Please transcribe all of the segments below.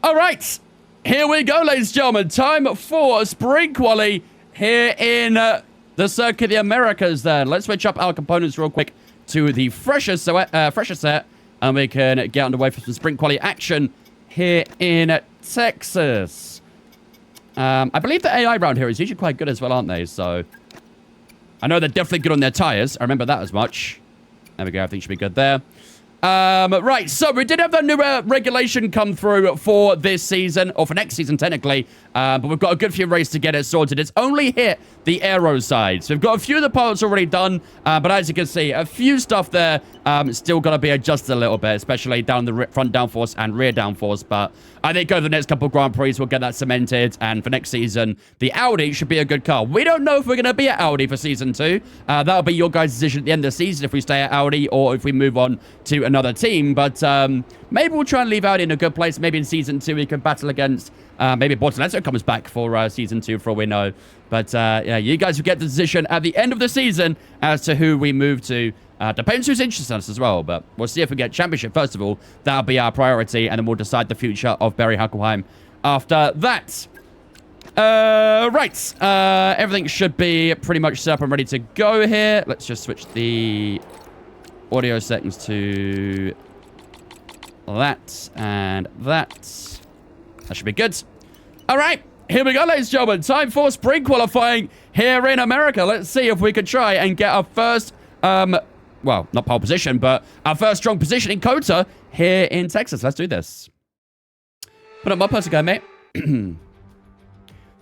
All right. Here we go, ladies and gentlemen. Time for Spring Quali here in the Circuit of the Americas then. Let's switch up our components real quick to the fresher set, and we can get underway for some Spring Quali action here in Texas. I believe the AI around here is usually quite good as well, aren't they? So I know they're definitely good on their tires. I remember that as much. There we go. I think should be good there. Right, so we did have that new regulation come through for this season, or for next season technically, but we've got a good few races to get it sorted. It's only hit the aero side, so we've got a few of the parts already done, but as you can see, a few stuff there still got to be adjusted a little bit, especially down the front downforce and rear downforce, but I think over the next couple of Grand Prix, we'll get that cemented, and for next season, the Audi should be a good car. We don't know if we're going to be at Audi for Season 2. That'll be your guys' decision at the end of the season if we stay at Audi or if we move on to another team, but maybe we'll try and leave Audi in a good place. Maybe in Season 2, we can battle against, maybe Bortoletto comes back for Season 2 for all we know. But yeah, you guys will get the decision at the end of the season as to who we move to. Depends who's interested in us as well, but we'll see if we get championship first of all. That'll be our priority, and then we'll decide the future of Berry Hackelheim after that. Right. Everything should be pretty much set up and ready to go here. Let's just switch the audio settings to that and that. That should be good. All right. Here we go, ladies and gentlemen. Time for spring qualifying here in America. Let's see if we can try and get our first, well, not pole position, but our first strong position in COTA here in Texas. Let's do this. Put up my person go, mate.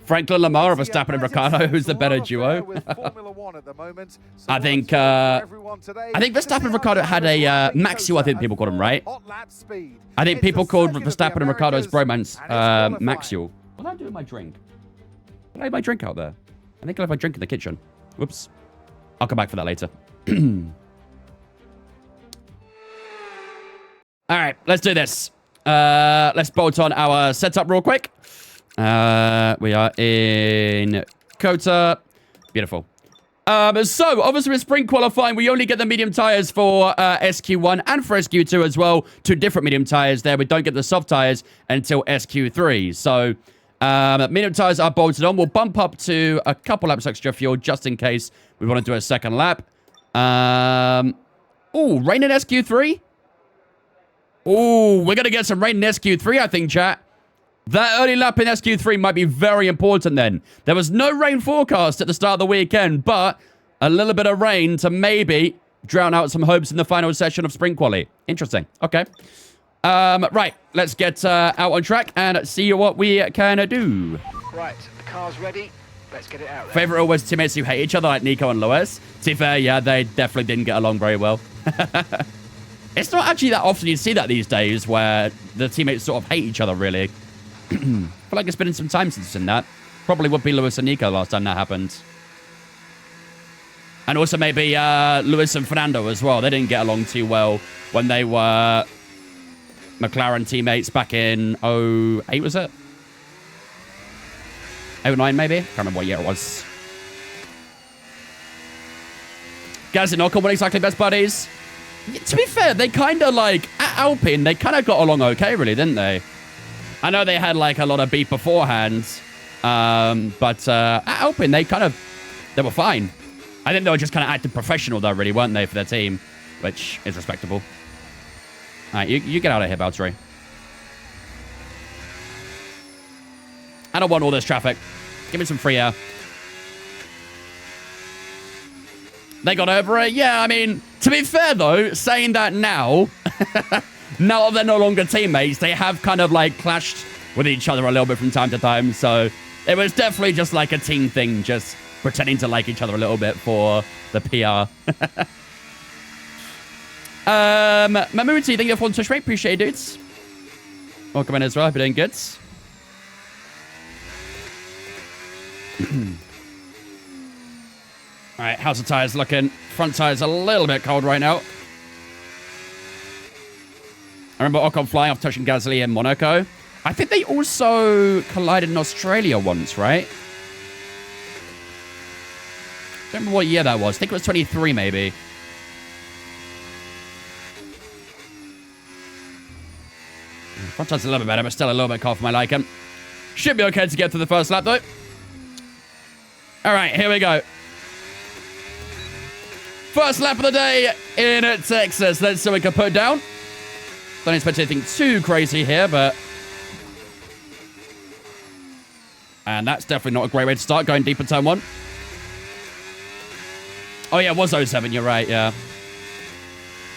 Franklin Lamar of Verstappen and Ricciardo, who's the better duo? I think Verstappen and Ricciardo had a Maxio, I think people called him, right? I think people called Verstappen and Ricciardo's bromance Maxio. What did I do with my drink? Did I have my drink out there? I think I left my drink in the kitchen. Whoops. I'll come back for that later. All right, let's do this. Let's bolt on our setup real quick. We are in COTA. Beautiful. So, obviously with spring qualifying, we only get the medium tires for SQ1 and for SQ2 as well. Two different medium tires there. We don't get the soft tires until SQ3. So, medium tires are bolted on. We'll bump up to a couple laps extra fuel just in case we want to do a second lap. Oh, rain in SQ3? Oh, we're going to get some rain in SQ3, I think, chat. That early lap in SQ3 might be very important then. There was no rain forecast at the start of the weekend, but a little bit of rain to maybe drown out some hopes in the final session of Spring Quali. Interesting. Okay. Right. Let's get out on track and see what we can do. Right. The car's ready. Let's get it out there. Favorite always teammates who hate each other like Nico and Lewis. To be fair, yeah, they definitely didn't get along very well. It's not actually that often you see that these days where the teammates sort of hate each other, really. I feel like it's been some time since I've seen that. Probably would be Lewis and Nico last time that happened. And also maybe Lewis and Fernando as well. They didn't get along too well when they were McLaren teammates back in 08, was it? 09 maybe? Can't remember what year it was. Gaz and Ocon weren't exactly best buddies. To be fair, they kind of like, at Alpine, they kind of got along okay, really, didn't they? I know they had like a lot of beef beforehand, but at Alpine, they were fine. I think they were just kind of acting professional though, really, weren't they, for their team, which is respectable. All right, you get out of here, Valtteri. I don't want all this traffic. Give me some free air. They got over it. Yeah, I mean, to be fair, though, saying that now, now that they're no longer teammates, they have kind of, like, clashed with each other a little bit from time to time. So it was definitely just, like, a team thing, just pretending to like each other a little bit for the PR. Mamuti, thank you for the Twitch, mate. Appreciate it, dudes. Welcome in as well. Hope you're doing good. All right, how's the tires looking? Front tire's a little bit cold right now. I remember Ocon flying off touching Gasly in Monaco. I think they also collided in Australia once, right? I don't remember what year that was. I think it was 23, maybe. Front time's a little bit better, but still a little bit cold for my liking. Should be okay to get through the first lap, though. All right, here we go. First lap of the day in Texas. Let's see what we can put down. Don't expect anything too crazy here, but... And that's definitely not a great way to start, going deep in turn 1. Oh, yeah, it was 07. You're right, yeah.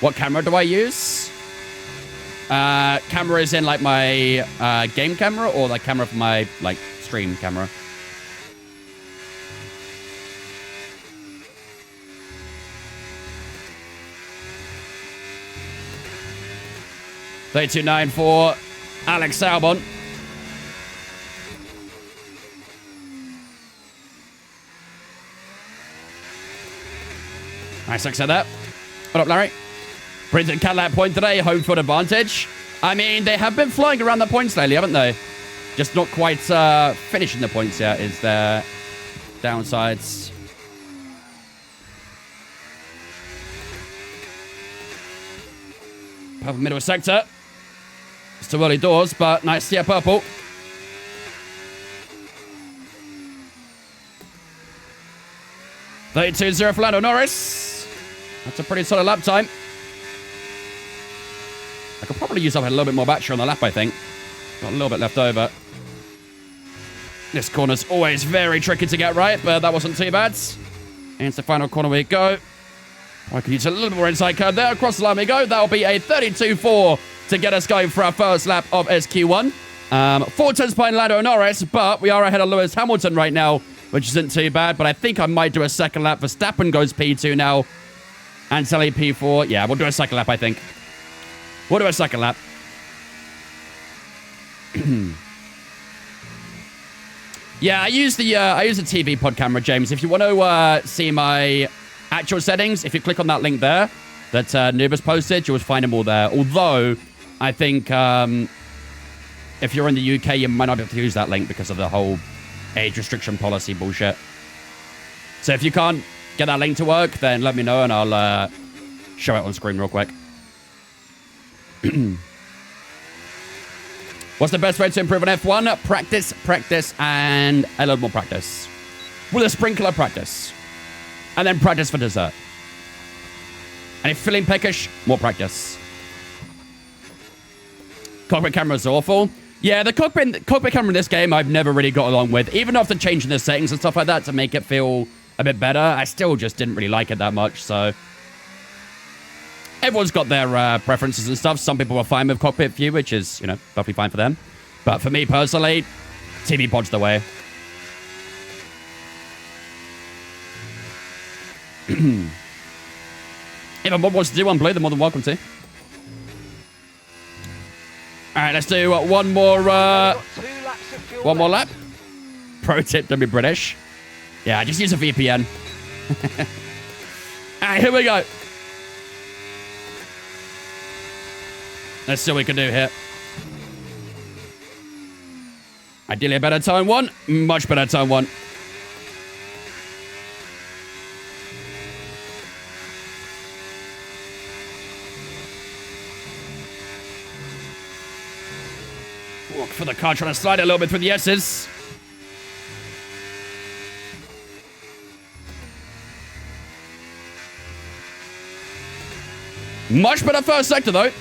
What camera do I use? Camera is in, like, my game camera or, like, camera for my, like, stream camera. $32.9 for Alex Albon. Nice success there. What up, Larry? Printed Cadillac point today, home field advantage. I mean, they have been flying around the points lately, haven't they? Just not quite finishing the points yet is their downsides. Purple middle sector. It's too early doors, but nice to see a purple. $32.0 for Lando Norris. That's a pretty solid lap time. I could probably use up a little bit more battery on the lap, I think. Got a little bit left over. This corner's always very tricky to get right, but that wasn't too bad. Into the final corner we go. I could use a little bit more inside curve there. Across the line we go. That'll be a 32.4 to get us going for our first lap of SQ1. 4 tenths behind Lando Norris, but we are ahead of Lewis Hamilton right now, which isn't too bad. But I think I might do a second lap. Verstappen goes P2 now. And Sally P4. Yeah, we'll do a second lap, I think. We'll do a second lap. Yeah, I use the TV pod camera, James. If you want to see my actual settings, if you click on that link there that Noob has posted, you'll find them all there. Although, I think if you're in the UK, you might not be able to use that link because of the whole age restriction policy bullshit. So if you can't get that link to work, then let me know and I'll show it on screen real quick. What's the best way to improve on F1? Practice, practice, and a little more practice. With a sprinkle of practice. And then practice for dessert. And if feeling peckish, more practice. Cockpit camera is awful. Yeah, the cockpit camera in this game I've never really got along with. Even after changing the settings and stuff like that to make it feel a bit better, I still just didn't really like it that much, so... Everyone's got their preferences and stuff. Some people are fine with cockpit view, which is, you know, perfectly fine for them. But for me personally, TV pod's the way. If a mod wants to do one blue, they're more than welcome to. Alright, let's do one more lap. Pro tip, don't be British. Yeah, just use a VPN. Alright, here we go. Let's see what we can do here. Ideally a better turn 1. Much better turn 1. Walk for the car, trying to slide a little bit through the S's. Much better first sector, though.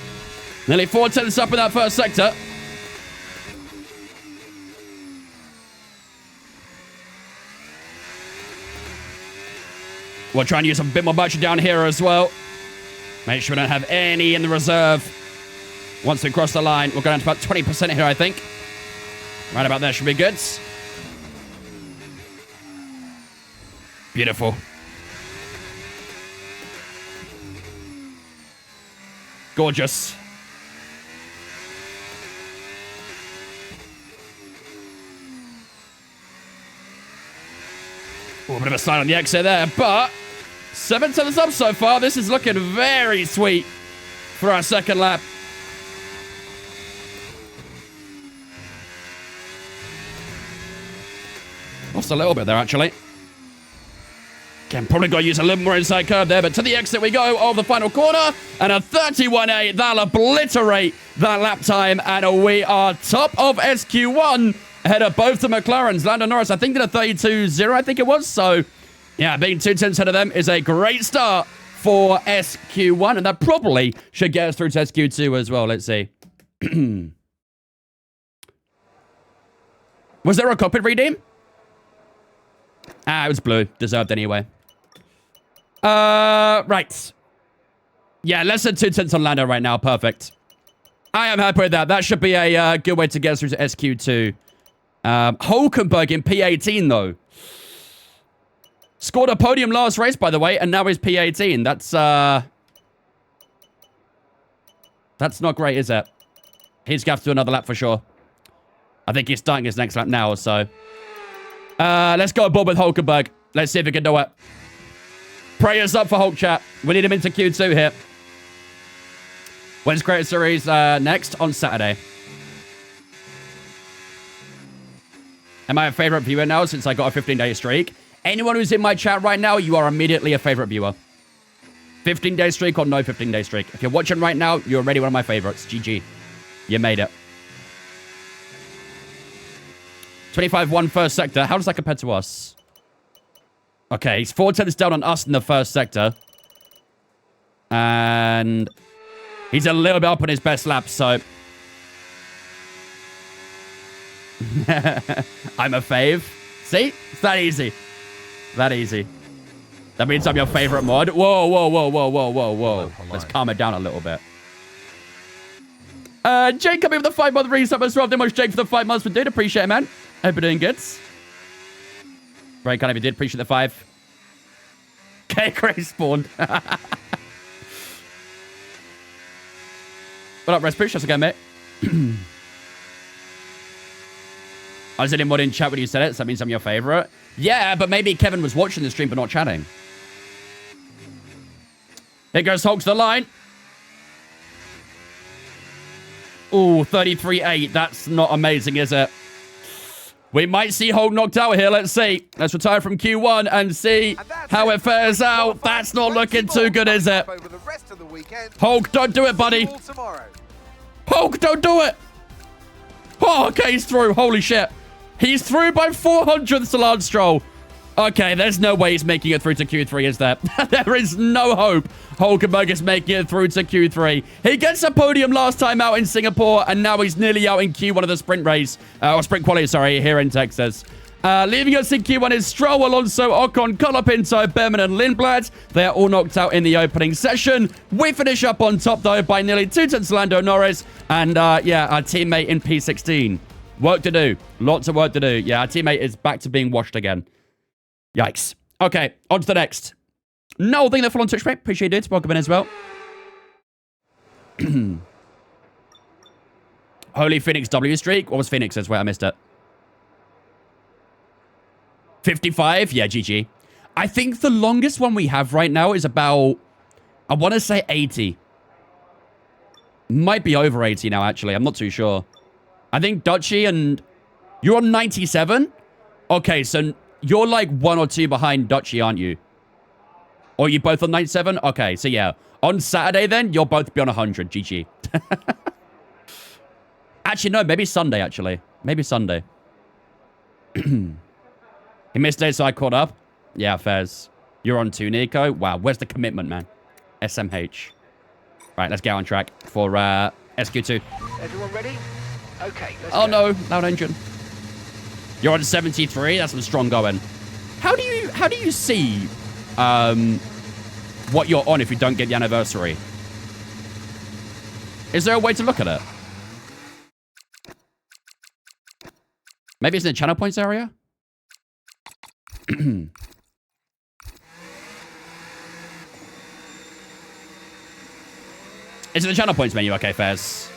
Nearly 4 tenths up in that first sector. We'll try and use a bit more battery down here as well. Make sure we don't have any in the reserve. Once we cross the line, we're going to about 20% here, I think. Right about there should be good. Beautiful. Gorgeous. Oh, a bit of a slide on the exit there, but 7 tenths up so far. This is looking very sweet for our second lap. Lost a little bit there, actually. Again, probably got to use a little more inside curve there, but to the exit we go of the final corner, and a 31.8. That'll obliterate that lap time, and we are top of SQ1 ahead of both the McLarens. Lando Norris, I think, did a 32.0, I think it was. So, yeah, being 2 tenths ahead of them is a great start for SQ1, and that probably should get us through to SQ2 as well. Let's see. Was there a cockpit redeem? Ah, it was blue. Deserved anyway. Right. Yeah, less than 2 tenths on Lando right now. Perfect. I am happy with that. That should be a good way to get us through to SQ2. Hulkenberg in P18, though. Scored a podium last race, by the way, and now he's P18. That's not great, is it? He's going to have to do another lap for sure. I think he's starting his next lap now, so. Let's go aboard with Hulkenberg. Let's see if we can do it. Prayers up for Hulk chat. We need him into Q2 here. When's Creator Series next? On Saturday. Am I a favorite viewer now since I got a 15-day streak? Anyone who's in my chat right now, you are immediately a favorite viewer. 15-day streak or no 15-day streak. If you're watching right now, you're already one of my favorites. GG. You made it. 25-1 first sector. How does that compare to us? Okay, he's 4 tenths down on us in the first sector. And he's a little bit up on his best lap, so. I'm a fave. See? It's that easy. That easy. That means I'm your favorite mod. Whoa, whoa, whoa, whoa, whoa, whoa, whoa. Let's calm it down a little bit. Jake coming with the 5-month resub as well. Thank you much, Jake, for the 5 months. But did appreciate it, man. Hope you're doing good. Very kind of you did. Appreciate the 5. Okay, Gray spawned. What up, Rest? How's it going, mate? I was in mod in chat when you said it, so that means I'm your favorite. Yeah, but maybe Kevin was watching the stream but not chatting. Here goes Hulk to the line. Ooh, 33.8. That's not amazing, is it? We might see Hulk knocked out here. Let's see. Let's retire from Q1 and see how it fares out. That's not looking too good, is it? Hulk, don't do it, buddy. Hulk, don't do it. Oh, okay, he's through. Holy shit. He's through by 400ths to Lance Stroll. Okay, there's no way he's making it through to Q3, is there? There is no hope Hulkenberg is making it through to Q3. He gets a podium last time out in Singapore, and now he's nearly out in Q1 of the sprint race. Or sprint quality, sorry, here in Texas. Leaving us in Q1 is Stroll, Alonso, Ocon, Colapinto, Behrman, and Lindblad. They are all knocked out in the opening session. We finish up on top, though, by nearly 2 tenths Lando Norris. And, yeah, our teammate in P16. Work to do. Lots of work to do. Yeah, our teammate is back to being washed again. Yikes. Okay, on to the next. Noel, thank you for on Twitch, mate. Appreciate it. Welcome in as well. Holy Phoenix W streak. What was Phoenix's? Wait, I missed it. 55? Yeah, GG. I think the longest one we have right now is about, I want to say 80. Might be over 80 now, actually. I'm not too sure. I think Dutchy and... You're on 97? Okay, so you're like 1 or 2 behind Dutchy, aren't you? Or are you both on 97? Okay, so yeah. On Saturday, then, you'll both be on 100. GG. Actually, no. Maybe Sunday, actually. Maybe Sunday. He missed it, so I caught up. Yeah, Fez. You're on 2, Nico. Wow, where's the commitment, man? SMH. Right, let's get on track for SQ2. Everyone ready? Okay, let's go. No, loud engine. You're on 73. That's some strong going. How do you see what you're on if you don't get the anniversary? Is there a way to look at it? Maybe it's in the channel points area? It's in the channel points menu. Okay, Fez.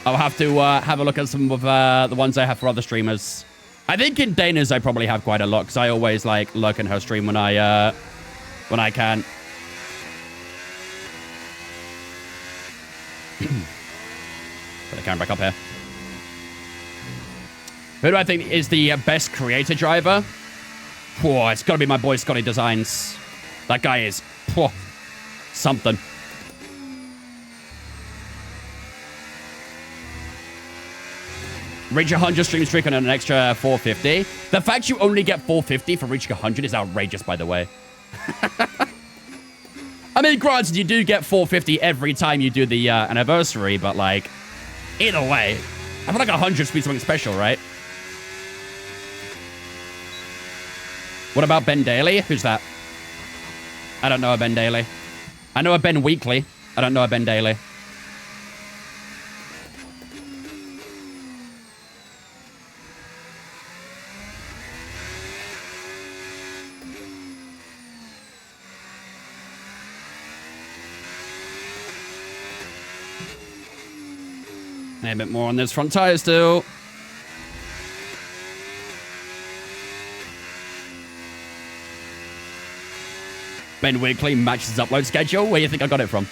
I'll have to have a look at some of the ones I have for other streamers. I think in Dana's I probably have quite a lot, because I always like lurk in her stream when I can. Put the camera back up here. Who do I think is the best creator driver? Whoa, it's got to be my boy Scotty Designs. That guy is something. Reach 100 stream streak on an extra 450. The fact you only get 450 for reaching 100 is outrageous, by the way. I mean, granted, you do get 450 every time you do the anniversary, but, like, either way, I feel like 100 should be something special, right? What about Ben Daly? Who's that? I don't know a Ben Daly. I know a Ben Weekly. I don't know a Ben Daly. A bit more on this front tire still. Ben Weekly matches his upload schedule. Where do you think I got it from?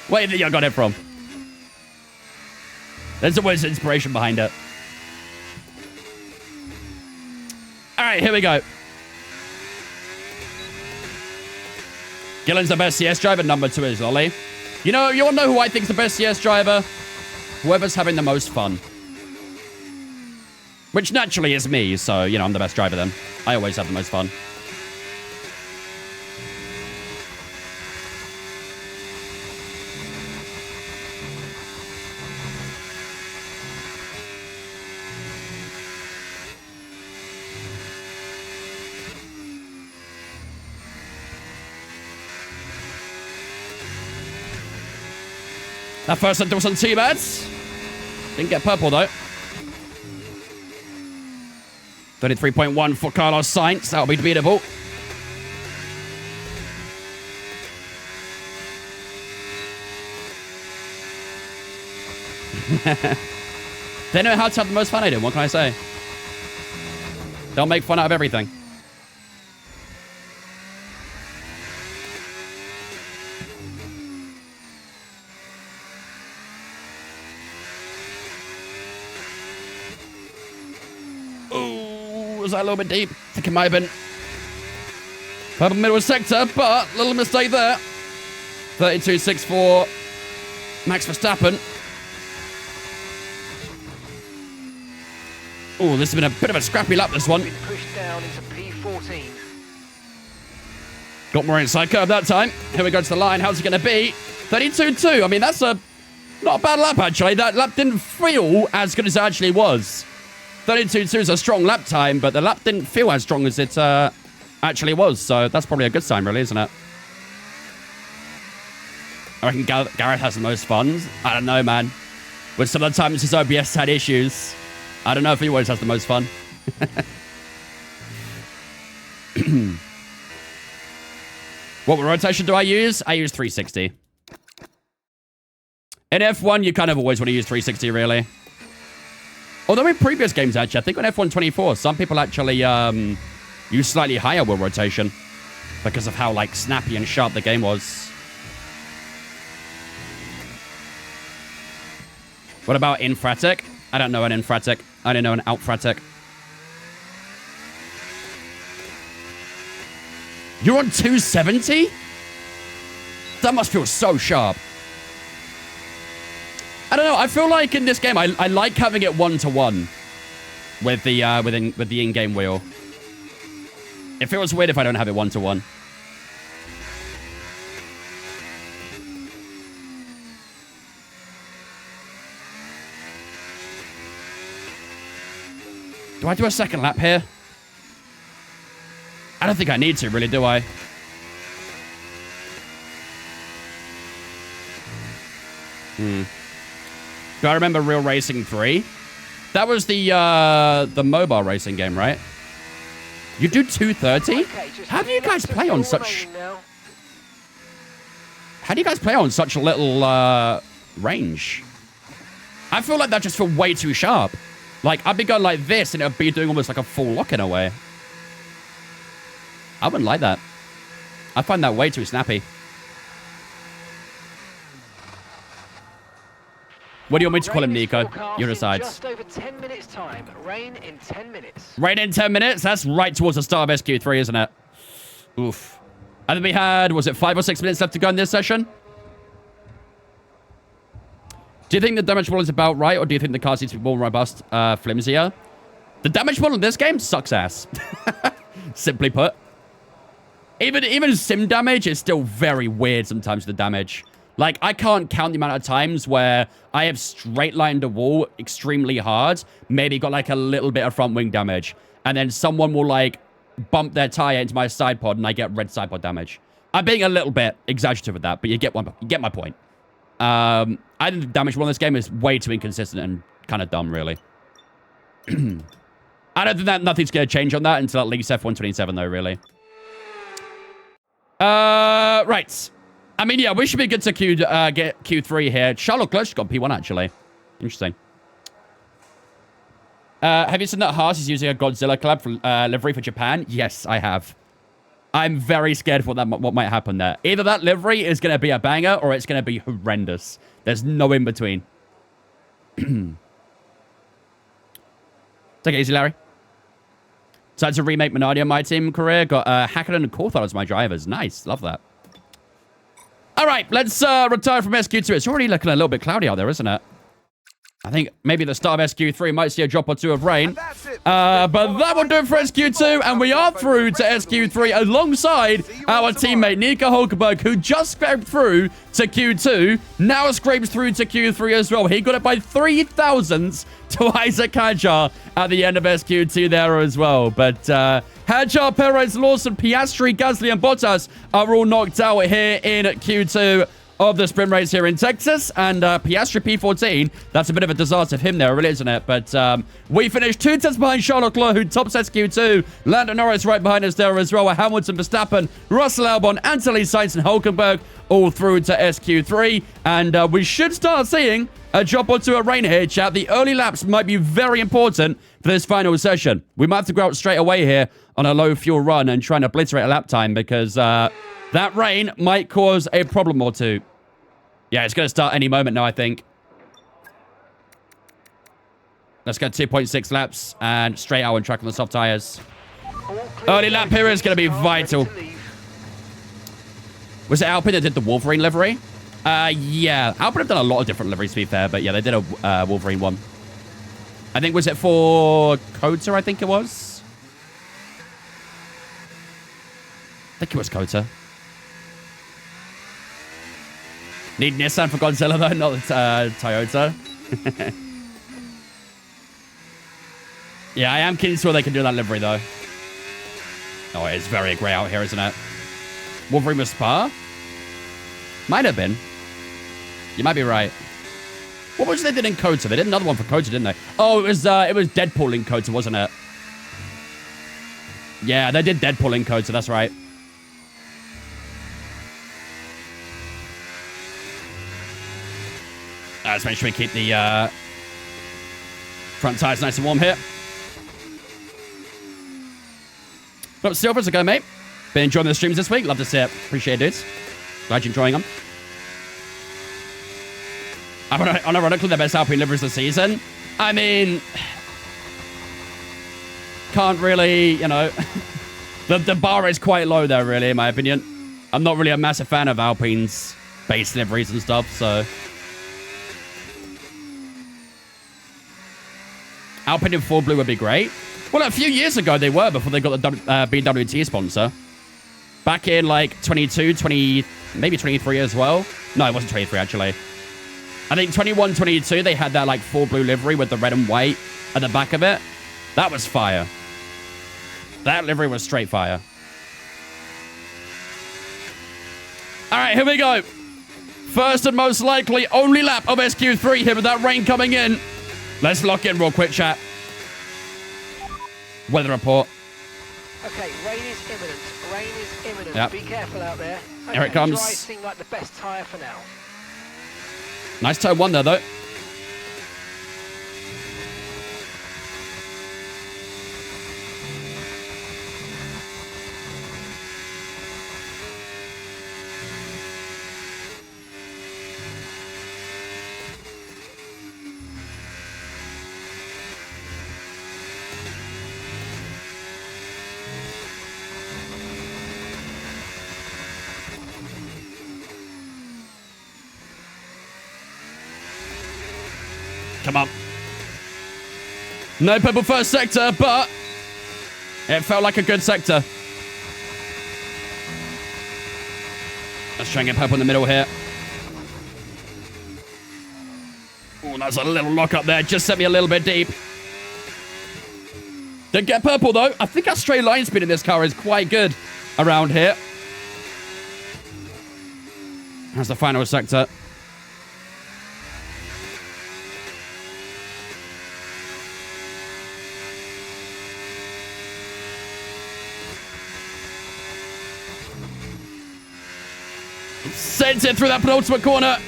Where do you think I got it from? There's always inspiration behind it. All right, here we go. Gillen's the best CS driver. Number 2 is Lolly. You know, you all know who I think is the best CS driver? Whoever's having the most fun. Which naturally is me, so, you know, I'm the best driver then. I always have the most fun. That first one wasn't too bad. Didn't get purple, though. 33.1 for Carlos Sainz. That'll be beatable. They know how to have the most fun I do. What can I say? They'll make fun out of everything. Was that a little bit deep? I think it might have been purple middle sector, but little mistake there. 32.64 Max Verstappen. Oh, this has been a bit of a scrappy lap, this one. Been pushed down into P14. Got more inside curve that time. Here we go to the line. How's it going to be? 32.2. I mean, that's not a bad lap, actually. That lap didn't feel as good as it actually was. 32.2 is a strong lap time, but the lap didn't feel as strong as it actually was. So that's probably a good sign, really, isn't it? I reckon Gareth has the most fun. I don't know, man. With some of the times his OBS had issues, I don't know if he always has the most fun. What rotation do I use? I use 360. In F1, you kind of always want to use 360, really. Although in previous games, actually, I think on F1 24, some people actually use slightly higher wheel rotation because of how, like, snappy and sharp the game was. What about infratic? I don't know an infratic. I don't know an outfratic. You're on 270? That must feel so sharp. I don't know. I feel like in this game, I like having it 1-to-1 with the in-game wheel. It feels weird if I don't have it 1-to-1. Do I do a second lap here? I don't think I need to, really, do I? Do I remember Real Racing 3? That was the mobile racing game, right? You do 230? How do you guys play on such... How do you guys play on such a little range? I feel like that just feels way too sharp. Like, I'd be going like this, and it would be doing almost like a full lock in a way. I wouldn't like that. I find that way too snappy. What do you want me to call him, Nico? You decide. Just over 10 minutes time. Rain in 10 minutes. Rain in 10 minutes? That's right towards the start of SQ3, isn't it? Oof. I think we had, was it 5 or 6 minutes left to go in this session? Do you think the damage model is about right, or do you think the car needs to be more robust, flimsier? The damage model in this game sucks ass. Simply put. Even sim damage is still very weird sometimes, the damage. Like, I can't count the amount of times where I have straight-lined a wall extremely hard, maybe got, like, a little bit of front wing damage, and then someone will, like, bump their tire into my side pod, and I get red side pod damage. I'm being a little bit exaggerative with that, but you get my point. I think the damage model in this game is way too inconsistent and kind of dumb, really. I don't think that nothing's going to change on that until at least F127, though, really. Right. I mean, yeah, we should be good to get Q3 here. Charlotte Leclerc's got P1, actually. Interesting. Have you seen that Haas is using a Godzilla collab for livery for Japan? Yes, I have. I'm very scared for what might happen there. Either that livery is going to be a banger or it's going to be horrendous. There's no in between. Take it easy, Larry. Decided to remake Minardi on my team career. Got Hackett and Coulthard as my drivers. Nice. Love that. All right. Let's retire from SQ2. It's already looking a little bit cloudy out there, isn't it? I think maybe the start of SQ3 might see a drop or two of rain. But that will do it for SQ2. And we are through to SQ3 alongside our teammate Nico Hulkenberg, who just scraped through to Q2. Now scrapes through to Q3 as well. He got it by 3 thousandths to Isaac Hadjar at the end of SQ2 there as well. But Hadjar, Perez, Lawson, Piastri, Gasly, and Bottas are all knocked out here in Q2 of the sprint race here in Texas. And Piastri P14, that's a bit of a disaster for him there, really, isn't it? But we finished 2 tenths behind Charles Leclerc, who tops SQ2. Lando Norris right behind us there as well. Hamilton, Verstappen, Russell Albon, Anthony Sainz, and Hulkenberg all through to SQ3. And we should start seeing a drop or two of rain here, chat. The early laps might be very important for this final session. We might have to go out straight away here on a low fuel run and try and obliterate a lap time because that rain might cause a problem or two. Yeah, it's going to start any moment now, I think. Let's go 2.6 laps and straight out on track on the soft tires. Early lap period is going to be vital. Was it Alpine that did the Wolverine livery? Yeah. Alpine have done a lot of different liveries, to be fair. But yeah, they did a Wolverine one. I think, was it for Kota, I think it was? I think it was Kota. Need Nissan for Godzilla, though, not Toyota. Yeah, I am keen to see where they can do that livery, though. Oh, it's very grey out here, isn't it? Wolverine with Spa? Might have been. You might be right. What was they did in Kota? They did another one for Kota, didn't they? Oh, it was Deadpool in Kota, wasn't it? Yeah, they did Deadpool in Kota, that's right. Let's make sure we keep the front tires nice and warm here. But still, how's it going, mate? Been enjoying the streams this week. Love to see it. Appreciate it. Glad you're enjoying them. Ironically, the best Alpine liveries this season. I mean, can't really, you know, the bar is quite low there, really, in my opinion. I'm not really a massive fan of Alpine's base liveries and stuff, so. Alpine in full blue would be great. Well, a few years ago they were, before they got the BWT sponsor. Back in like 22, 20, maybe 23 as well. No, it wasn't 23 actually. I think 21, 22, they had that like full blue livery with the red and white at the back of it. That was fire. That livery was straight fire. All right, here we go. First and most likely only lap of SQ3 here with that rain coming in. Let's lock in real quick, chat. Weather report. Okay, rain is imminent. Rain is imminent. Yep. Be careful out there. Okay, Here it comes. dries seem like the best tyre for now. Nice turn one there, though. Come on. No purple first sector, but it felt like a good sector. Let's try and get purple in the middle here. Oh, that's a little lock up there. Just sent me a little bit deep. Didn't get purple, though. I think our straight line speed in this car is quite good around here. That's the final sector. Sends it through that penultimate corner.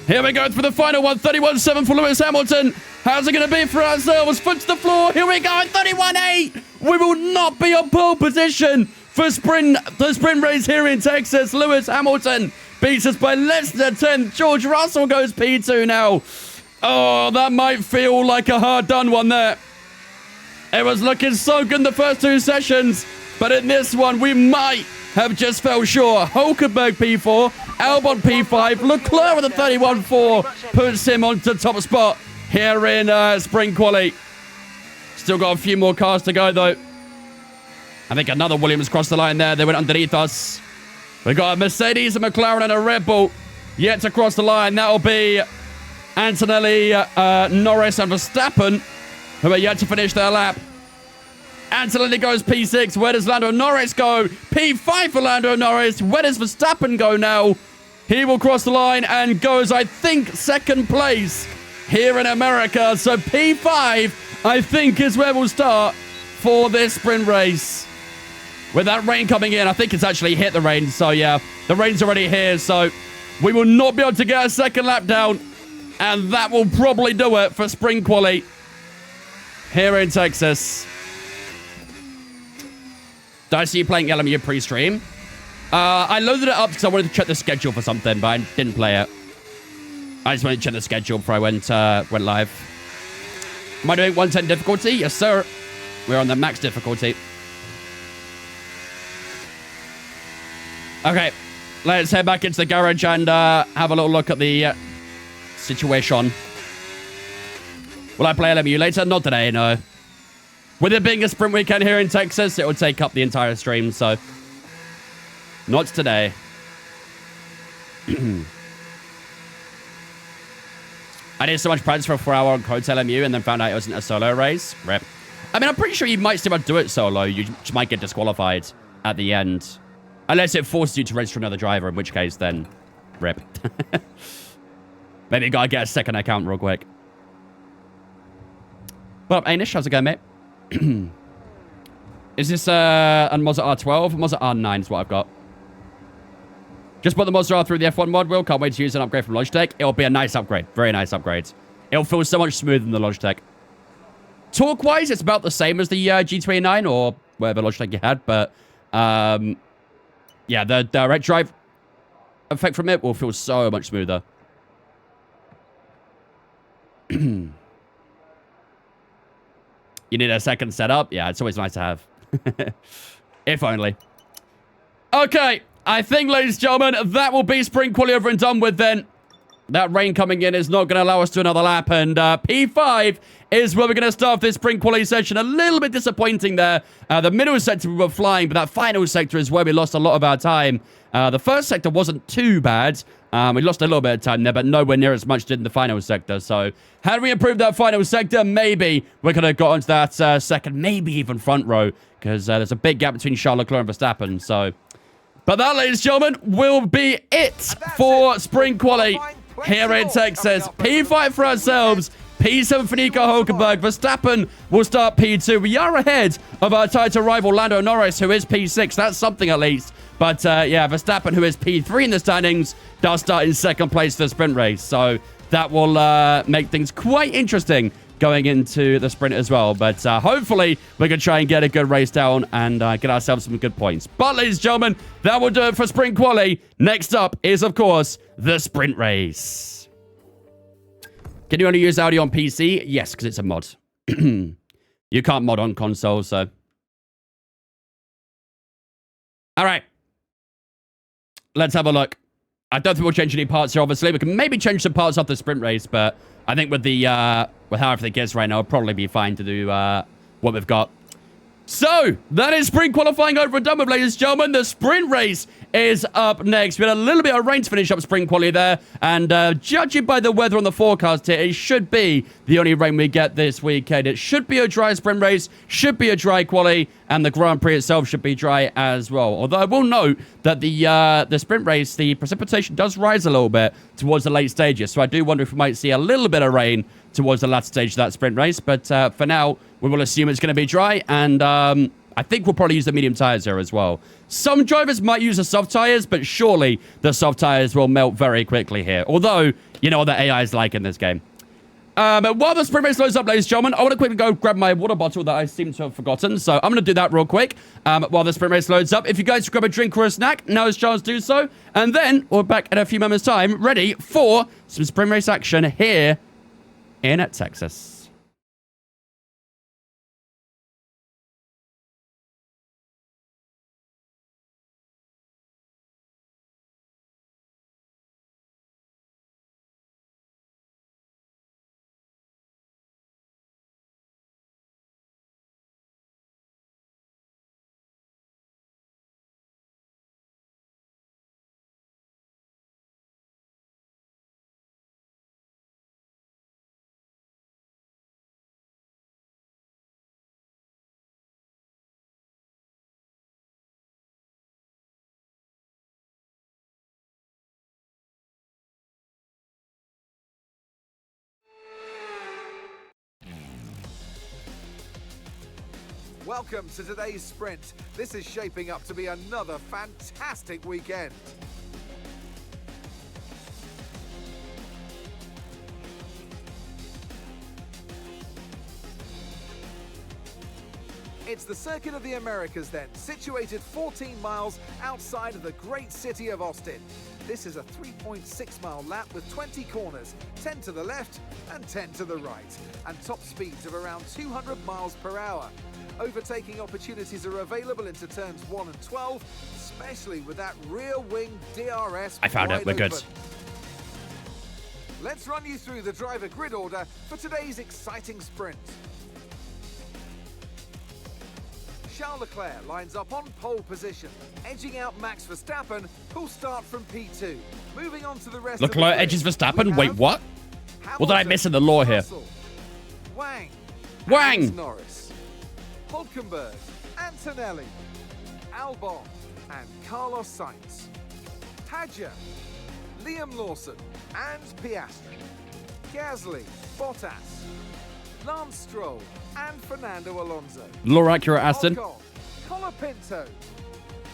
Here we go for the final one. 31.7 for Lewis Hamilton. How's it going to be for ourselves? Foot to the floor. Here we go. 31.8. We will not be on pole position for the sprint race here in Texas. Lewis Hamilton beats us by less than a tenth. George Russell goes P2 now. Oh, that might feel like a hard done one there. It was looking so good in the first two sessions, but in this one, we might have just fell short. Hulkenberg P4, Albon P5, Leclerc with a 31.4 puts him onto the top spot here in sprint quali. Still got a few more cars to go, though. I think another Williams crossed the line there. They went underneath us. We got a Mercedes, a McLaren, and a Red Bull yet to cross the line. That'll be Antonelli, Norris, and Verstappen, who are yet to finish their lap. Antonelli goes P6. Where does Lando Norris go? P5 for Lando Norris. Where does Verstappen go now? He will cross the line and goes, I think, second place here in America. So P5, I think, is where we'll start for this sprint race. With that rain coming in, I think it's actually hit the rain. So, yeah, the rain's already here. So, we will not be able to get a second lap down. And that will probably do it for sprint quali here in Texas. Did I see you playing LMU pre-stream? I loaded it up because I wanted to check the schedule for something, but I didn't play it. I just wanted to check the schedule before I went live. Am I doing 110 difficulty? Yes, sir. We're on the max difficulty. Okay, let's head back into the garage and have a little look at the situation. Will I play LMU later? Not today, no. With it being a sprint weekend here in Texas, it will take up the entire stream, so not today. I did so much practice for a 4-hour on Code LMU and then found out it wasn't a solo race. Rip. I mean, I'm pretty sure you might still do it solo. You just might get disqualified at the end. Unless it forces you to register another driver, in which case, then rip. Maybe you gotta get a second account real quick. What up, Anish? How's it going, mate? Is this a Mazda R12? Mazda R9 is what I've got. Just bought the Mazda R through the F1 mod, Will. Can't wait to use an upgrade from Logitech. It'll be a nice upgrade. Very nice upgrade. It'll feel so much smoother than the Logitech. Torque-wise, it's about the same as the G29 or whatever Logitech you had, but yeah, the direct drive effect from it will feel so much smoother. You need a second setup? Yeah, it's always nice to have. If only. Okay, I think, ladies and gentlemen, that will be sprint quali over and done with then. That rain coming in is not going to allow us to another lap, and P5 is where we're going to start this sprint quali session. A little bit disappointing there. The middle sector we were flying, but that final sector is where we lost a lot of our time. The first sector wasn't too bad. We lost a little bit of time there, but nowhere near as much did in the final sector. So, had we improved that final sector, maybe we could have got onto that second, maybe even front row, because there's a big gap between Charles Leclerc and Verstappen. So, but that, ladies and gentlemen, will be it for sprint quali here in Texas. P5 for ourselves. P7 for Nico Hulkenberg. Verstappen will start P2. We are ahead of our title rival Lando Norris, who is P6. That's something at least. But yeah, Verstappen, who is P3 in the standings, does start in second place for the sprint race. So that will make things quite interesting going into the sprint as well. But hopefully we can try and get a good race down and get ourselves some good points. But ladies and gentlemen, that will do it for sprint quali. Next up is, of course, the sprint race. Can you only use Audi on PC? Yes, because it's a mod. You can't mod on console, so. All right. Let's have a look. I don't think we'll change any parts here, obviously. We can maybe change some parts off the sprint race, but I think with the with how everything is right now, it'll probably be fine to do what we've got. So, that is sprint qualifying over and done with, ladies and gentlemen. The sprint race is up next. We had a little bit of rain to finish up sprint quali there. And judging by the weather on the forecast here, it should be the only rain we get this weekend. It should be a dry sprint race, should be a dry quali, and the Grand Prix itself should be dry as well. Although I will note that the sprint race, the precipitation does rise a little bit towards the late stages. So I do wonder if we might see a little bit of rain towards the latter stage of that sprint race. But for now, we will assume it's going to be dry, and I think we'll probably use the medium tires here as well. Some drivers might use the soft tires, but surely the soft tires will melt very quickly here. Although, you know what the AI is like in this game. But while the sprint race loads up, ladies and gentlemen, I want to quickly go grab my water bottle that I seem to have forgotten. So I'm going to do that real quick while the sprint race loads up. If you guys grab a drink or a snack, now is chance to do so. And then we're back in a few moments' time, ready for some sprint race action here in Texas. Welcome to today's sprint. This is shaping up to be another fantastic weekend. It's the Circuit of the Americas then, situated 14 miles outside of the great city of Austin. This is a 3.6 mile lap with 20 corners, 10 to the left and 10 to the right, and top speeds of around 200 miles per hour. Overtaking opportunities are available into turns 1 and 12, especially with that rear wing DRS. I found it, we're good. Let's run you through the driver grid order for today's exciting sprint. Charles Leclerc lines up on pole position, edging out Max Verstappen, who'll start from P2. Moving on to the rest Leclerc of the edges Verstappen? Wait, what? What did I miss in the lore here? Russell, Wang! Norris, Hulkenberg, Antonelli, Albon, and Carlos Sainz. Hadja, Liam Lawson, and Piastri. Gasly, Bottas, Lance Stroll, and Fernando Alonso. Lore accurate, Aston. Ocon, Colapinto,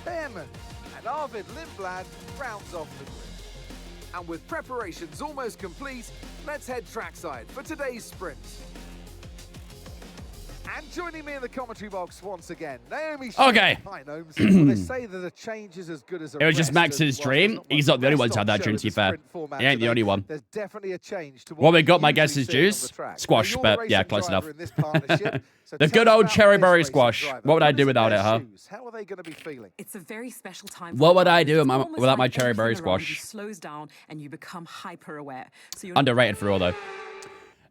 Behrman, and Arvid Lindblad rounds off the grid. And with preparations almost complete, let's head trackside for today's sprint. And joining me in the commentary box once again, Naomi. Okay. Hi, Gnomes. Well, they say that a change is as good as a It was just rest, Max's dream. He's not the only one to have that dream, to be fair. He ain't the only one. There's definitely a change to What we got, my usually guess, is see on the juice. track. Squash, You're but the yeah, racing close enough. driver in this partnership, so The tell good us old about cherry this berry racing squash. driver. What would I Who's do in without their it, huh? shoes? How are they going to be feeling? It's a very special time. What would I do It's almost without my like cherry berry everything around you squash? slows down and you become hyper aware. So you're Underrated for all, though.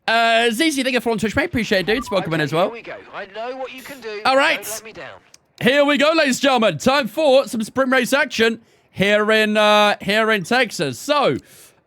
ZZ, thank you for on Twitch, mate. Appreciate it, dudes. Welcome in as well. Here we go. I know what you can do. All right. Don't let me down. Here we go, ladies and gentlemen. Time for some sprint race action here in Texas. So,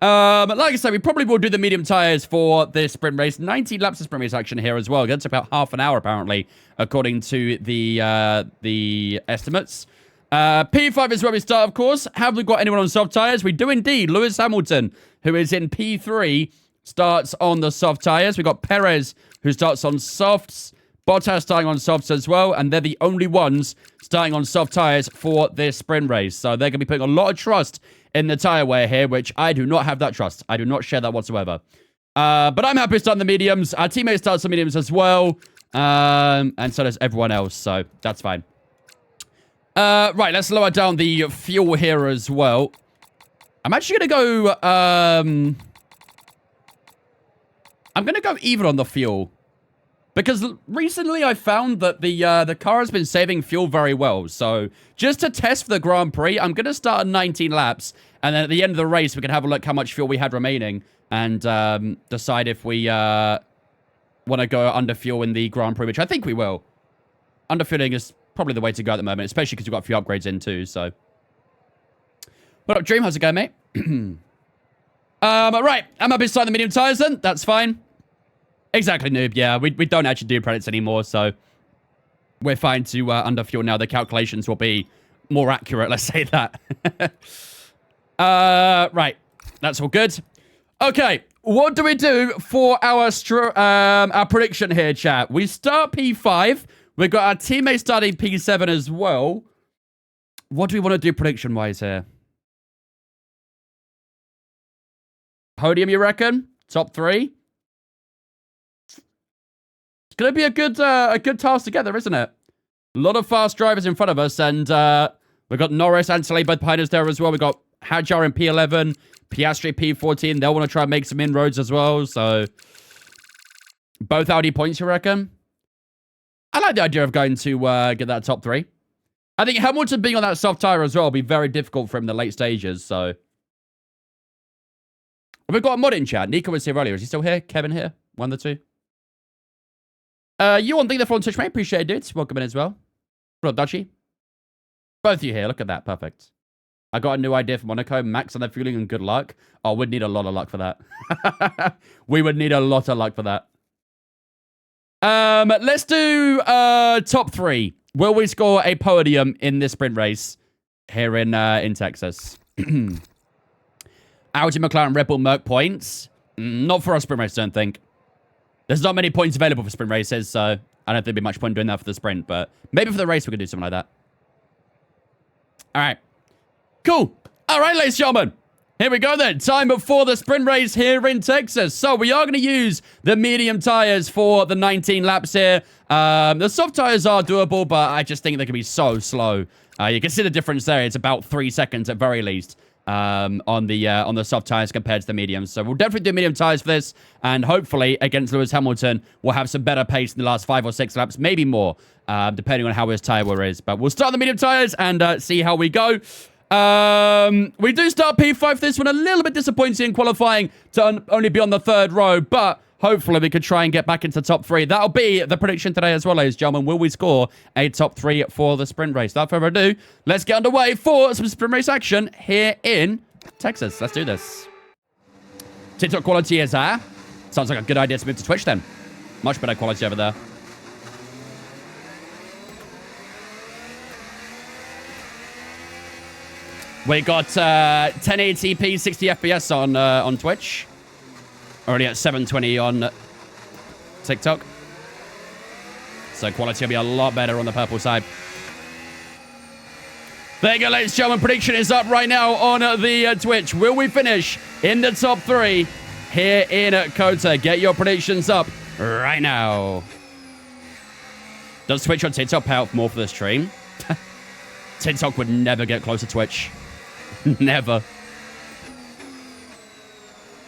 like I said, we probably will do the medium tires for this sprint race. 90 laps of sprint race action here as well. That's about half an hour, apparently, according to the estimates. P5 is where we start, of course. Have we got anyone on soft tires? We do indeed. Lewis Hamilton, who is in P3, starts on the soft tires. We got Perez, who starts on softs. Bottas starting on softs as well, and they're the only ones starting on soft tires for this sprint race. So they're going to be putting a lot of trust in the tire wear here, which I do not have that trust. I do not share that whatsoever. But I'm happy to start on the mediums. Our teammate starts on mediums as well, and so does everyone else, so that's fine. Right, let's lower down the fuel here as well. I'm actually going to go... I'm going to go even on the fuel. Because recently I found that the car has been saving fuel very well. So just to test for the Grand Prix, I'm going to start at 19 laps. And then at the end of the race, we can have a look how much fuel we had remaining. And decide if we want to go under fuel in the Grand Prix, which I think we will. Underfueling is probably the way to go at the moment, especially because we've got a few upgrades in too, so. What up, Dream? How's it going, mate? Right. I'm up inside the medium tires then. That's fine. Exactly, noob. Yeah, we don't actually do credits anymore, so we're fine to underfuel now. The calculations will be more accurate, let's say that. Right. That's all good. Okay. What do we do for our prediction here, chat? We start P5. We've got our teammates starting P7 as well. What do we want to do prediction-wise here? Podium, you reckon? Top 3? It's going to be a good task together, isn't it? A lot of fast drivers in front of us, and we've got Norris and Saleh both behind us there as well. We've got Hadjar in P11, Piastri P14. They'll want to try and make some inroads as well, so both Audi points, you reckon? I like the idea of going to get that top 3. I think Hamilton being on that soft tire as well will be very difficult for him in the late stages, so. We've got a mod in chat. Nico was here earlier. Is he still here? Kevin here? One of the two. You on Think the Floor on Twitch, mate. Appreciate it, dudes. Welcome in as well. What up, Dutchy? Both of you here. Look at that. Perfect. I got a new idea for Monaco. Max on the fueling and good luck. Oh, we'd need a lot of luck for that. We would need a lot of luck for that. Let's do top 3. Will we score a podium in this sprint race here in Texas? Audi, McLaren, Red Bull, Merc points. Not for our sprint race, I don't think. There's not many points available for sprint races, so I don't think there'd be much point doing that for the sprint, but maybe for the race we could do something like that. All right. Cool. All right, ladies and gentlemen. Here we go then. Time for the sprint race here in Texas. So we are going to use the medium tires for the 19 laps here. The soft tires are doable, but I just think they can be so slow. You can see the difference there. It's about 3 seconds at very least on the soft tires compared to the mediums. So we'll definitely do medium tires for this, and hopefully against Lewis Hamilton, we'll have some better pace in the last 5 or 6 laps, maybe more, depending on how his tire wear is. But we'll start the medium tires and see how we go. We do start P5 for this one. A little bit disappointing in qualifying to only be on the 3rd row, but hopefully we could try and get back into top 3. That'll be the prediction today as well, ladies and gentlemen. Will we score a top 3 for the sprint race? Without further ado, let's get underway for some sprint race action here in Texas. Let's do this. TikTok quality is there. Sounds like a good idea to move to Twitch then. Much better quality over there. We got 1080p 60 FPS on Twitch. Already at 720 on TikTok. So quality will be a lot better on the purple side. There you go, ladies and gentlemen. Prediction is up right now on the Twitch. Will we finish in the top 3 here in COTA? Get your predictions up right now. Does Twitch or TikTok pay out more for the stream? TikTok would never get close to Twitch. Never.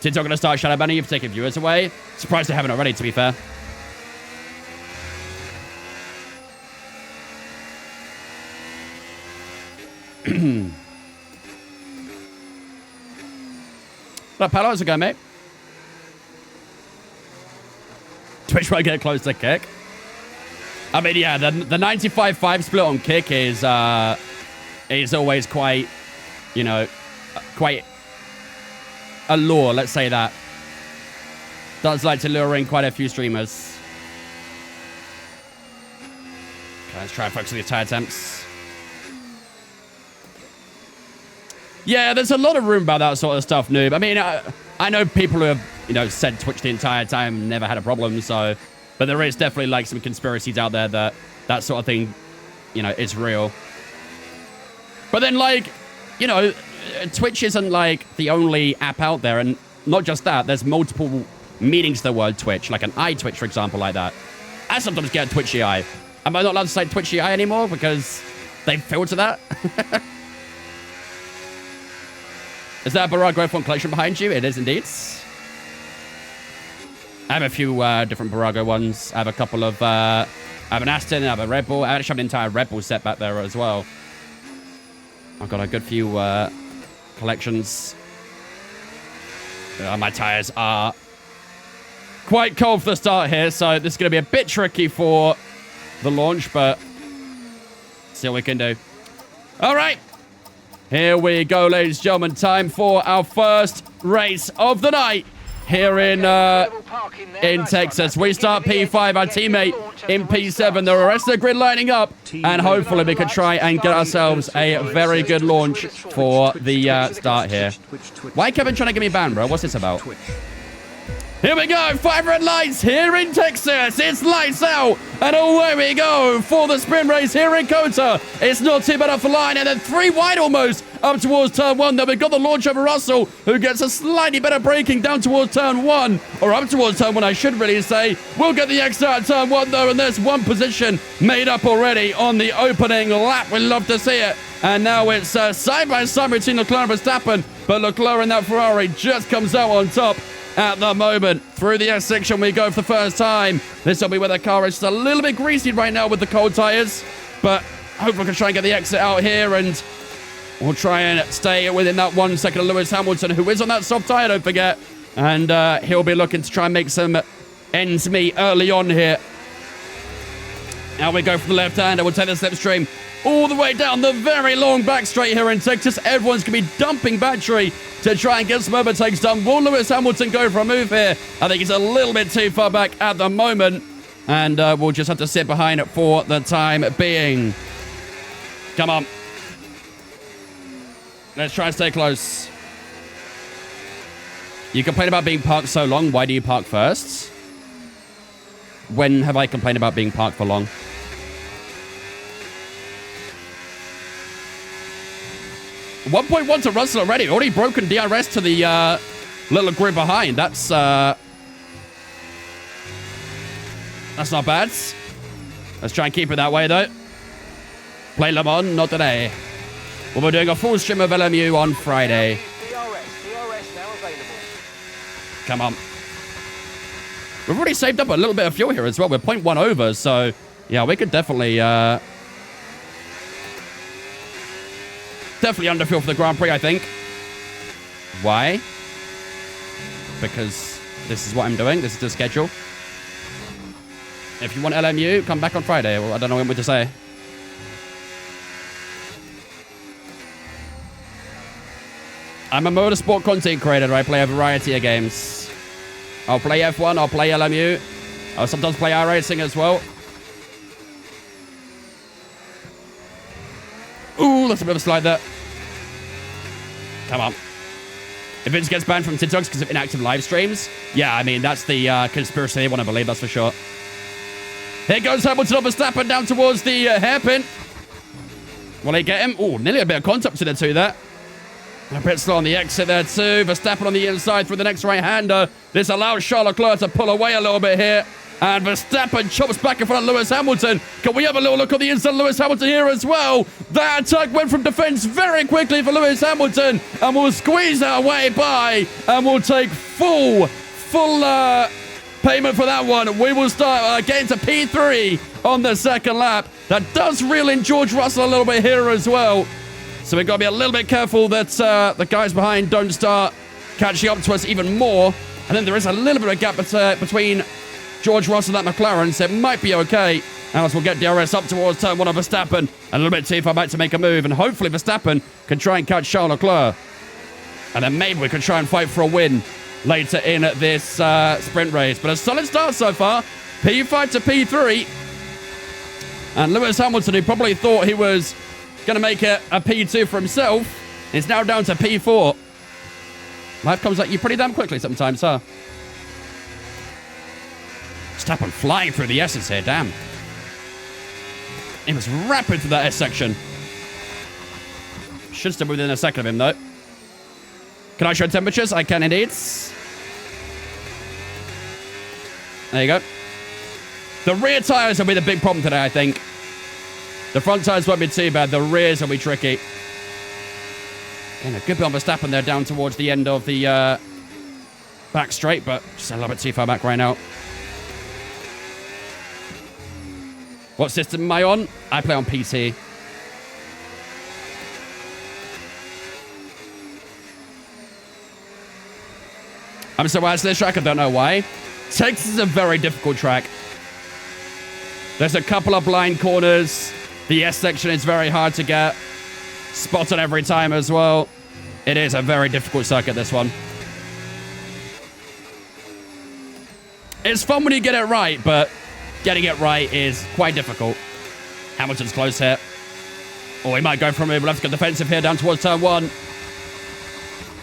TikTok gonna start shadow banning you for taking viewers away. Surprised they haven't already, to be fair. But Palo, how's it going, mate? Twitch won't get close to Kick. I mean, yeah, the 95-5 split on Kick is always quite, you know, quite a lure, let's say that. Does like to lure in quite a few streamers. Okay, let's try and focus on the tire attempts. Yeah, there's a lot of room about that sort of stuff, noob. I mean, I know people who have, you know, said Twitch the entire time, never had a problem, so. But there is definitely, like, some conspiracies out there that sort of thing, you know, is real. But then, like, you know, Twitch isn't, like, the only app out there. And not just that, there's multiple meanings to the word Twitch. Like an iTwitch, for example, like that. I sometimes get Twitchy eye. Am I not allowed to say Twitchy eye anymore because they filter that? Is that a Barak Growth One collection behind you? It is indeed. I have a few different Barago ones. I have a couple of... I have an Aston, I have a Red Bull. I actually have an entire Red Bull set back there as well. I've got a good few collections. My tyres are quite cold for the start here, so this is going to be a bit tricky for the launch, but see what we can do. All right. Here we go, ladies and gentlemen. Time for our first race of the night here in Texas. We start P5, our teammate in P7. There are the rest of the grid lining up, and hopefully we can try and get ourselves a very good launch for the start here. Why Kevin trying to get me banned, bro? What's this about? Here we go, 5 red lights here in Texas. It's lights out, and away we go for the sprint race here in COTA. It's not too bad off the line, and then 3 wide almost up towards turn 1. Then we've got the launch over Russell, who gets a slightly better braking down towards turn 1, or up towards turn 1, I should really say. We'll get the exit at turn 1, though, and there's one position made up already on the opening lap. We love to see it. And now it's side by side between Leclerc and Verstappen, but Leclerc in that Ferrari just comes out on top at the moment. Through the S section we go for the first time. This will be where the car is just a little bit greasy right now with the cold tires, but hopefully we can try and get the exit out here, and we'll try and stay within that 1 second of Lewis Hamilton, who is on that soft tire, don't forget, and he'll be looking to try and make some ends meet early on here. Now we go from the left hand, and we'll take the slipstream all the way down the very long back straight here in Texas. Everyone's going to be dumping battery to try and get some overtakes done. Will Lewis Hamilton go for a move here? I think he's a little bit too far back at the moment, and we'll just have to sit behind it for the time being. Come on. Let's try and stay close. You complain about being parked so long. Why do you park first? When have I complained about being parked for long? .1 to Russell already. Already broken DRS to the little grid behind. That's not bad. Let's try and keep it that way, though. Play Le Mans, not today. Well, we're doing a full stream of LMU on Friday. DRS now available. Come on. We've already saved up a little bit of fuel here as well. We're 0.1 over, so yeah, we could definitely definitely under fuel for the Grand Prix, I think. Why? Because this is what I'm doing. This is the schedule. If you want LMU, come back on Friday. Well, I don't know what to say. I'm a motorsport content creator. I play a variety of games. I'll play F1, I'll play LMU. I'll sometimes play iRacing as well. Ooh, that's a bit of a slide there. Come on. If Vince gets banned from TikToks because of inactive live streams, yeah, I mean, that's the conspiracy they want to believe, that's for sure. Here goes Hamilton on Verstappen down towards the hairpin. Will he get him? Ooh, nearly a bit of contact to the two there. A bit slow on the exit there too. Verstappen on the inside through the next right-hander. This allows Charles Leclerc to pull away a little bit here. And Verstappen chops back in front of Lewis Hamilton. Can we have a little look on the inside of Lewis Hamilton here as well? That attack went from defense very quickly for Lewis Hamilton. And we'll squeeze our way by. And we'll take full payment for that one. We will start getting to P3 on the second lap. That does reel in George Russell a little bit here as well. So we've got to be a little bit careful that the guys behind don't start catching up to us even more. And then there is a little bit of a gap between George Russell and that McLaren, so it might be okay. As we'll get DRS up towards turn 1 of Verstappen. A little bit too far back to make a move. And hopefully Verstappen can try and catch Charles Leclerc. And then maybe we can try and fight for a win later in this sprint race. But a solid start so far. P5 to P3. And Lewis Hamilton, who probably thought he was going to make it a P2 for himself, is now down to P4. Life comes at you pretty damn quickly sometimes, huh? Verstappen flying through the S's here, damn. He was rapid through that S section. Should still be within a second of him, though. Can I show temperatures? I can indeed. There you go. The rear tyres will be the big problem today, I think. The front tyres won't be too bad. The rears will be tricky. And a good bit on Verstappen there down towards the end of the back straight, but just a little bit too far back right now. What system am I on? I play on PC. I'm so bad at this track, I don't know why. Texas is a very difficult track. There's a couple of blind corners. The S section is very hard to get. Spotted every time as well. It is a very difficult circuit, this one. It's fun when you get it right, but getting it right is quite difficult. Hamilton's close here. Oh, he might go for a move. We'll have to get defensive here down towards turn 1.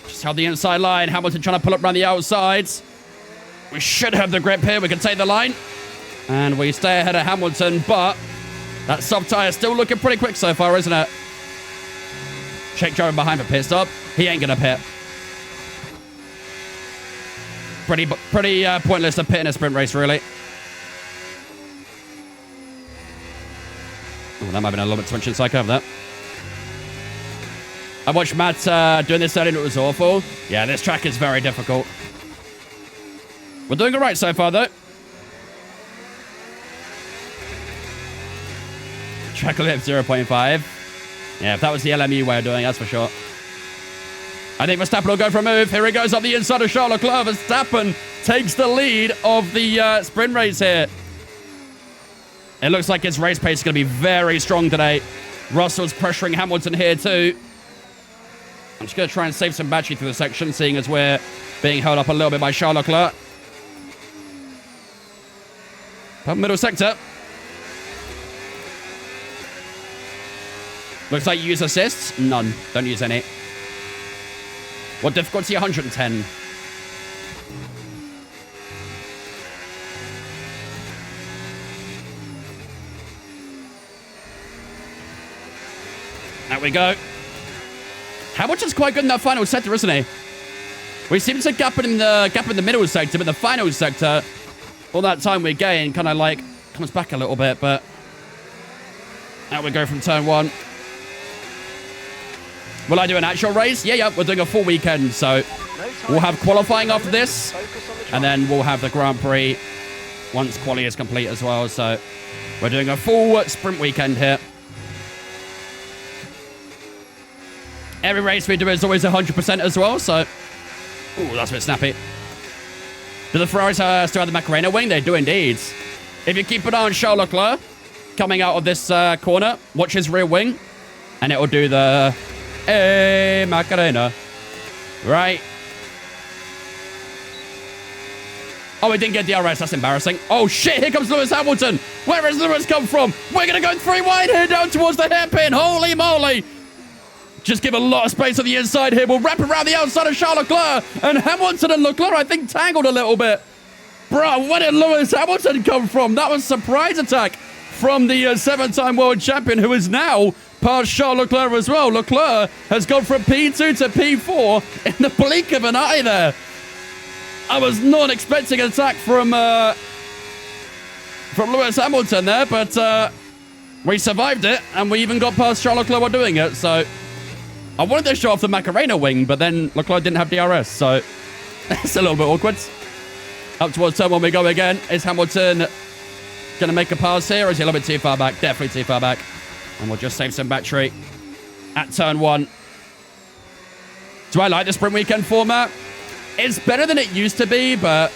Just held the inside line. Hamilton trying to pull up around the outsides. We should have the grip here. We can take the line. And we stay ahead of Hamilton, but that soft tire is still looking pretty quick so far, isn't it? Check Joe behind for pit stop. He ain't gonna pit. Pretty pointless to pit in a sprint race, really. Oh, that might have been a little bit too much inside curve, that. I watched Matt doing this earlier and it was awful. Yeah, this track is very difficult. We're doing all right so far, though. Track lip 0.5. Yeah, if that was the LMU way of doing it, that's for sure. I think Verstappen will go for a move. Here he goes up the inside of Charles Leclerc. Verstappen takes the lead of the sprint race here. It looks like his race pace is going to be very strong today. Russell's pressuring Hamilton here too. I'm just going to try and save some battery through the section, seeing as we're being held up a little bit by Charles Leclerc. Up middle sector. Looks like you use assists. None. Don't use any. What difficulty? 110. There we go. Hamilton's quite good in that final sector, isn't he? We seem to gap in the middle sector, but the final sector, all that time we gain, kind of like comes back a little bit. But out we go from turn 1. Will I do an actual race? Yeah, we're doing a full weekend, so we'll have qualifying after this, and then we'll have the Grand Prix once quali is complete as well. So we're doing a full sprint weekend here. Every race we do is always 100% as well, so... Ooh, that's a bit snappy. Do the Ferraris still have the Macarena wing? They do indeed. If you keep an eye on Charles Leclerc coming out of this corner, watch his rear wing, and it'll do the... Hey, Macarena. Right. Oh, he didn't get DRS. That's embarrassing. Oh, shit. Here comes Lewis Hamilton. Where has Lewis come from? We're going to go 3 wide here down towards the hairpin. Holy moly. Just give a lot of space on the inside here. We'll wrap around the outside of Charles Leclerc. And Hamilton and Leclerc, I think, tangled a little bit. Bro, where did Lewis Hamilton come from? That was a surprise attack from the 7-time world champion, who is now past Charles Leclerc as well. Leclerc has gone from P2 to P4 in the blink of an eye there. I was not expecting an attack from Lewis Hamilton there, but we survived it, and we even got past Charles Leclerc while doing it. So I wanted to show off the Macarena wing, but then Leclerc didn't have DRS, so it's a little bit awkward. Up towards turn 1 we go again. Is Hamilton going to make a pass here, or is he a little bit too far back? Definitely too far back. And we'll just save some battery at turn 1. Do I like the sprint weekend format? It's better than it used to be, but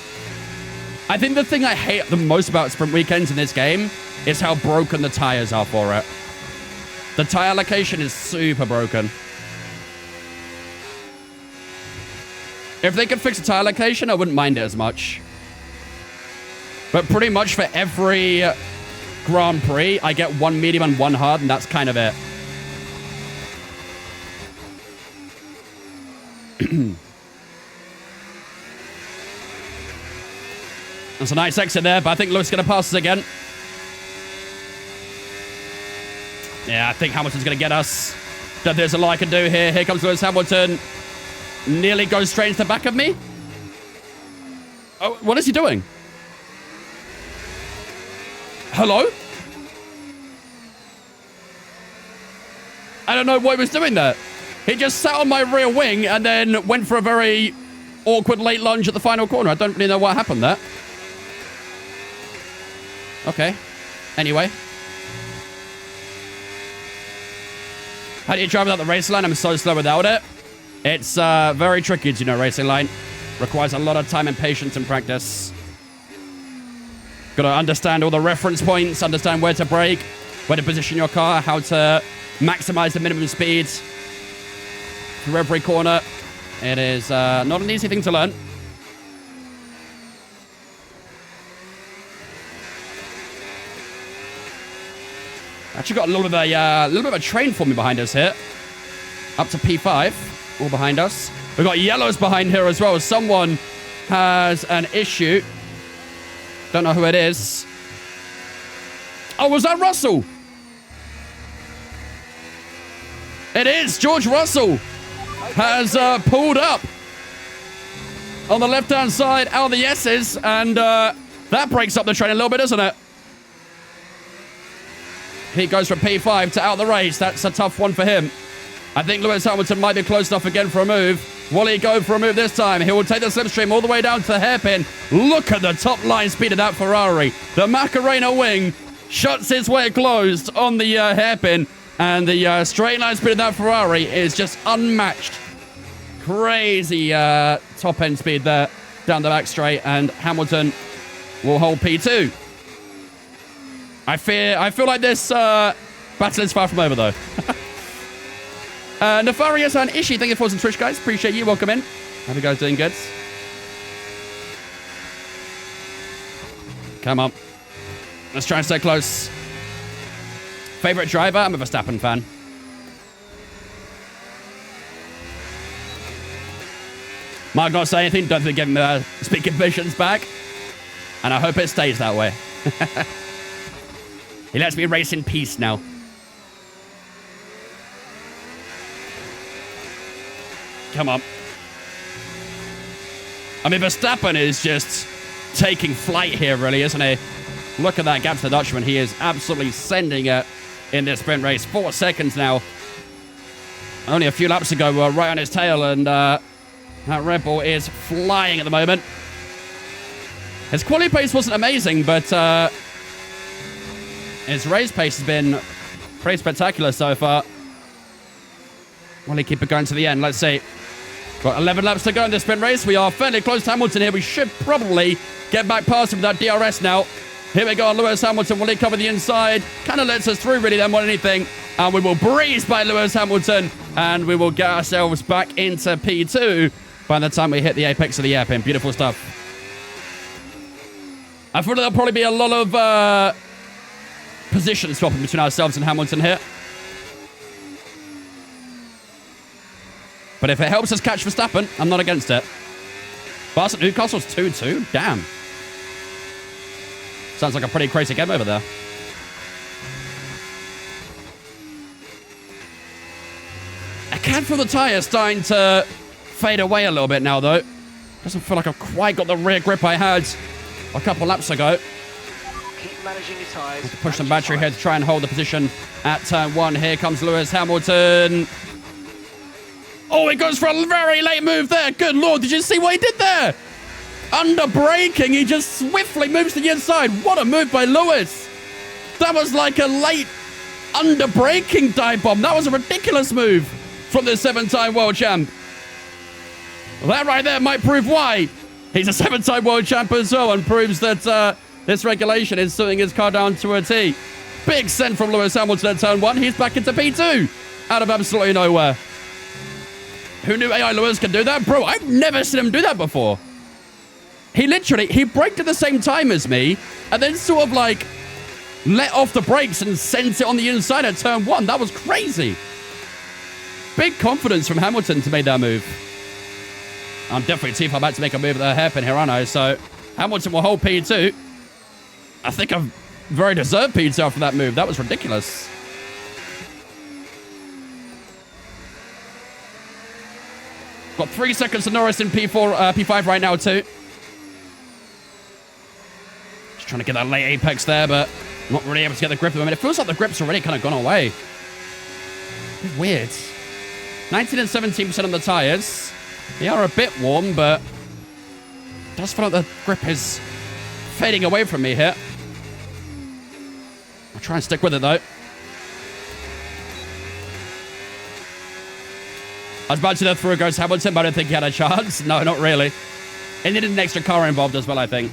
I think the thing I hate the most about sprint weekends in this game is how broken the tires are for it. The tire location is super broken. If they could fix the tire location, I wouldn't mind it as much. But pretty much for every Grand Prix, I get 1 medium and 1 hard, and that's kind of it. That's a nice exit there, but I think Lewis is going to pass us again. Yeah, I think Hamilton's going to get us. There's a lot I can do here. Here comes Lewis Hamilton. Nearly goes straight into the back of me. Oh, what is he doing? Hello? I don't know what he was doing there. He just sat on my rear wing and then went for a very awkward late lunge at the final corner. I don't really know what happened there. Okay. Anyway. How do you drive without the racing line? I'm so slow without it. It's very tricky to know racing line. Requires a lot of time and patience and practice. Got to understand all the reference points, understand where to brake, where to position your car, how to maximize the minimum speed through every corner. It is not an easy thing to learn. Actually got a little bit of a train forming behind us here. Up to P5, all behind us. We've got yellows behind here as well. Someone has an issue. Don't know who it is. Oh, was that Russell? It is. George Russell has pulled up on the left-hand side out of the S's, and that breaks up the train a little bit, doesn't it? He goes from P5 to out the race. That's a tough one for him. I think Lewis Hamilton might be close enough again for a move. Will he go for a move this time? He will take the slipstream all the way down to the hairpin. Look at the top line speed of that Ferrari. The Macarena wing shuts its way closed on the hairpin, and the straight line speed of that Ferrari is just unmatched. Crazy top end speed there down the back straight, and Hamilton will hold P2. I feel like this battle is far from over, though. Nefarious and Ishi, thank you for some Twitch, guys. Appreciate you. Welcome in. Hope you guys doing good. Come on. Let's try and stay close. Favorite driver? I'm a Verstappen fan. Mark not say anything. Don't think give him speaking visions back. And I hope it stays that way. He lets me race in peace now. Come on. I mean, Verstappen is just taking flight here, really, isn't he? Look at that gap to the Dutchman. He is absolutely sending it in this sprint race. 4 seconds now. Only a few laps ago, we were right on his tail, and that Red Bull is flying at the moment. His quali pace wasn't amazing, but his race pace has been pretty spectacular so far. Will he keep it going to the end? Let's see. Got 11 laps to go in this sprint race. We are fairly close to Hamilton here. We should probably get back past him with that DRS now. Here we go on Lewis Hamilton. Will he cover the inside? Kind of lets us through, really, then more than anything. And we will breeze by Lewis Hamilton. And we will get ourselves back into P2 by the time we hit the apex of the hairpin. Beautiful stuff. I thought there'll probably be a lot of position swapping between ourselves and Hamilton here. But if it helps us catch Verstappen, I'm not against it. Barcelona Newcastle's 2-2. Damn. Sounds like a pretty crazy game over there. I can feel the tyres starting to fade away a little bit now, though. Doesn't feel like I've quite got the rear grip I had a couple laps ago. Keep managing your tyres. Push some battery here to try and hold the position at turn 1. Here comes Lewis Hamilton. Oh, it goes for a very late move there. Good Lord, did you see what he did there? Under braking, he just swiftly moves to the inside. What a move by Lewis. That was like a late under braking dive bomb. That was a ridiculous move from the 7-time world champ. Well, that right there might prove why he's a 7-time world champ as well, and proves that this regulation is suiting his car down to a T. Big send from Lewis Hamilton at turn 1. He's back into P2 out of absolutely nowhere. Who knew AI Lewis could do that? Bro, I've never seen him do that before. He braked at the same time as me, and then sort of like let off the brakes and sent it on the inside at turn 1. That was crazy. Big confidence from Hamilton to make that move. I'm definitely about to make a move at the hairpin here, aren't I? So Hamilton will hold P2. I think I've very deserved P2 after that move. That was ridiculous. Got 3 seconds to Norris in P5 right now, too. Just trying to get that late apex there, but not really able to get the grip of him. It feels like the grip's already kind of gone away. Bit weird. 19 and 17% on the tyres. They are a bit warm, but Does feel like the grip is fading away from me here. I'll try and stick with it, though. I was about to go through goes Hamilton, but I don't think he had a chance. No, not really. It needed an extra car involved as well, I think.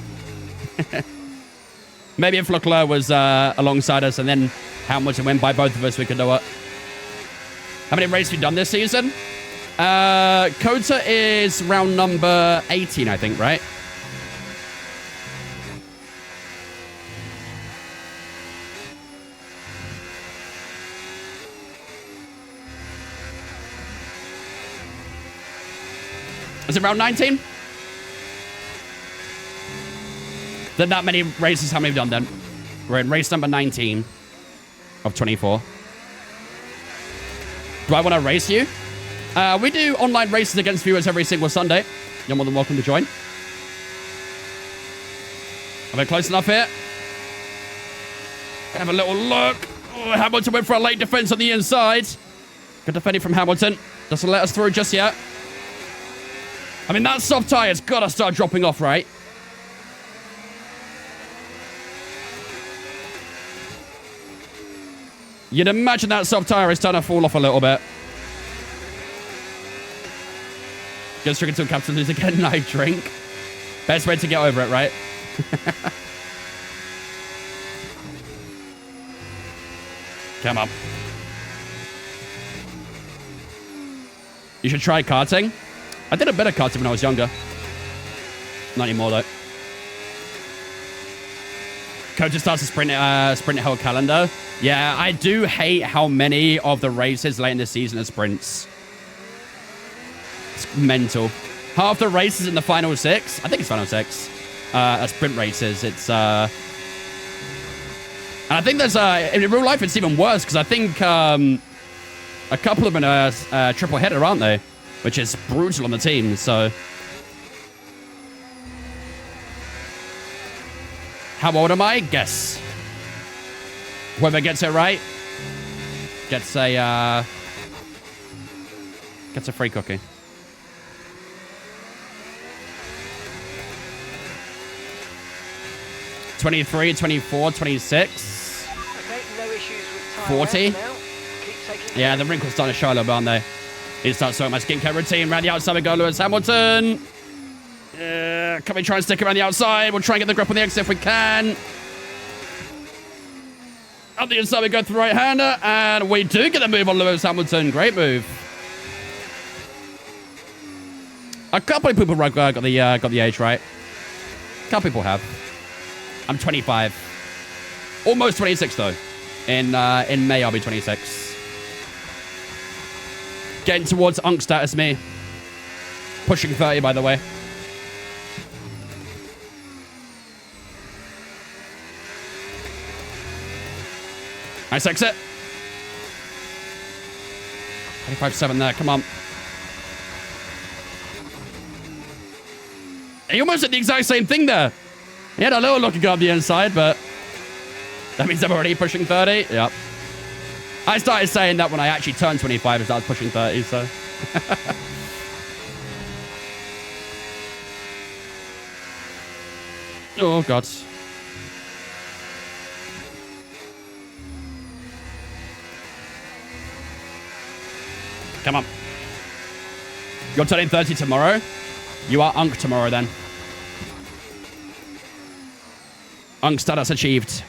Maybe if Leclerc was alongside us and then Hamilton went by both of us, we could do it. How many races have you done this season? COTA is round number 18, I think, right? Is it round 19? Then that many races, how many have we done then? We're in race number 19 of 24. Do I want to race you? We do online races against viewers every single Sunday. You're more than welcome to join. Are we close enough here? Have a little look. Oh, Hamilton went for a late defense on the inside. Good defending from Hamilton. Doesn't let us through just yet. I mean, that soft tire's got to start dropping off, right? You'd imagine that soft tire is starting to fall off a little bit. Goes straight into a captain lose again. No drink. Best way to get over it, right? Come on. You should try karting. I did a bit of karting when I was younger. Not anymore, though. Coach starts a sprint held calendar. Yeah, I do hate how many of the races late in the season are sprints. It's mental. Half the races in the final 6, I think it's final 6, are sprint races. It's, and I think there's, in real life, it's even worse, because I think a couple of them are triple header, aren't they? Which is brutal on the team, so. How old am I? Guess. Whoever gets it right gets a free cookie. $23, $24, $26. Okay, no issues with 40. now. Keep taking Yeah, the wrinkles starting to show a little bit, aren't they? He starts showing my skincare routine. Around the outside we go, Lewis Hamilton. Can we try and stick around the outside? We'll try and get the grip on the exit if we can. Up the inside we go through right-hander, and we do get the move on Lewis Hamilton. Great move. A couple of people got the age right. A couple people have. I'm 25. Almost 26 though. In May I'll be 26. Getting towards Unk status, me. Pushing 30, by the way. Nice exit. 25.7 there, come on. He almost did the exact same thing there. He had a little look on the inside, but that means I'm already pushing 30. Yep. I started saying that when I actually turned 25 and started pushing 30, so. Oh, God. Come on. You're turning 30 tomorrow? You are Unk tomorrow, then. Unk status achieved.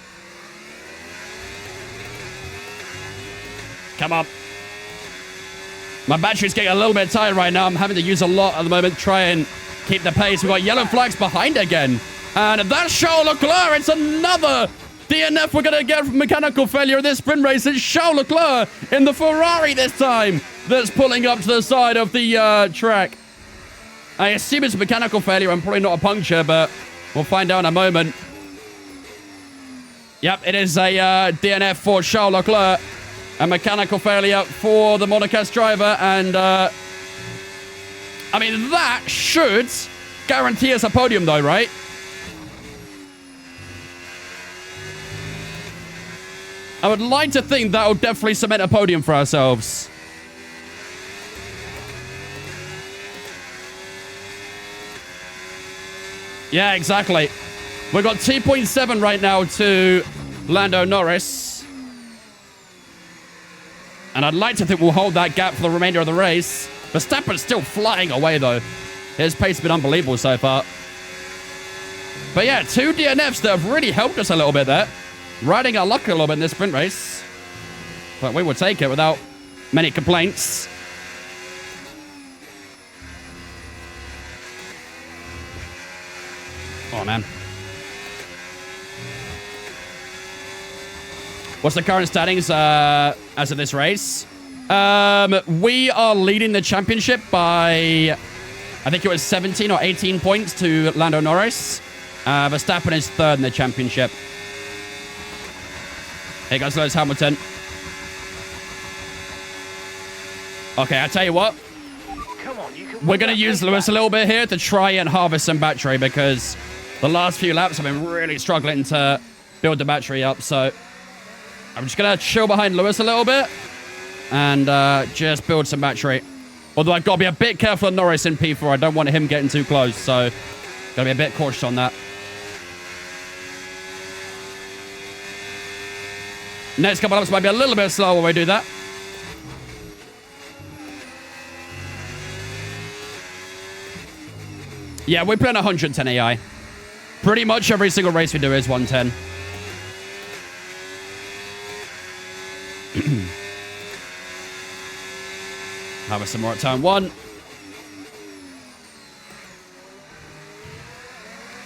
Come on. My battery's getting a little bit tired right now. I'm having to use a lot at the moment to try and keep the pace. We've got yellow flags behind again. And that's Charles Leclerc. It's another DNF we're going to get from mechanical failure in this sprint race. It's Charles Leclerc in the Ferrari this time that's pulling up to the side of the track. I assume it's a mechanical failure and probably not a puncture, but we'll find out in a moment. Yep, it is a DNF for Charles Leclerc. A mechanical failure for the Monaco driver. And, I mean, that should guarantee us a podium, though, right? I would like to think that will definitely cement a podium for ourselves. Yeah, exactly. We've got 2.7 right now to Lando Norris. And I'd like to think we'll hold that gap for the remainder of the race. Verstappen's still flying away, though. His pace has been unbelievable so far. But yeah, 2 DNFs that have really helped us a little bit there. Riding our luck a little bit in this sprint race. But we will take it without many complaints. Oh, man. What's the current standings as of this race? We are leading the championship by, I think it was 17 or 18 points to Lando Norris. Verstappen is 3rd in the championship. Here goes Lewis Hamilton. Okay, I tell you what. Come on, you can We're going to use Lewis a little bit here to try and harvest some battery because the last few laps have been really struggling to build the battery up. So I'm just going to chill behind Lewis a little bit and just build some battery. Although I've got to be a bit careful on Norris in P4. I don't want him getting too close. So got to be a bit cautious on that. Next couple laps might be a little bit slow when we do that. Yeah, we're playing 110 AI. Pretty much every single race we do is 110. Have some more at turn 1.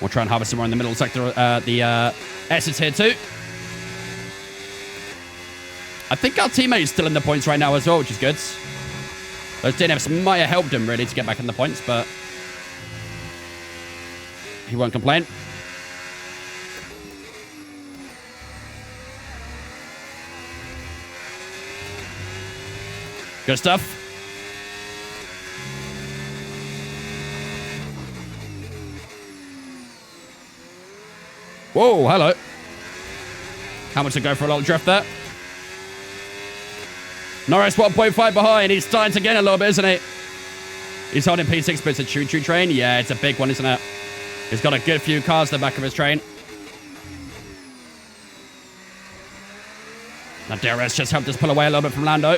We'll try and harvest some more in the middle sector, the S's here too. I think our teammate's still in the points right now as well, which is good. Those DNFs might have helped him really to get back in the points, but he won't complain. Good stuff. Whoa, hello. How much to go for a little drift there? Norris 1.5 behind. He's starting to gain a little bit, isn't he? He's holding P6, but it's a choo-choo train. Yeah, it's a big one, isn't it? He's got a good few cars in the back of his train. Now DRS just helped us pull away a little bit from Lando.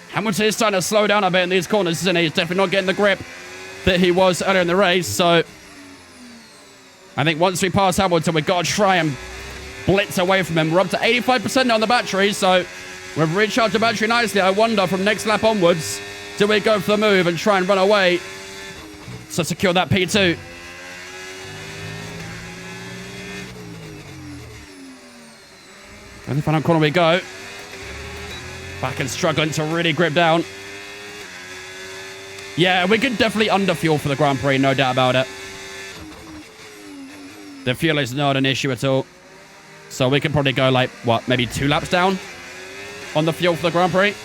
Hamilton is starting to slow down a bit in these corners, isn't he? He's definitely not getting the grip that he was earlier in the race. So I think once we pass Hamilton, we've got to try and blitz away from him. We're up to 85% now on the battery, so we've recharged the battery nicely. I wonder from next lap onwards, do we go for the move and try and run away to secure that P2? In the final corner we go. Back and struggling to really grip down. Yeah, we could definitely underfuel for the Grand Prix, no doubt about it. The fuel is not an issue at all. So we can probably go like, what, maybe 2 laps down on the fuel for the Grand Prix. It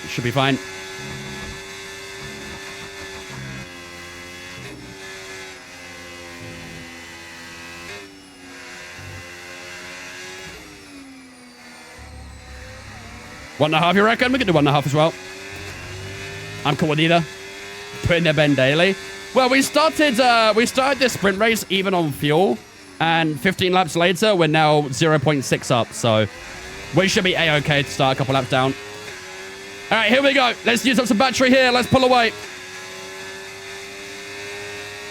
should be fine. One and a half, you reckon? We could do 1.5 as well. I'm cool with either. Put in there Ben Daly. Well, we started this sprint race even on fuel, and 15 laps later, we're now 0.6 up, so we should be A-okay to start a couple laps down. All right, here we go. Let's use up some battery here. Let's pull away.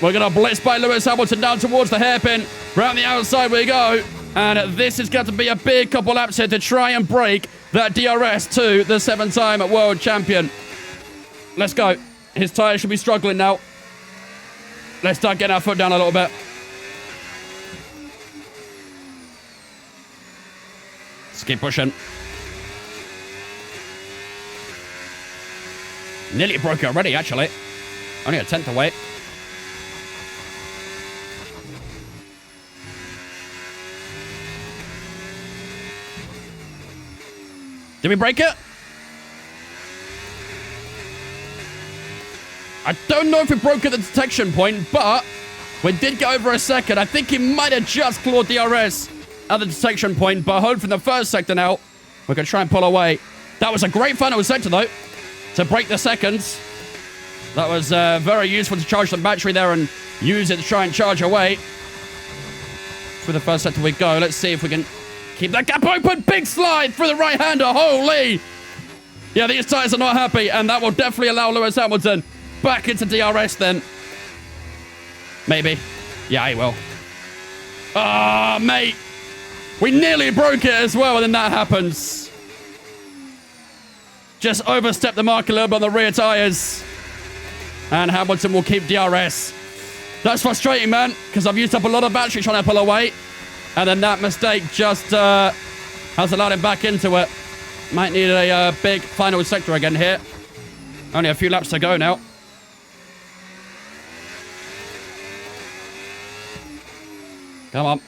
We're going to blitz by Lewis Hamilton down towards the hairpin. Round the outside we go, and this is going to be a big couple laps here to try and break that DRS to the 7-time world champion. Let's go. His tyres should be struggling now. Let's start getting our foot down a little bit. Let's keep pushing. Nearly broke it already, actually. Only a 10th away. Did we break it? I don't know if we broke at the detection point, but we did get over a second. I think he might have just clawed DRS at the detection point, but hopefully from the first sector now, we can try and pull away. That was a great final sector, though, to break the seconds. That was very useful to charge the battery there and use it to try and charge away. Through the first sector we go. Let's see if we can keep that gap open. Big slide through the right-hander. Holy. Yeah, these tyres are not happy, and that will definitely allow Lewis Hamilton back into DRS then. Maybe. Yeah, he will. Ah, mate. We nearly broke it as well, and then that happens. Just overstepped the mark a little bit on the rear tyres. And Hamilton will keep DRS. That's frustrating, man, because I've used up a lot of battery trying to pull away. And then that mistake just has allowed him back into it. Might need a big final sector again here. Only a few laps to go now. Come on.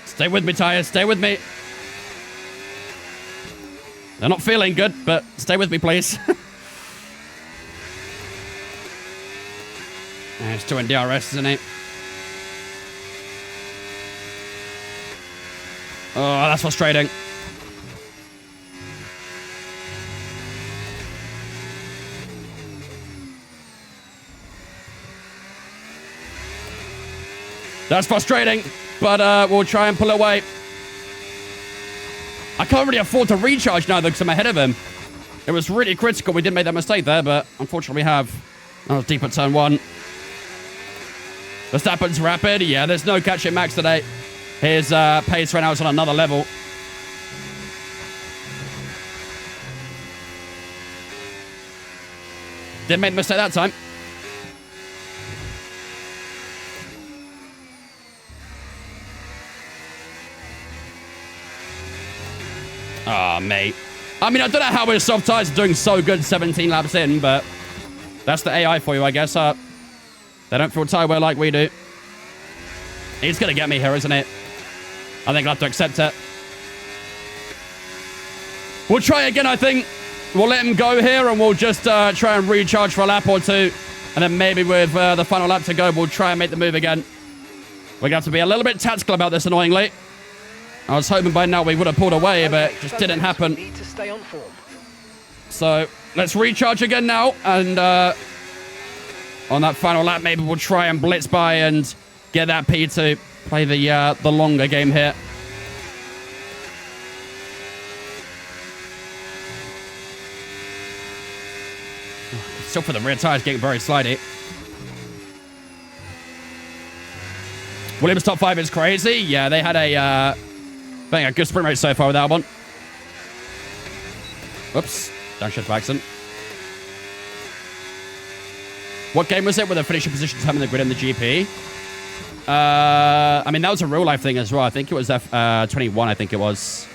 Stay with me, tyres. Stay with me. They're not feeling good, but stay with me, please. He's still in DRS, isn't he? Oh, that's frustrating. That's frustrating, but we'll try and pull away. I can't really afford to recharge now, though, because I'm ahead of him. It was really critical. We didn't make that mistake there, but unfortunately we have. That was deep at turn 1. Verstappen's rapid. Yeah, there's no catching Max today. His pace right now is on another level. Didn't make the mistake that time. Oh, mate. I mean, I don't know how his soft tires are doing so good 17 laps in, but that's the AI for you, I guess. They don't feel tire wear like we do. He's going to get me here, isn't it? I think I'll have to accept it. We'll try again, I think. We'll let him go here, and we'll just try and recharge for a lap or two. And then maybe with the final lap to go, we'll try and make the move again. We're going to have to be a little bit tactical about this, annoyingly. I was hoping by now we would have pulled away, but it just didn't happen. Need to stay on form. So let's recharge again now, and on that final lap, maybe we'll try and blitz by and get that P2. Play the longer game here. Still for the rear tires getting very slidey. Williams top 5 is crazy. Yeah, they had a good sprint race so far with that one. Oops, downshift by accident. What game was it with a finishing position time in the grid in the GP? I mean, that was a real life thing as well. I think it was F21, I think it was.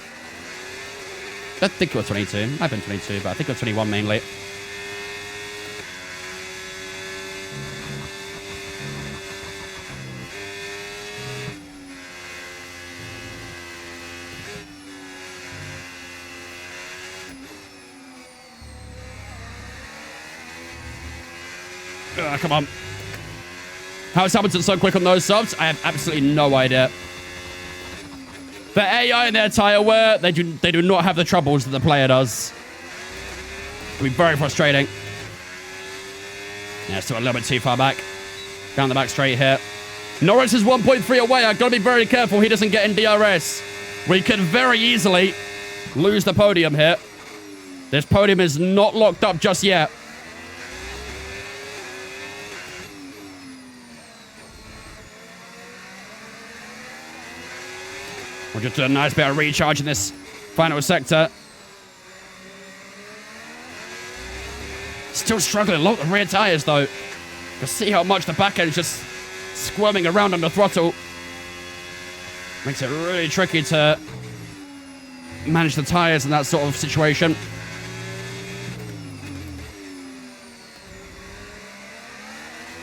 I think it was 22. Might have been 22, but I think it was 21 mainly. Come on. How is Hamilton so quick on those subs? I have absolutely no idea. The AI and their tire wear, they do not have the troubles that the player does. It'll be very frustrating. Yeah, still a little bit too far back. Down the back straight here. Norris is 1.3 away. I've got to be very careful he doesn't get in DRS. We could very easily lose the podium here. This podium is not locked up just yet. We'll just do a nice bit of recharge in this final sector. Still struggling a lot with the rear tyres, though. You can see how much the back end is just squirming around under throttle. Makes it really tricky to manage the tyres in that sort of situation.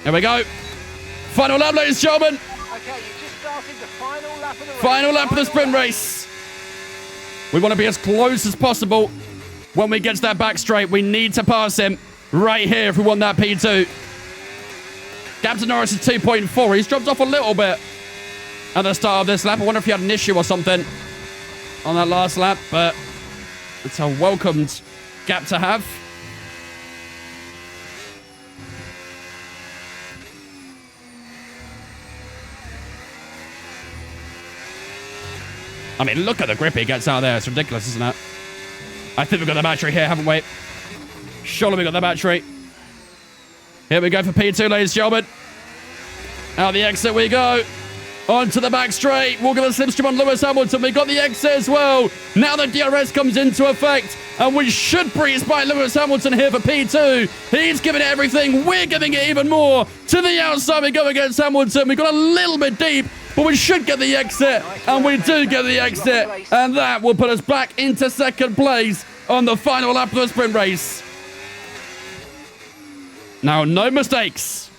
There we go. Final lap, ladies and gentlemen. Okay, you just started the final lap of the race. Final lap of the sprint race. We want to be as close as possible when we get to that back straight. We need to pass him right here if we want that P2. Gap to Norris is 2.4. He's dropped off a little bit at the start of this lap. I wonder if he had an issue or something on that last lap, but it's a welcomed gap to have. I mean, look at the grip he gets out there. It's ridiculous, isn't it? I think we've got the battery here, haven't we? Surely we got the battery. Here we go for P2, ladies and gentlemen. Out the exit we go. Onto the back straight. Walking the slipstream on Lewis Hamilton. We got the exit as well. Now the DRS comes into effect. And we should breeze by Lewis Hamilton here for P2. He's giving it everything. We're giving it even more. To the outside we go against Hamilton. We got a little bit deep. But we should get the exit. And we do get the exit. And that will put us back into second place on the final lap of the sprint race. Now, no mistakes.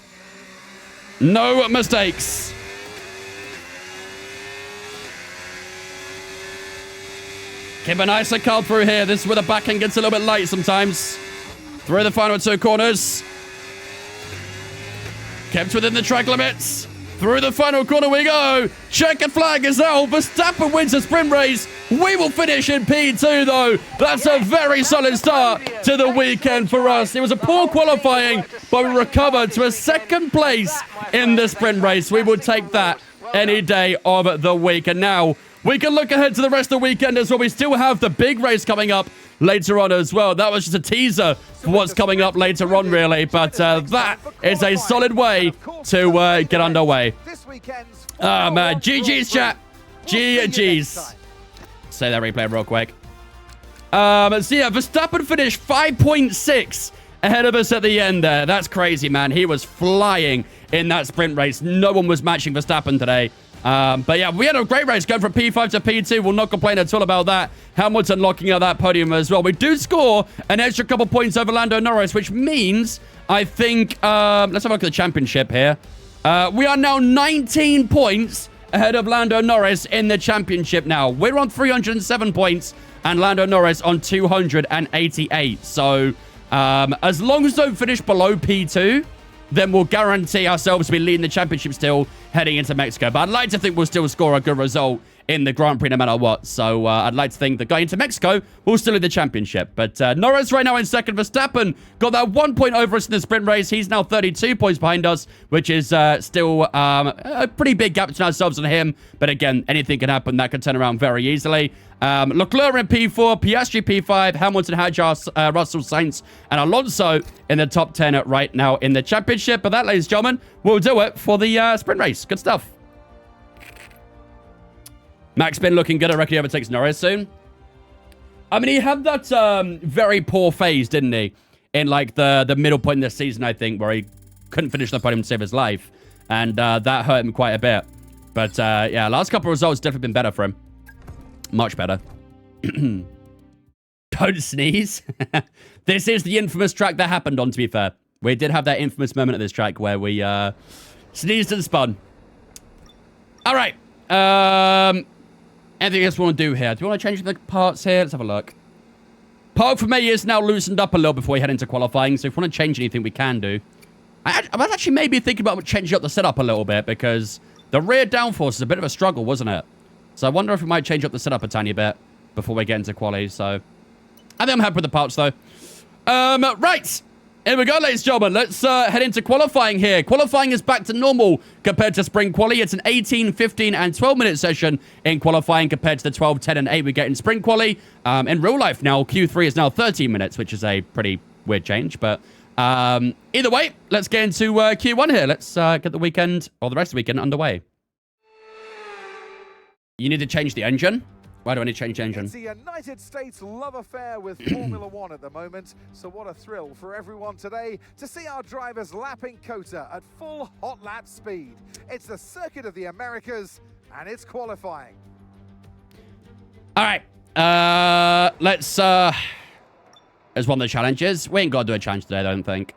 No mistakes. Keep a nice car through here. This is where the back end gets a little bit light sometimes. Through the final 2 corners. Kept within the track limits. Through the final corner we go. Checkered flag is out. Verstappen wins the sprint race. We will finish in P2 though. That's a very solid start to the weekend for us. It was a poor qualifying, but we recovered to a second place in the sprint race. We will take that any day of the week. And now we can look ahead to the rest of the weekend as well. We still have the big race coming up later on as well. That was just a teaser for what's coming up later on, really. But that is a solid way to get underway. Oh, man. GG's, chat. GG's. Say that replay real quick. So, yeah, Verstappen finished 5.6 ahead of us at the end there. That's crazy, man. He was flying in that sprint race. No one was matching Verstappen today. But yeah, we had a great race going from P5 to P2. We'll not complain at all about that. Hamilton locking out that podium as well. We do score an extra couple points over Lando Norris, which means, I think, let's have a look at the championship here. We are now 19 points ahead of Lando Norris in the championship now. We're on 307 points and Lando Norris on 288. So, as long as we don't finish below P2, then we'll guarantee ourselves to be leading the championship still heading into Mexico. But I'd like to think we'll still score a good result in the Grand Prix no matter what. So I'd like to think that going into Mexico, we'll still lead the championship. But Norris right now in second. Verstappen got that 1 point over us in the sprint race. He's now 32 points behind us, which is still a pretty big gap between ourselves and him. But again, anything can happen. That could turn around very easily. Leclerc in P4, Piastri P5, Hamilton, Hadjar, Russell, Sainz, and Alonso in the top 10 right now in the championship. But that, ladies and gentlemen, will do it for the sprint race. Good stuff. Max been looking good. I reckon he overtakes Norris soon. I mean, he had that very poor phase, didn't he? In like the middle point in the season, I think, where he couldn't finish the podium to save his life. And that hurt him quite a bit. But yeah, last couple of results definitely been better for him. Much better. Don't sneeze. This is the infamous track that happened on, to be fair. We did have that infamous moment at this track where we sneezed and spun. All right. Anything else we want to do here? Do you want to change the parts here? Let's have a look. Park for me is now loosened up a little before we head into qualifying. So if we want to change anything, we can do. I was actually maybe thinking about changing up the setup a little bit because the rear downforce is a bit of a struggle, wasn't it? So I wonder if we might change up the setup a tiny bit before we get into quali. So I think I'm happy with the parts, though. Right. Here we go, ladies and gentlemen. Let's head into qualifying here. Qualifying is back to normal compared to spring quali. It's an 18, 15, and 12-minute session in qualifying compared to the 12, 10, and 8 we get in sprint quali. In real life now, Q3 is now 13 minutes, which is a pretty weird change. But either way, let's get into Q1 here. Let's get the weekend, or the rest of the weekend, underway. You need to change the engine? Why do I need to change the engine? It's the United States love affair with Formula One at the moment, so what a thrill for everyone today to see our drivers lapping COTA at full hot lap speed. It's the Circuit of the Americas, and it's qualifying. All right, let's as one of the challenges. We ain't got to do a challenge today, I don't think.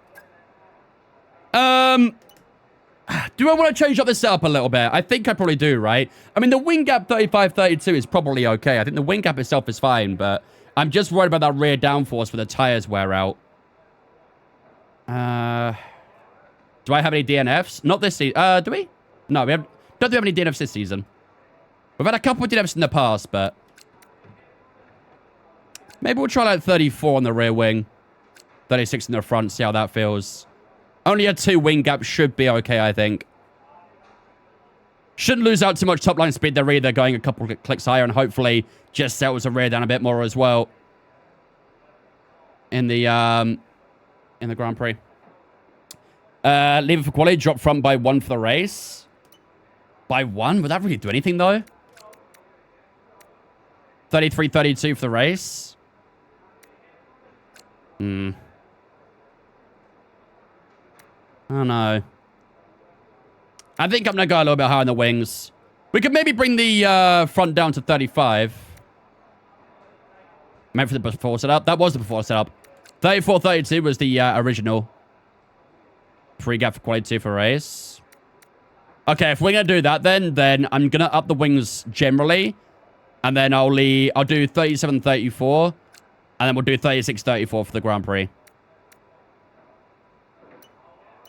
Do I want to change up the setup a little bit? I think I probably do, right? I mean, the wing gap 35-32 is probably okay. I think the wing gap itself is fine, but I'm just worried about that rear downforce for the tires wear out. Do I have any DNFs? Not this season. Do we? No, we don't have any DNFs this season. We've had a couple of DNFs in the past, but maybe we'll try like 34 on the rear wing, 36 in the front, see how that feels. Only a 2 wing gap should be okay, I think. Shouldn't lose out too much top line speed there either, going a couple of clicks higher, and hopefully just settles the rear down a bit more as well in the Grand Prix. Leave it for quality, drop front by 1 for the race. By 1? Would that really do anything, though? 33-32 for the race. I don't know. I think I'm going to go a little bit higher on the wings. We could maybe bring the front down to 35. Maybe for the before setup. That was the before setup. 34-32 was the original. Pre-gap for quality 2 for race. Okay, if we're going to do that, then I'm going to up the wings generally. And then I'll do 37-34. And then we'll do 36-34 for the Grand Prix.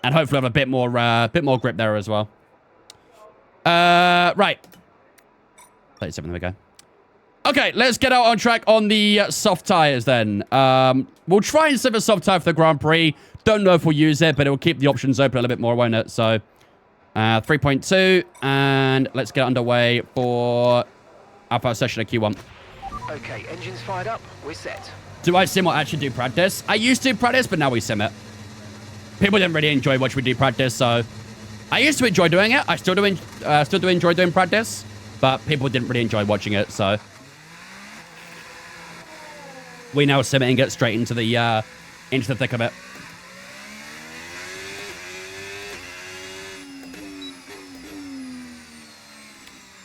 And hopefully have a bit more grip there as well. Right. 37, there we go. Okay, let's get out on track on the soft tires then. We'll try and save a soft tire for the Grand Prix. Don't know if we'll use it, but it will keep the options open a little bit more, won't it? So, 3.2, and let's get underway for our first session of Q1. Okay, engines fired up. We're set. Do I sim or actually do practice? I used to practice, but now we sim it. People didn't really enjoy watching me do practice, so I used to enjoy doing it. I still do enjoy doing practice, but people didn't really enjoy watching it, so we now sim it and get straight into the thick of it.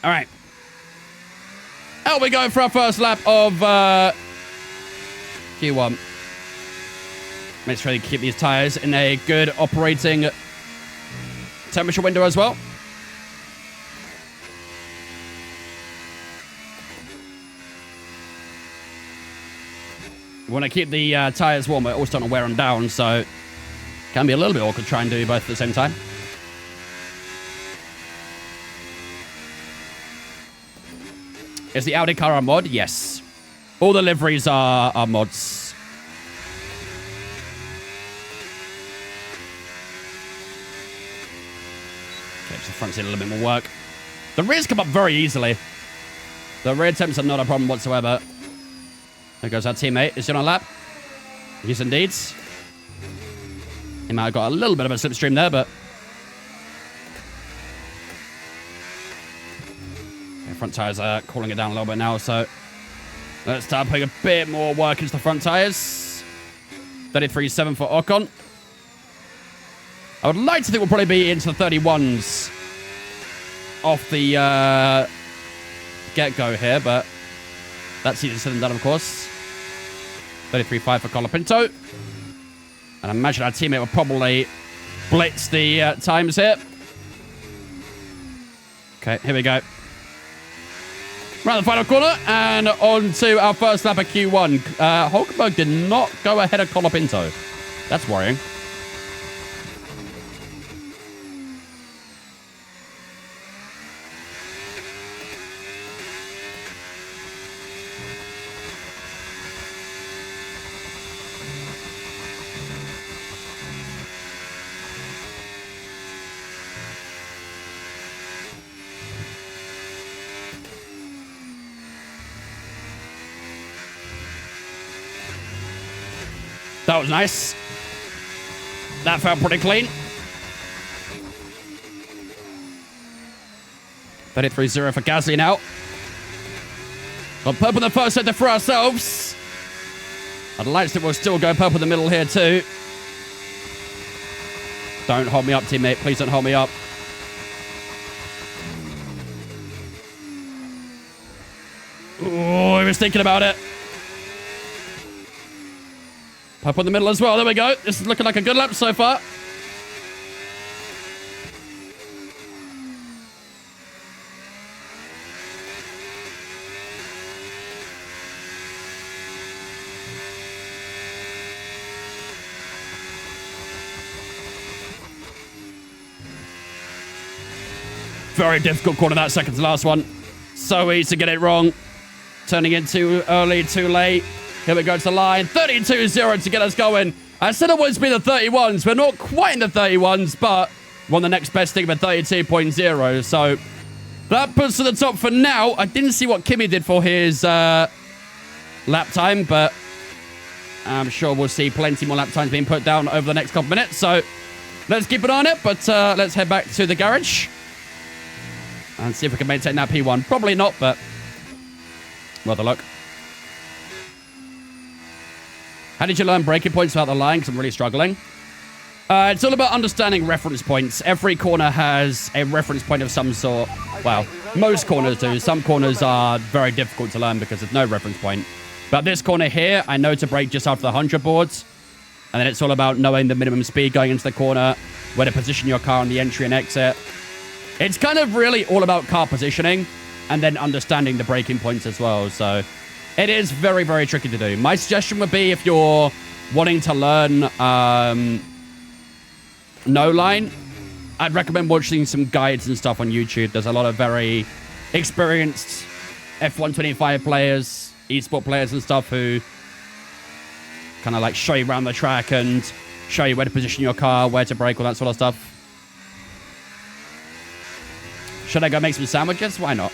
All right. Out we go for our first lap of Q1. Make sure you keep these tires in a good operating temperature window as well. We want to keep the tires warm, but also don't want to wear them down, so it can be a little bit awkward trying to do both at the same time. Is the Audi car a mod? Yes. All the liveries are mods. Okay, just the front's need a little bit more work. The rears come up very easily. The rear temps are not a problem whatsoever. There goes our teammate. Is he on a lap? Yes, indeed. He might have got a little bit of a slipstream there, but front tires are cooling it down a little bit now, so let's start putting a bit more work into the front tires. 33.7 for Ocon. I would like to think we'll probably be into the 31s off the get-go here, but that's easier said than done, of course. 33.5 for Colapinto. And I imagine our teammate will probably blitz the times here. Okay, here we go. Round the final corner, and on to our first lap of Q1. Hulkenberg did not go ahead of Colapinto. That's worrying. That was nice. That felt pretty clean. 33.0 for Gasly now. Got purple in the first sector for ourselves. I'd like to think we'll still go purple in the middle here too. Don't hold me up, teammate. Please don't hold me up. Oh, he was thinking about it. Purple in the middle as well. There we go. This is looking like a good lap so far. Very difficult corner, that second to last one. So easy to get it wrong. Turning in too early, too late. Here we go to the line. 32.0 to get us going. I said it would be the 31s. We're not quite in the 31s, but we're on the next best thing of a 32.0. So That puts to the top for now. I didn't see what Kimi did for his lap time, but I'm sure we'll see plenty more lap times being put down over the next couple minutes. So let's keep an eye on it, but let's head back to the garage and see if we can maintain that P1. Probably not, but worth a look. How did you learn braking points without the line? Because I'm really struggling. It's all about understanding reference points. Every corner has a reference point of some sort. Well, most corners do. Some corners are very difficult to learn because there's no reference point. But this corner here, I know to brake just after the 100 boards. And then it's all about knowing the minimum speed going into the corner, where to position your car on the entry and exit. It's kind of really all about car positioning and then understanding the braking points as well. So it is very, very tricky to do. My suggestion would be if you're wanting to learn no line, I'd recommend watching some guides and stuff on YouTube. There's a lot of very experienced F125 players, eSport players and stuff who kind of like show you around the track and show you where to position your car, where to brake, all that sort of stuff. Should I go make some sandwiches? Why not?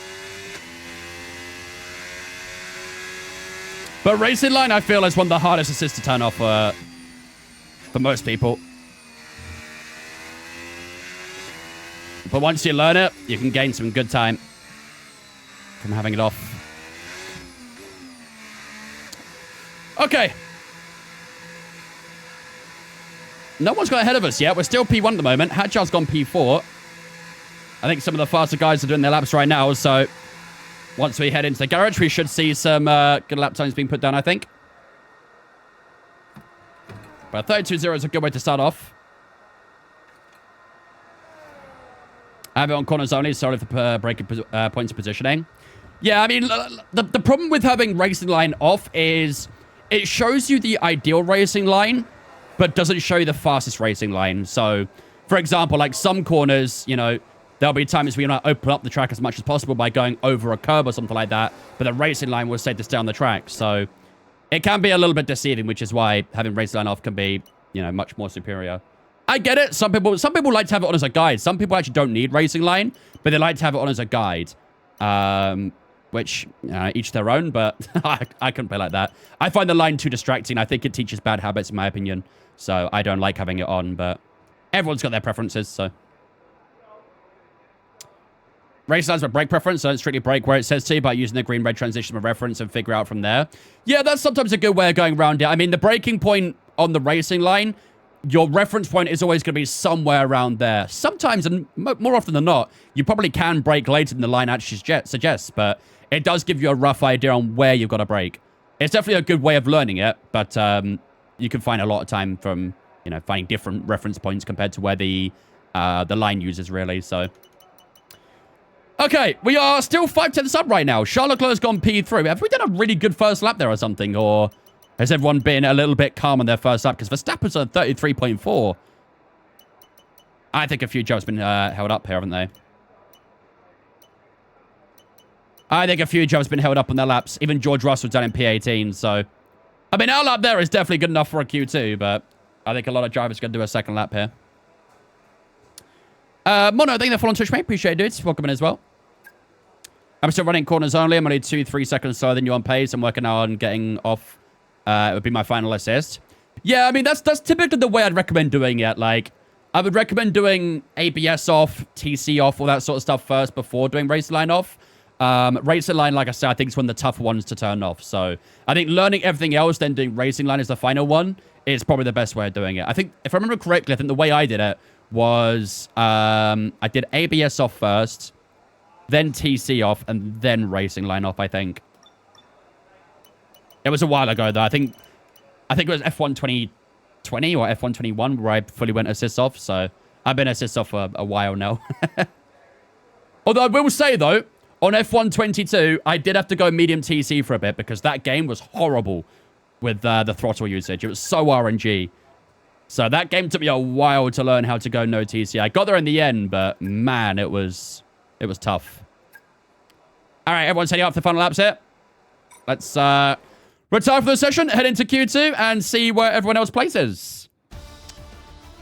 But racing line, I feel, is one of the hardest assists to turn off for most people. But once you learn it, you can gain some good time from having it off. Okay. No one's got ahead of us yet. We're still P1 at the moment. Hatchar's gone P4. I think some of the faster guys are doing their laps right now. So once we head into the garage, we should see some good lap times being put down, I think. But 32.0 is a good way to start off. I have it on corners only, sorry for braking points of positioning. Yeah, I mean, the problem with having racing line off is it shows you the ideal racing line, but doesn't show you the fastest racing line. So, for example, like some corners, you know, there'll be times where you want to open up the track as much as possible by going over a curb or something like that, but the racing line will say to stay on the track. So it can be a little bit deceiving, which is why having racing line off can be, you know, much more superior. I get it. Some people like to have it on as a guide. Some people actually don't need racing line, but they like to have it on as a guide. Which, each their own, but I couldn't play like that. I find the line too distracting. I think it teaches bad habits, in my opinion. So I don't like having it on, but everyone's got their preferences, so. Race lines for brake preference, so don't strictly brake where it says to, by using the green-red transition for reference and figure out from there. Yeah, that's sometimes a good way of going around it. I mean, the braking point on the racing line, your reference point is always going to be somewhere around there. Sometimes, and more often than not, you probably can brake later than the line actually suggests, but it does give you a rough idea on where you've got to brake. It's definitely a good way of learning it, but you can find a lot of time from, you know, finding different reference points compared to where the line uses, really, so. Okay, we are still 5/10 up right now. Charles Leclerc's gone P3. Have we done a really good first lap there or something, or has everyone been a little bit calm on their first lap? Because Verstappen's on 33.4. I think a few jobs have been held up here, haven't they? I think a few jobs have been held up on their laps. Even George Russell's done in P18, so. I mean, our lap there is definitely good enough for a Q2, but I think a lot of drivers are going to do a second lap here. Mono, thank you for following Twitch, mate. Appreciate it, dudes. Welcome in as well. I'm still running corners only. I'm only 2-3 seconds slower than you on pace. I'm working on getting off. It would be my final assist. Yeah, I mean, that's typically the way I'd recommend doing it. Like, I would recommend doing ABS off, TC off, all that sort of stuff first before doing racer line off. Racer line, like I said, I think is one of the tougher ones to turn off. So I think learning everything else, then doing racing line as the final one is probably the best way of doing it. I think, if I remember correctly, I think the way I did it was I did ABS off first, then TC off, and then racing line off, I think. It was a while ago, though. I think it was F1 2020 or F1 21 where I fully went assist off, so I've been assist off for a while now. Although I will say, though, on F1 22, I did have to go medium TC for a bit because that game was horrible with the throttle usage. It was so RNG. So that game took me a while to learn how to go no TC. I got there in the end, but man, it was tough. All right, everyone's heading up for the final laps here. Let's retire for the session, head into Q2, and see where everyone else places.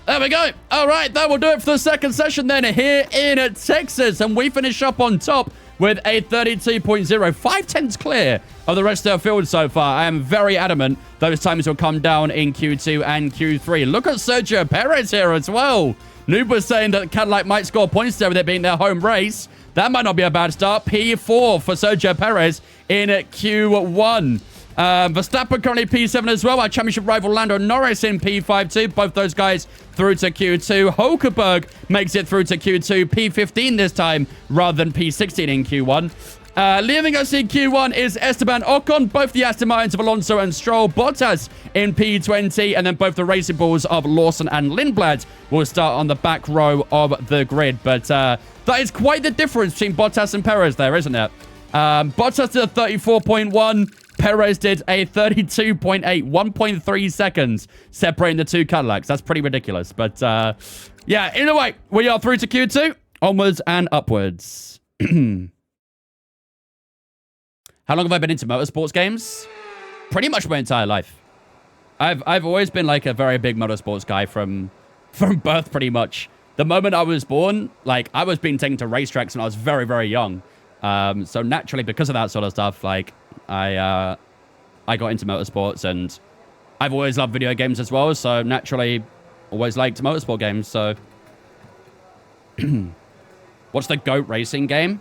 There we go. All right, that will do it for the second session then here in Texas. And we finish up on top with a 32.0. 5/10 clear of the rest of the field so far. I am very adamant those times will come down in Q2 and Q3. Look at Sergio Perez here as well. Noob was saying that Cadillac might score points there with it being their home race. That might not be a bad start. P4 for Sergio Perez in Q1. Verstappen currently P7 as well. Our championship rival Lando Norris in P5 too. Both those guys through to Q2. Hulkenberg makes it through to Q2. P15 this time rather than P16 in Q1. Leaving us in Q1 is Esteban Ocon. Both the Aston Martins of Alonso and Stroll. Bottas in P20. And then both the Racing Bulls of Lawson and Lindblad will start on the back row of the grid. But that is quite the difference between Bottas and Perez there, isn't it? Bottas did a 34.1. Perez did a 32.8, 1.3 seconds separating the two Cadillacs. That's pretty ridiculous. But, yeah, either way, we are through to Q2. Onwards and upwards. How long have I been into motorsports games? Pretty much my entire life. I've always been, like, a very big motorsports guy from birth, pretty much. The moment I was born, like, I was being taken to racetracks when I was very, very young. So naturally, because of that sort of stuff, like, I got into motorsports, and I've always loved video games as well, so naturally always liked motorsport games. So what's the GOAT racing game?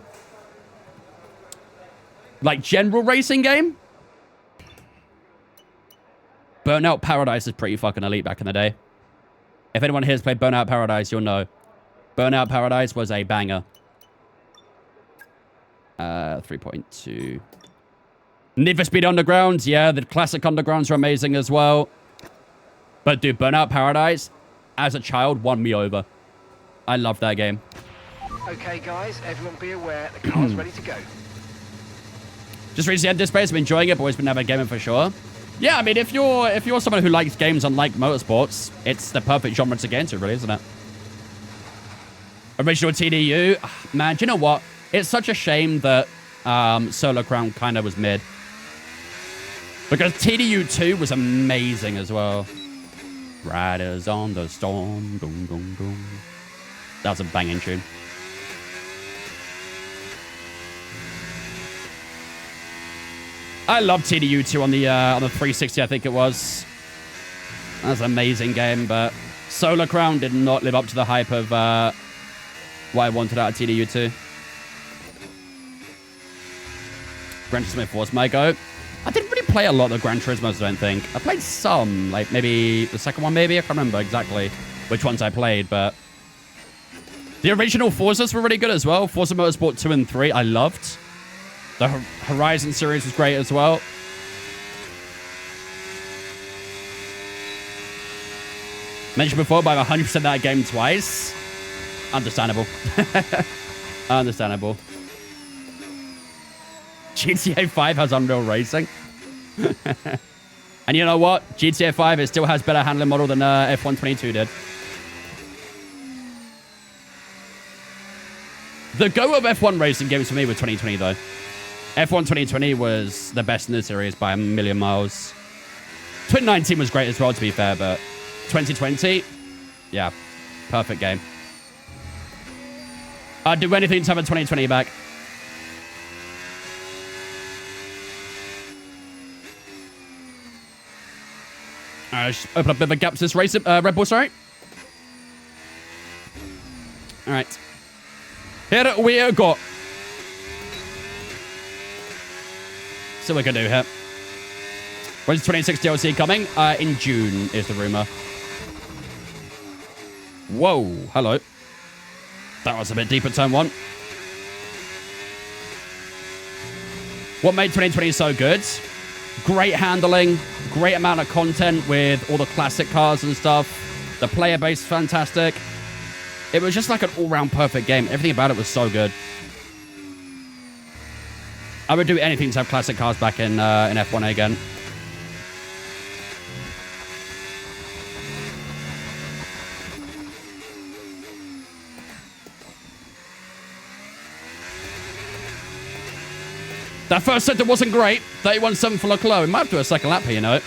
Like general racing game? Burnout Paradise is pretty fucking elite back in the day. If anyone here has played Burnout Paradise, you'll know. Burnout Paradise was a banger. 3.2. Need for Speed Underground. Yeah, the classic Undergrounds are amazing as well. But dude, Burnout Paradise, as a child, won me over. I love that game. Okay, guys, everyone be aware the car's ready to go. Just recently had this space. I'm enjoying it, but always been never gaming for sure. Yeah, I mean, if you're someone who likes games and like motorsports, it's the perfect genre to get into, really, isn't it? Original TDU. Man, do you know what? It's such a shame that Solar Crown kind of was mid. Because TDU 2 was amazing as well. Riders on the Storm. Dum, dum, dum. That was a banging tune. I love TDU 2 on the 360, I think it was. That's an amazing game, but Solar Crown did not live up to the hype of what I wanted out of TDU 2. Gran Turismo was my go. I didn't really play a lot of Gran Turismos, I don't think. I played some, like maybe the second one, maybe. I can't remember exactly which ones I played, but the original Forzas were really good as well. Forza Motorsport 2 and 3, I loved. The Horizon series was great as well. Mentioned before, but I've 100% that game twice. Understandable. Understandable. GTA 5 has Unreal Racing. And you know what? GTA 5, it still has better handling model than F122 did. The go of F1 racing games for me were 2020, though. F1 2020 was the best in the series by a million miles. 2019 was great as well, to be fair, but 2020, yeah, perfect game. I'd do anything to have a 2020 back. Alright, let's open up a bit of a gap to this race, Red Bull, sorry. Alright. Here we go. So we're gonna do here. When's 26 DLC coming? In June is the rumor. Whoa, hello. That was a bit deep at turn one. What made 2020 so good? Great handling, great amount of content with all the classic cars and stuff. The player base is fantastic. It was just like an all-round perfect game. Everything about it was so good. I would do anything to have classic cars back in F1 again. That first sector wasn't great. 31.7 for Leclerc. We might have to do a second lap here, you know it.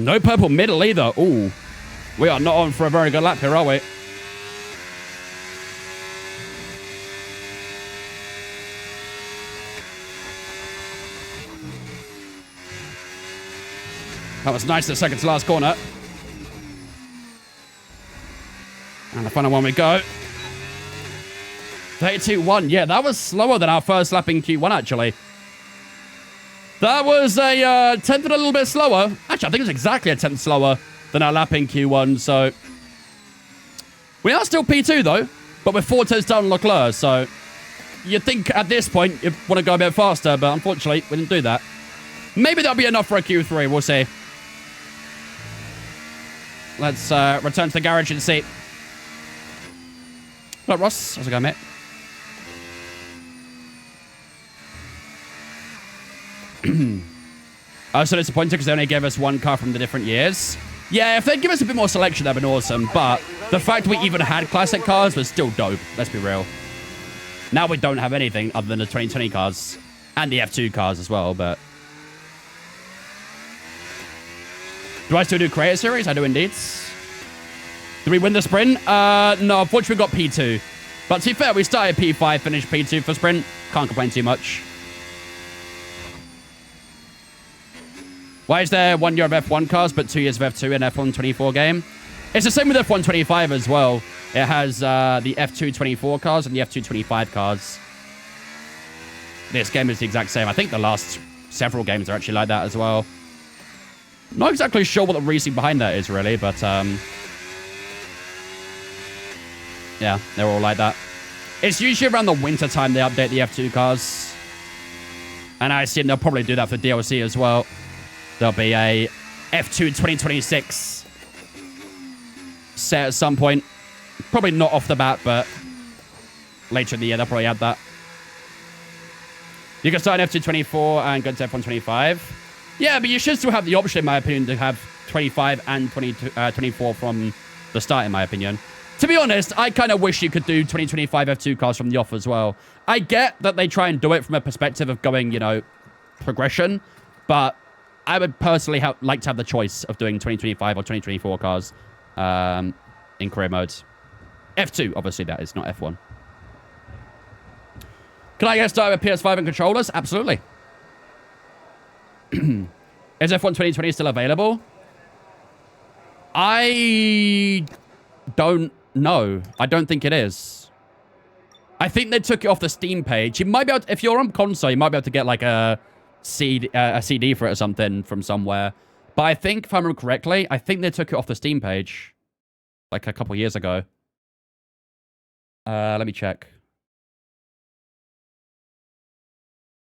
No purple middle either. Ooh. We are not on for a very good lap here, are we? That was nice, the second to last corner. And the final one we go. 32-1. Yeah, that was slower than our first lap in Q1, actually. That was a tenth and a little bit slower. Actually, I think it's exactly a tenth slower than our lap in Q1, so... We are still P2, though, but we're 4 tenths down on Leclerc, so... You'd think at this point you'd want to go a bit faster, but unfortunately, we didn't do that. Maybe that'll be enough for a Q3, we'll see. Let's return to the garage and see. Hello, Ross. How's it going, mate? I was so disappointed because they only gave us one car from the different years. Yeah, if they'd give us a bit more selection, that'd been awesome. But the fact we even had classic cars was still dope. Let's be real. Now we don't have anything other than the 2020 cars. And the F2 cars as well, but... Do I still do Creator Series? I do indeed. Did we win the sprint? No, unfortunately we got P2. But to be fair, we started P5, finished P2 for sprint. Can't complain too much. Why is there 1 year of F1 cars, but 2 years of F2 in F1 24 game? It's the same with F1 25 as well. It has the F2 24 cars and the F2 25 cars. This game is the exact same. I think the last several games are actually like that as well. Not exactly sure what the reasoning behind that is, really, but yeah, they're all like that. It's usually around the winter time they update the F2 cars. And I assume they'll probably do that for DLC as well. There'll be a F2 2026 set at some point. Probably not off the bat, but later in the year they'll probably add that. You can start in F2 24 and go to F1 25. Yeah, but you should still have the option, in my opinion, to have 25 and 24 from the start, in my opinion. To be honest, I kind of wish you could do 2025 F2 cars from the off as well. I get that they try and do it from a perspective of going, you know, progression, but I would personally like to have the choice of doing 2025 or 2024 cars in career modes. F2, obviously, that is not F1. Can I get started with PS5 and controllers? Absolutely. Is F1 2020 still available? I don't know. I don't think it is. I think they took it off the Steam page. You might be able to, if you're on console, you might be able to get like a CD for it or something from somewhere. But I think, if I remember correctly, I think they took it off the Steam page like a couple years ago. Let me check.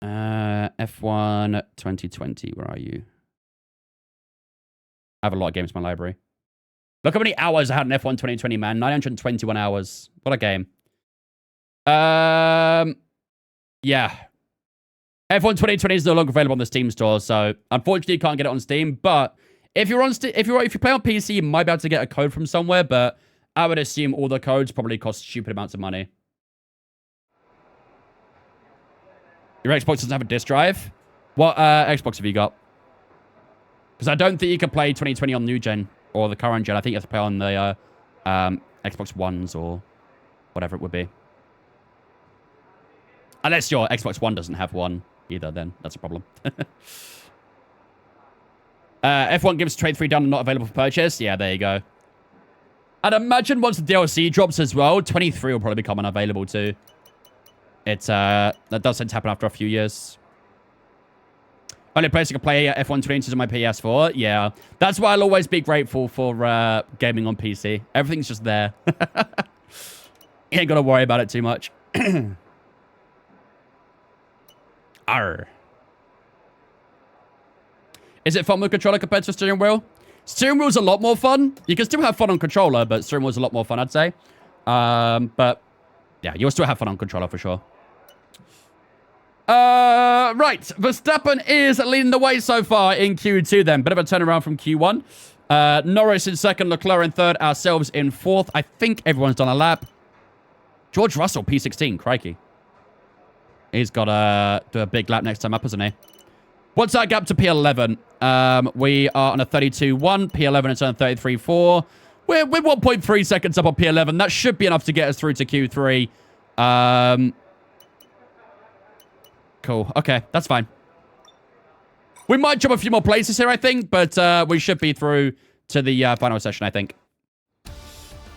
F1 2020, where are you? I have a lot of games in my library. Look how many hours I had in F1 2020, man. 921 hours. What a game. Yeah. F1 2020 is no longer available on the Steam store, so unfortunately you can't get it on Steam. But if you're on if you play on PC, you might be able to get a code from somewhere. But I would assume all the codes probably cost stupid amounts of money. Your Xbox doesn't have a disc drive? What Xbox have you got? Because I don't think you can play 2020 on new gen or the current gen. I think you have to play on the Xbox Ones or whatever it would be. Unless your Xbox One doesn't have one either, then that's a problem. F1 gives trade 3 down and not available for purchase. Yeah, there you go. I'd imagine once the DLC drops as well, 23 will probably become unavailable too. It's that does tend to happen after a few years. Only place I can play F1 2020 is on my PS4. Yeah, that's why I'll always be grateful for gaming on PC. Everything's just there. You ain't got to worry about it too much. Arr. Is it fun with controller compared to steering wheel? Steering wheel's a lot more fun. You can still have fun on controller, but steering wheel's a lot more fun, I'd say. But yeah, you'll still have fun on controller for sure. Right. Verstappen is leading the way so far in Q2 then. Bit of a turnaround from Q1. Norris in second, Leclerc in third, ourselves in fourth. I think everyone's done a lap. George Russell, P16, crikey. He's got to do a big lap next time up, hasn't he? What's our gap to P11? We are on a 32.1. P11 is on a 33.4. We're 1.3 seconds up on P11. That should be enough to get us through to Q3. Cool. Okay, that's fine. We might jump a few more places here, I think, but we should be through to the final session, I think.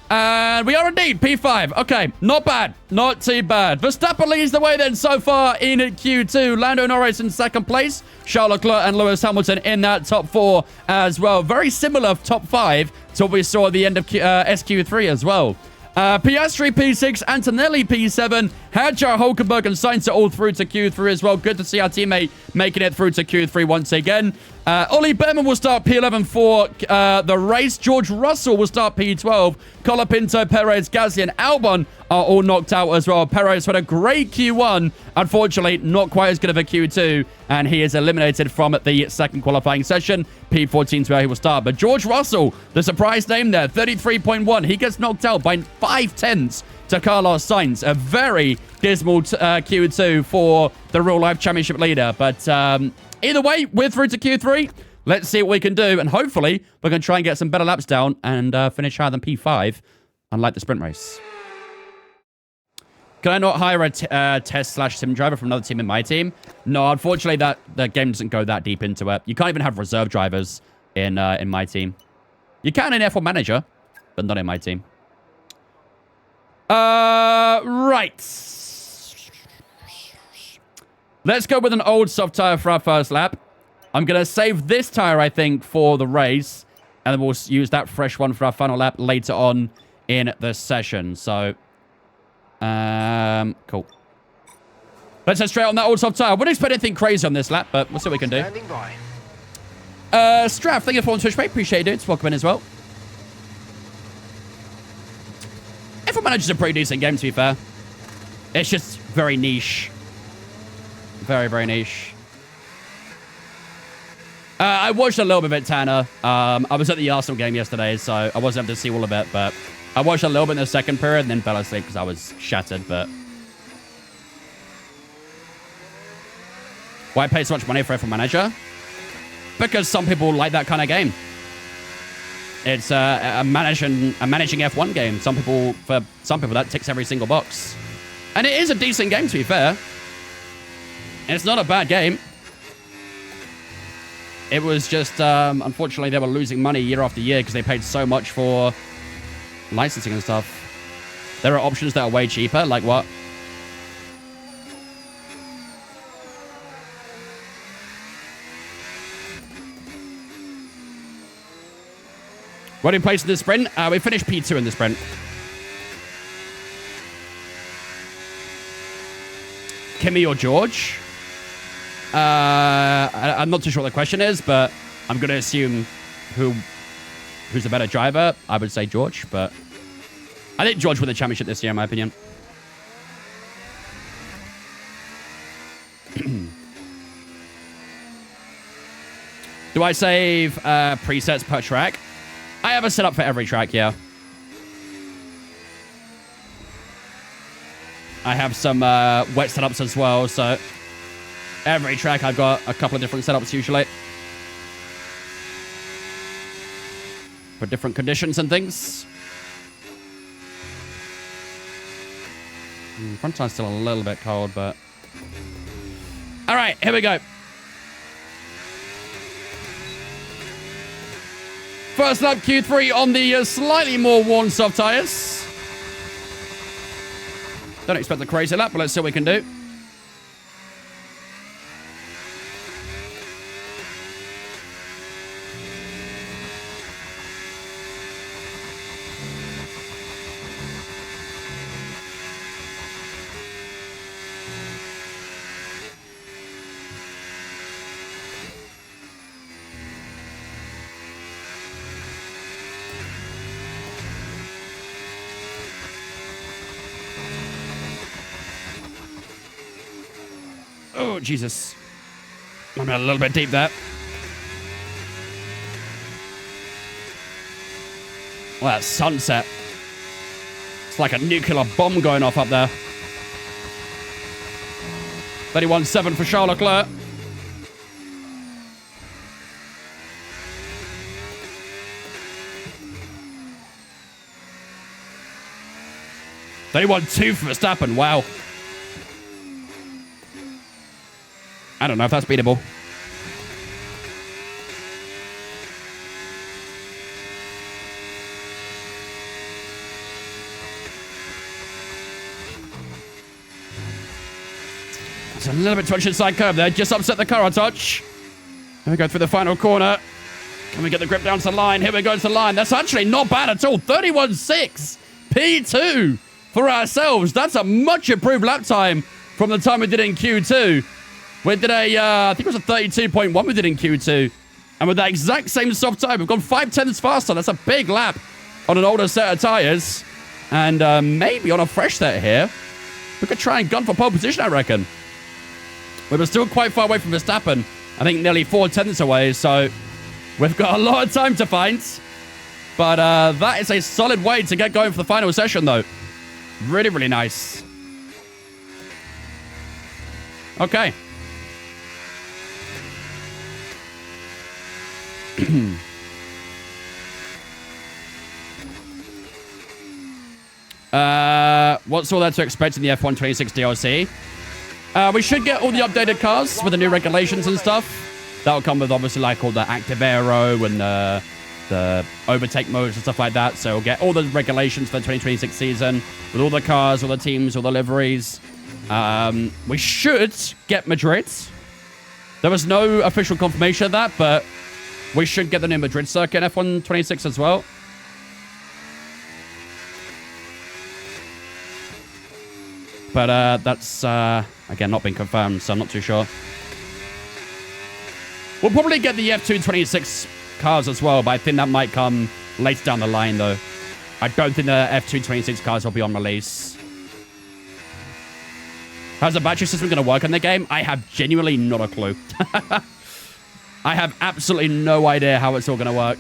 And we are indeed P5. Okay, not bad. Not too bad. Verstappen leads the way then so far in Q2. Lando Norris in second place. Charles Leclerc and Lewis Hamilton in that top 4 as well. Very similar top 5 to what we saw at the end of SQ3 as well. Piastri P6, Antonelli P7, Hadjar, Hulkenberg, and Sainz are all through to Q3 as well. Good to see our teammate making it through to Q3 once again. Ollie Behrman will start P11 for the race. George Russell will start P12. Colapinto, Perez, Gasly, and Albon are all knocked out as well. Perez had a great Q1. Unfortunately, not quite as good of a Q2, and he is eliminated from the second qualifying session. P14 is where he will start. But George Russell, the surprise name there, 33.1. He gets knocked out by 0.5 to Carlos Sainz. A very dismal Q2 for the real-life championship leader. But either way, we're through to Q3. Let's see what we can do. And hopefully, we're going to try and get some better laps down and finish higher than P5, unlike the sprint race. Can I not hire a test/sim driver from another team in my team? No, unfortunately, the game doesn't go that deep into it. You can't even have reserve drivers in my team. You can in F1 Manager, but not in my team. Right. Let's go with an old soft tire for our first lap. I'm going to save this tire, I think, for the race. And then we'll use that fresh one for our final lap later on in the session. So, cool. Let's head straight on that old soft tire. I wouldn't expect anything crazy on this lap, but we'll see what we can do. Straff, thank you for following Twitch, mate. Appreciate it. Welcome in as well. F1 Manager's a pretty decent game, to be fair. It's just very niche. Very, very niche. I watched a little bit of it, Tanner. I was at the Arsenal game yesterday, so I wasn't able to see all of it, but I watched a little bit in the second period and then fell asleep because I was shattered, but... Why pay so much money for F1 Manager? Because some people like that kind of game. It's a managing F1 game. For some people, that ticks every single box. And it is a decent game, to be fair. And it's not a bad game. It was just, unfortunately, they were losing money year after year because they paid so much for licensing and stuff. There are options that are way cheaper, like what? What did we place in the sprint? We finished P2 in the sprint. Kimi or George? I'm not too sure what the question is, but I'm going to assume who's a better driver. I would say George, but I think George won the championship this year, in my opinion. Do I save presets per track? I have a setup for every track, yeah. I have some wet setups as well, so every track I've got a couple of different setups usually. For different conditions and things. Front tire's still a little bit cold, but... Alright, here we go. First lap Q3 on the slightly more worn soft tires. Don't expect the crazy lap, but let's see what we can do. Oh, Jesus. I'm a little bit deep there. Well, that sunset. It's like a nuclear bomb going off up there. 31.7 for Charles Leclerc. 31-2 for Verstappen. Wow. I don't know if that's beatable. It's a little bit too much inside curve there. Just upset the car a touch. Here we go through the final corner. Can we get the grip down to the line? Here we go to the line. That's actually not bad at all. 31.6. P2 for ourselves. That's a much improved lap time from the time we did in Q2. We did I think it was a 32.1 we did in Q2. And with that exact same soft tire, we've gone 5/10 faster. That's a big lap on an older set of tires. And maybe on a fresh set here, we could try and gun for pole position, I reckon. We were still quite far away from Verstappen. I think nearly 4/10 away, so we've got a lot of time to find. But that is a solid way to get going for the final session, though. Really, really nice. Okay. What's all there to expect in the F1 26 DLC? We should get all the updated cars with the new regulations and stuff. That'll come with obviously like all the active aero and the overtake modes and stuff like that. So we'll get all the regulations for the 2026 season with all the cars, all the teams, all the liveries. We should get Madrid. There was no official confirmation of that, but we should get the new Madrid circuit in F1 26 as well. But that's, again, not been confirmed, so I'm not too sure. We'll probably get the F2 26 cars as well, but I think that might come later down the line, though. I don't think the F2 26 cars will be on release. How's the battery system going to work in the game? I have genuinely not a clue. I have absolutely no idea how it's all going to work.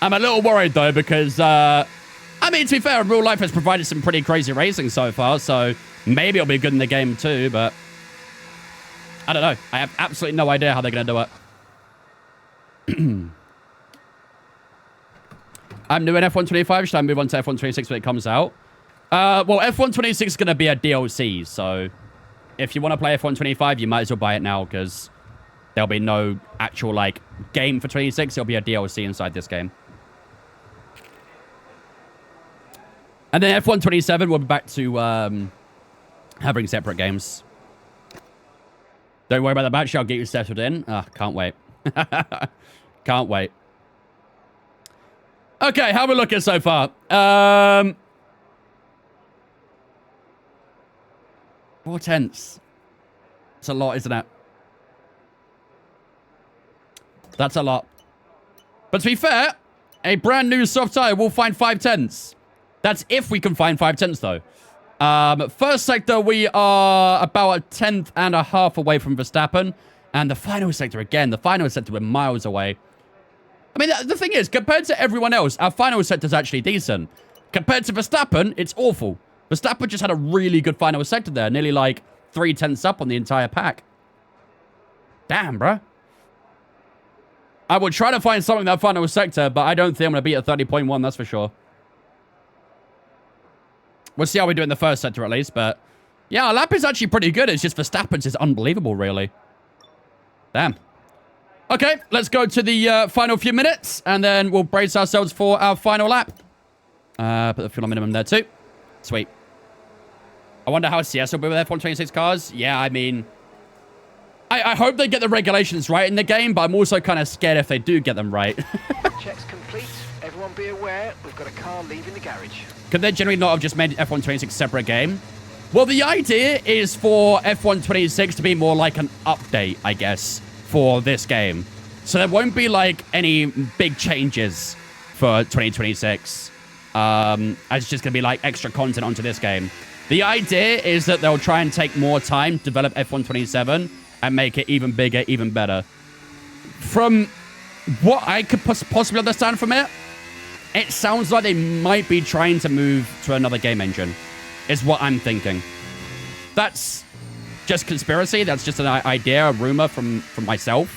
I'm a little worried, though, because... I mean, to be fair, real life has provided some pretty crazy racing so far, so maybe it'll be good in the game too, but I don't know. I have absolutely no idea how they're going to do it. I'm new in F1 25. Should I move on to F1 26 when it comes out? Well, F1 26 is going to be a DLC, so if you want to play F1 25, you might as well buy it now, because there'll be no actual, like, game for 26. It'll be a DLC inside this game. And then F1 27, we'll be back to having separate games. Don't worry about the battery, I'll get you settled in. Can't wait. Can't wait. Okay, how are we looking so far? 4/10. That's a lot, isn't it? That's a lot. But to be fair, a brand new soft tire will find 5/10. That's if we can find 5/10, though. First sector, we are about a 10th and a half away from Verstappen. And the final sector, again, the final sector, we're miles away. I mean, the thing is, compared to everyone else, our final sector is actually decent. Compared to Verstappen, it's awful. Verstappen just had a really good final sector there. Nearly like 3/10 up on the entire pack. Damn, bruh. I will try to find something in that final sector, but I don't think I'm going to beat a 30.1, that's for sure. We'll see how we do in the first sector at least, but yeah, our lap is actually pretty good. It's just Verstappen's is unbelievable, really. Damn. Okay, let's go to the final few minutes, and then we'll brace ourselves for our final lap. Put the fuel on minimum there too. Sweet. I wonder how CS will be with F1 26 cars. Yeah, I mean, I hope they get the regulations right in the game, but I'm also kind of scared if they do get them right. Checks complete. Everyone be aware, we've got a car leaving the garage. Could they generally not have just made F1 26 a separate game? Well, the idea is for F1 26 to be more like an update, I guess, for this game. So there won't be, like, any big changes for 2026. It's just going to be, like, extra content onto this game. The idea is that they'll try and take more time to develop F1 27 and make it even bigger, even better. From what I could possibly understand from it, it sounds like they might be trying to move to another game engine, is what I'm thinking. That's just conspiracy. That's just an idea, a rumor from myself.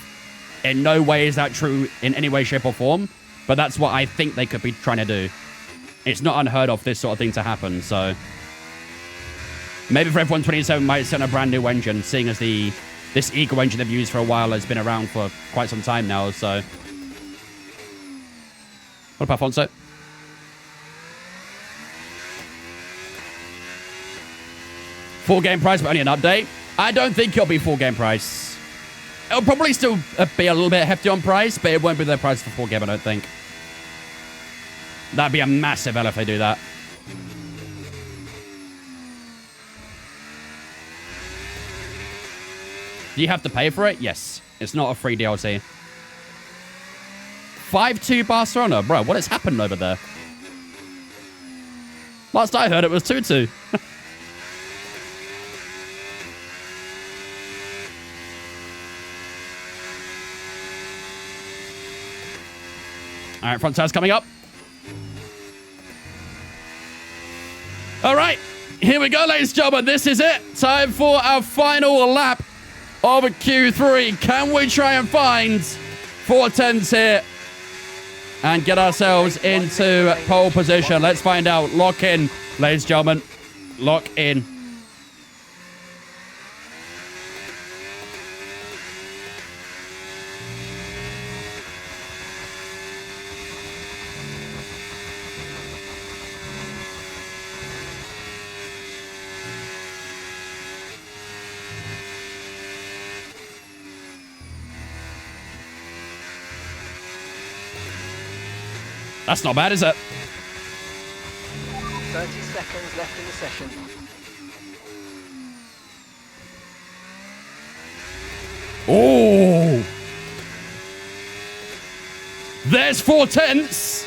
In no way is that true in any way, shape, or form, but that's what I think they could be trying to do. It's not unheard of this sort of thing to happen, so... Maybe for F127 might send a brand new engine, seeing as this Eco engine they've used for a while has been around for quite some time now, so... What about Alfonso? Full game price, but only an update. I don't think it'll be full game price. It'll probably still be a little bit hefty on price, but it won't be the price for full game, I don't think. That'd be a massive L if they do that. Do you have to pay for it? Yes. It's not a free DLC. 5-2 Barcelona. Bro, what has happened over there? Last I heard, it was 2-2. All right, front tire's coming up. All right, here we go, ladies and gentlemen. This is it. Time for our final lap of Q3. Can we try and find 410s here and get ourselves into pole position? Let's find out. Lock in, ladies and gentlemen. Lock in. That's not bad, is it? 30 seconds left in the session. Oh! There's 410s.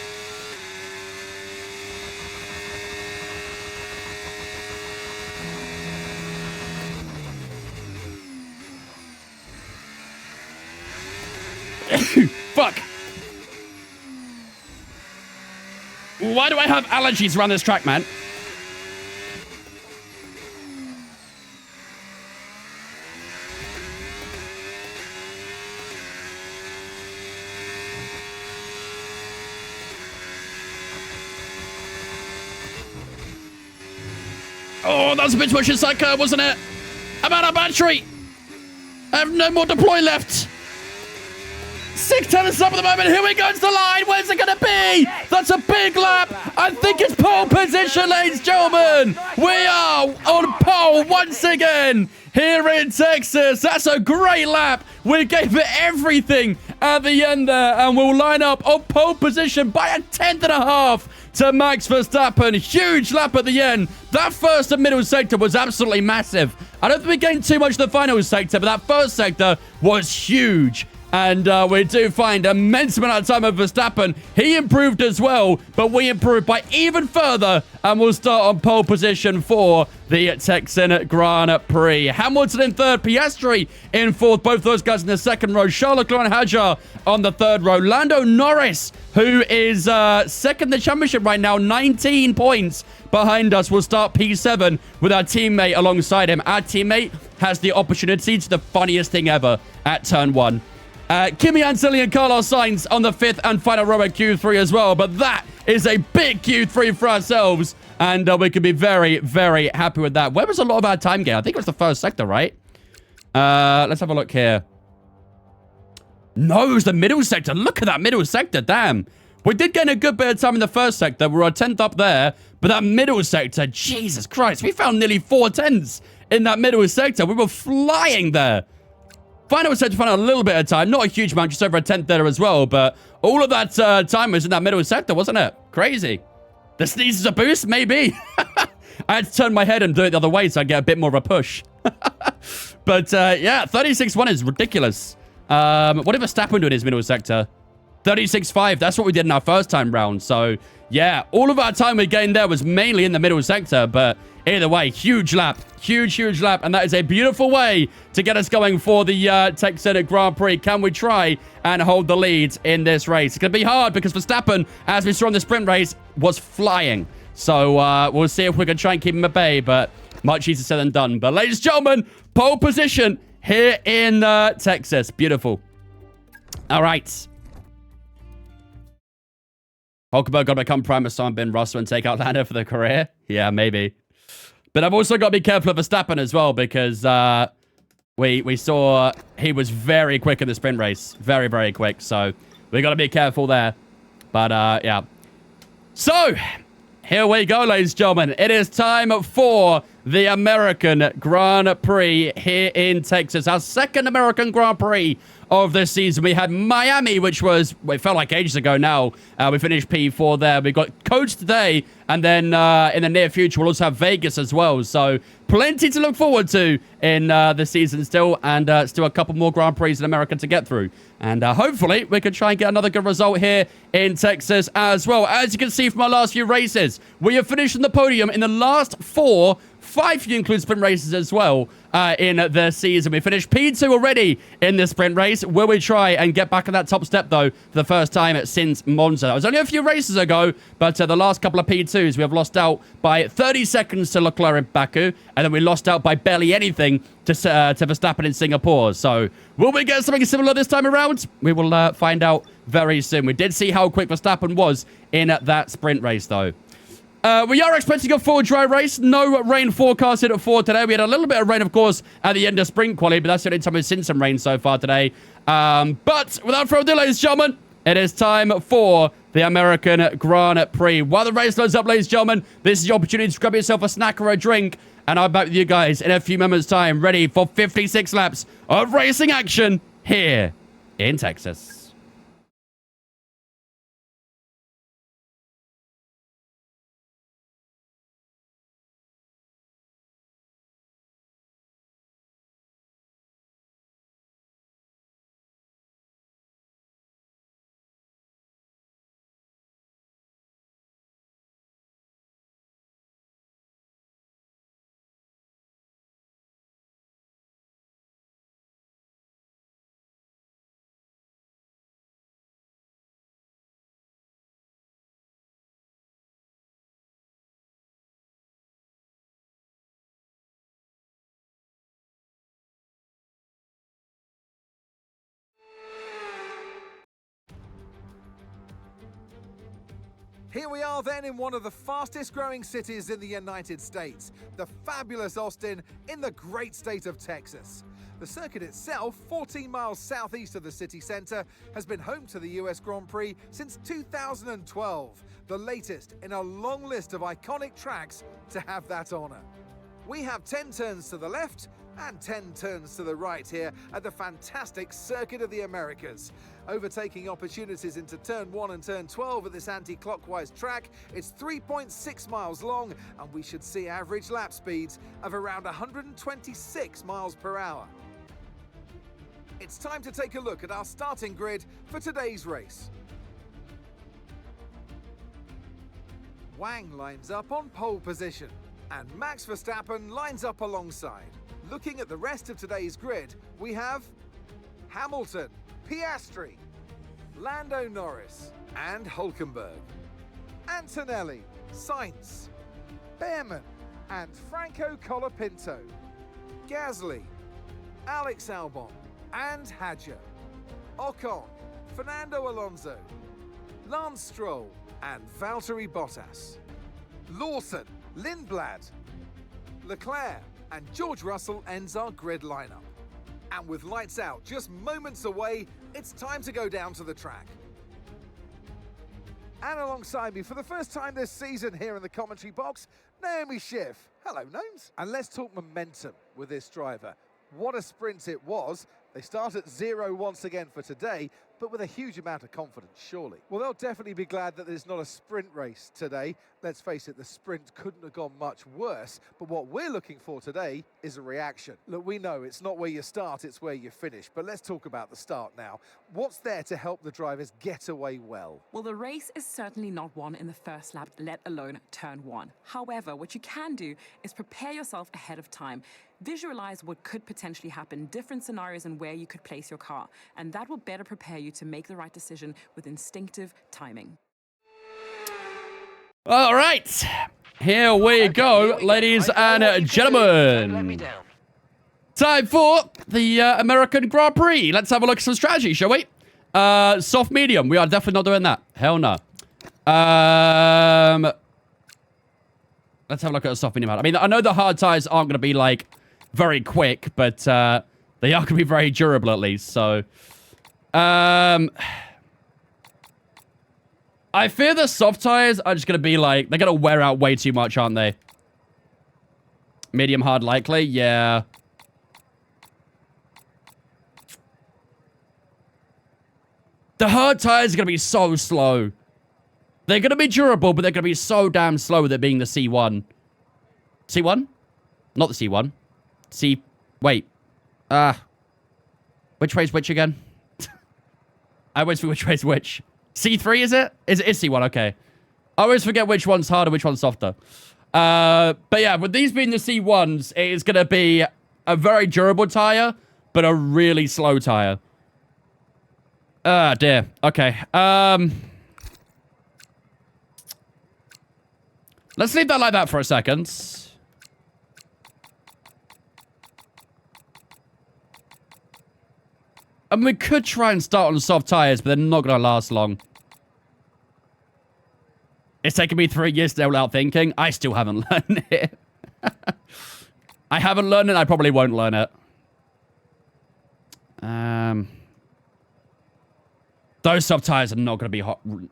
Fuck. Why do I have allergies around this track, man? Oh, that was a bit too much inside curve, wasn't it? I'm out of battery. I have no more deploy left. 6:10 is up at the moment. Here we go. It's the line. Where's it going to be? That's a big lap. I think it's pole position, ladies and gentlemen. We are on pole once again here in Texas. That's a great lap. We gave it everything at the end there, and we'll line up on pole position by a 10.5 to Max Verstappen. Huge lap at the end. That first and middle sector was absolutely massive. I don't think we gained too much in the final sector, but that first sector was huge. And we do find immense amount of time of Verstappen. He improved as well, but we improved by even further. And we'll start on pole position for the Texan Grand Prix. Hamilton in third, Piastri in fourth. Both those guys in the second row. Charles Leclerc and Hadjar on the third row. Lando Norris, who is second in the championship right now, 19 points behind us, will start P7 with our teammate alongside him. Our teammate has the opportunity to the funniest thing ever at turn 1. Kimi Antonelli and Carlos Sainz on the fifth and final row at Q3 as well. But that is a big Q3 for ourselves. And we can be very, very happy with that. Where was a lot of our time gain? I think it was the first sector, right? Let's have a look here. No, it was the middle sector. Look at that middle sector. Damn. We did gain a good bit of time in the first sector. We were a 10th up there. But that middle sector, Jesus Christ. We found nearly 410s in that middle sector. We were flying there. Final sector found a little bit of time. Not a huge amount, just over a 10th there as well. But all of that time was in that middle sector, wasn't it? Crazy. The sneeze is a boost? Maybe. I had to turn my head and do it the other way so I get a bit more of a push. But yeah, 36.1 is ridiculous. What did Verstappen do in his middle sector? 36.5. That's what we did in our first time round. So yeah, all of our time we gained there was mainly in the middle sector. But either way, huge lap. Huge, huge lap. And that is a beautiful way to get us going for the Texan Grand Prix. Can we try and hold the lead in this race? It's going to be hard because Verstappen, as we saw in the sprint race, was flying. So we'll see if we can try and keep him at bay. But much easier said than done. But ladies and gentlemen, pole position here in Texas. Beautiful. All right. Hulkenberg got to become prime as Ben Russell and take out Lando for the career? Yeah, maybe. But I've also got to be careful of Verstappen as well because we saw he was very quick in the sprint race. Very, very quick. So we got to be careful there. But yeah. So here we go, ladies and gentlemen. It is time for the American Grand Prix here in Texas. Our second American Grand Prix of this season. We had Miami, which was, well, it felt like ages ago now. We finished P4 there. We got Coach today, and then in the near future, we'll also have Vegas as well. So plenty to look forward to in the season still, and still a couple more Grand Prix in America to get through. And hopefully, we can try and get another good result here in Texas as well. As you can see from our last few races, we have finished on the podium in the last 4, 5 if you include sprint races as well, in the season. We finished P2 already in the sprint race. Will we try and get back on that top step, though, for the first time since Monza? It was only a few races ago, but the last couple of P2s, we have lost out by 30 seconds to Leclerc in Baku, and then we lost out by barely anything to Verstappen in Singapore. So will we get something similar this time around? We will find out very soon. We did see how quick Verstappen was in that sprint race, though. We are expecting a full dry race. No rain forecasted for today. We had a little bit of rain, of course, at the end of sprint quality, but that's the only time we've seen some rain so far today. But without further ado, ladies and gentlemen, it is time for the American Grand Prix. While the race loads up, ladies and gentlemen, this is your opportunity to grab yourself a snack or a drink, and I'll be back with you guys in a few moments' time, ready for 56 laps of racing action here in Texas. Here we are then in one of the fastest growing cities in the United States, the fabulous Austin in the great state of Texas. The circuit itself, 14 miles southeast of the city centre, has been home to the US Grand Prix since 2012, the latest in a long list of iconic tracks to have that honour. We have 10 turns to the left and 10 turns to the right here at the fantastic Circuit of the Americas. Overtaking opportunities into turn 1 and turn 12 at this anti-clockwise track. It's 3.6 miles long, and we should see average lap speeds of around 126 miles per hour. It's time to take a look at our starting grid for today's race. Wang lines up on pole position, and Max Verstappen lines up alongside. Looking at the rest of today's grid, we have Hamilton, Piastri, Lando Norris, and Hulkenberg, Antonelli, Sainz, Behrman, and Franco Colapinto, Gasly, Alex Albon, and Hadjar, Ocon, Fernando Alonso, Lance Stroll, and Valtteri Bottas, Lawson, Lindblad, Leclerc, and George Russell ends our grid lineup. And with lights out just moments away, it's time to go down to the track. And alongside me for the first time this season here in the commentary box, Naomi Schiff. Hello, Gnomes. And let's talk momentum with this driver. What a sprint it was. They start at 0 once again for today, but with a huge amount of confidence, surely. Well, they'll definitely be glad that there's not a sprint race today. Let's face it, the sprint couldn't have gone much worse, but what we're looking for today is a reaction. Look, we know it's not where you start, it's where you finish, but let's talk about the start now. What's there to help the drivers get away well? Well, the race is certainly not won in the first lap, let alone turn 1. However, what you can do is prepare yourself ahead of time. Visualize what could potentially happen, different scenarios and where you could place your car, and that will better prepare you to make the right decision with instinctive timing. All right, here we go, ladies and gentlemen. Don't let me down. Time for the American Grand Prix. Let's have a look at some strategy, shall we? Soft medium. We are definitely not doing that. Hell no. Let's have a look at a soft medium hard. I mean, I know the hard tires aren't going to be, like, very quick, but they are going to be very durable at least, so... I fear the soft tires are just going to be, like... They're going to wear out way too much, aren't they? Medium hard likely? Yeah. The hard tires are going to be so slow. They're going to be durable, but they're going to be so damn slow with it being the C1. C1? Not the C1. C... Wait. Which way's which again? I always forget which way's which. C3, is it? It's C1, okay. I always forget which one's harder, which one's softer. But yeah, with these being the C1s, it is going to be a very durable tire, but a really slow tire. Ah, dear. Okay. Let's leave that like that for a second. And we could try and start on soft tires, but they're not going to last long. It's taken me 3 years to know without thinking. I still haven't learned it. I haven't learned it. I probably won't learn it. Those soft tires are not going to be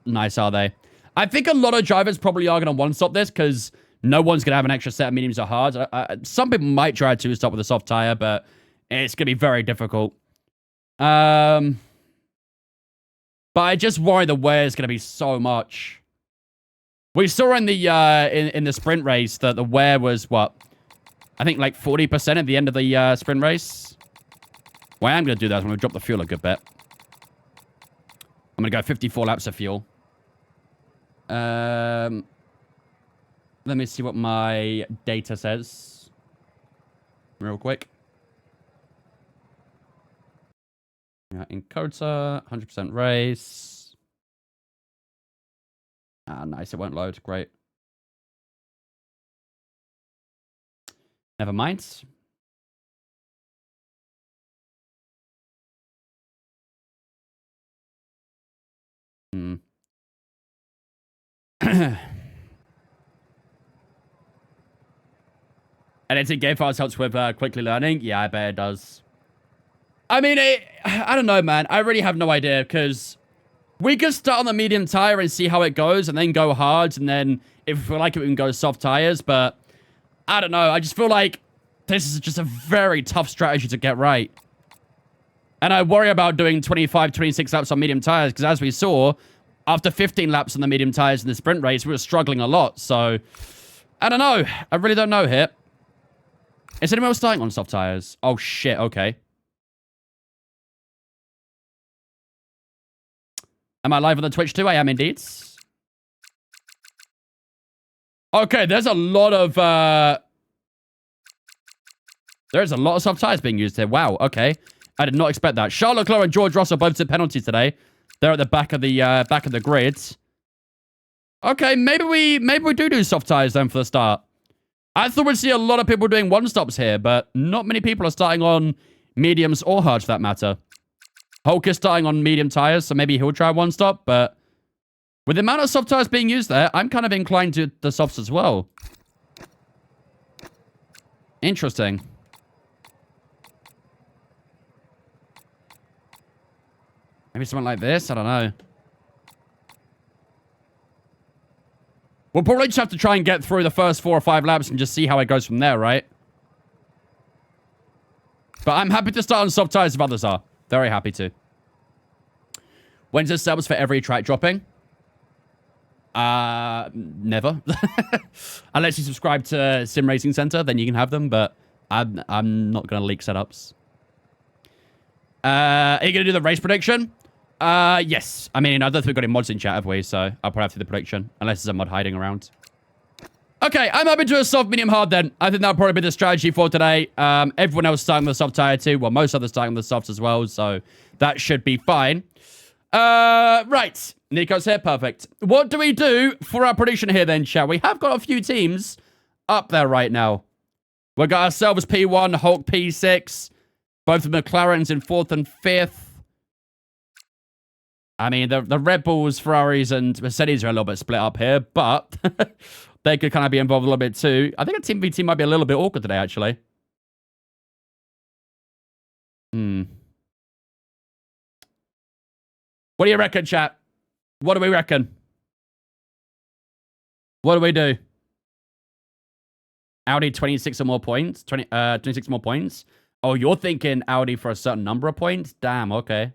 nice, are they? I think a lot of drivers probably are going to one-stop this because no one's going to have an extra set of mediums or hards. Some people might try to stop with a soft tire, but it's going to be very difficult. But I just worry the wear is going to be so much. We saw in the in the sprint race that the wear was, what? I think like 40% at the end of the sprint race. What I am going to do that is I'm going to drop the fuel a good bit. I'm going to go 54 laps of fuel. Let me see what my data says. Real quick. Yeah, in Kota, 100% race. Ah, nice. It won't load. Great. Never mind. Editing game files helps with quickly learning. Yeah, I bet it does. I mean, I don't know, man. I really have no idea because we could start on the medium tire and see how it goes and then go hard. And then if we feel like it, we can go soft tires. But I don't know. I just feel like this is just a very tough strategy to get right. And I worry about doing 25, 26 laps on medium tires because as we saw, after 15 laps on the medium tires in the sprint race, we were struggling a lot. So I don't know. I really don't know here. Is anyone else starting on soft tires? Oh, shit. Okay. Am I live on the Twitch too? I am indeed. Okay, there's a lot of soft tires being used here. Wow, okay. I did not expect that. Charles Leclerc and George Russell both took penalties today. They're at the back of the grid. Okay, maybe we do soft tires then for the start. I thought we'd see a lot of people doing one-stops here, but not many people are starting on mediums or hards for that matter. Hulk is starting on medium tires, so maybe he'll try one-stop, but with the amount of soft tires being used there, I'm kind of inclined to the softs as well. Interesting. Maybe something like this? I don't know. We'll probably just have to try and get through the first 4 or 5 laps and just see how it goes from there, right? But I'm happy to start on soft tires if others are. Very happy to. When's the subs for every track dropping? Never. Unless you subscribe to Sim Racing Center, then you can have them, but I'm not going to leak setups. Are you going to do the race prediction? Yes. I mean, I don't think we've got any mods in chat, have we? So I'll probably have to do the prediction. Unless there's a mod hiding around. Okay, I'm happy to do a soft, medium, hard then. I think that'll probably be the strategy for today. Everyone else starting with the soft tire too. Well, most others starting with the softs as well. So that should be fine. Right. Nico's here. Perfect. What do we do for our prediction here then, shall we? Have got a few teams up there right now. We've got ourselves P1, Hulk P6. Both the McLarens in 4th and 5th. I mean, the Red Bulls, Ferraris, and Mercedes are a little bit split up here, but they could kind of be involved a little bit too. I think a Team VT might be a little bit awkward today, actually. What do you reckon, chat? What do we reckon? What do we do? Audi 26 or more points? 26 more points? Oh, you're thinking Audi for a certain number of points? Damn, okay.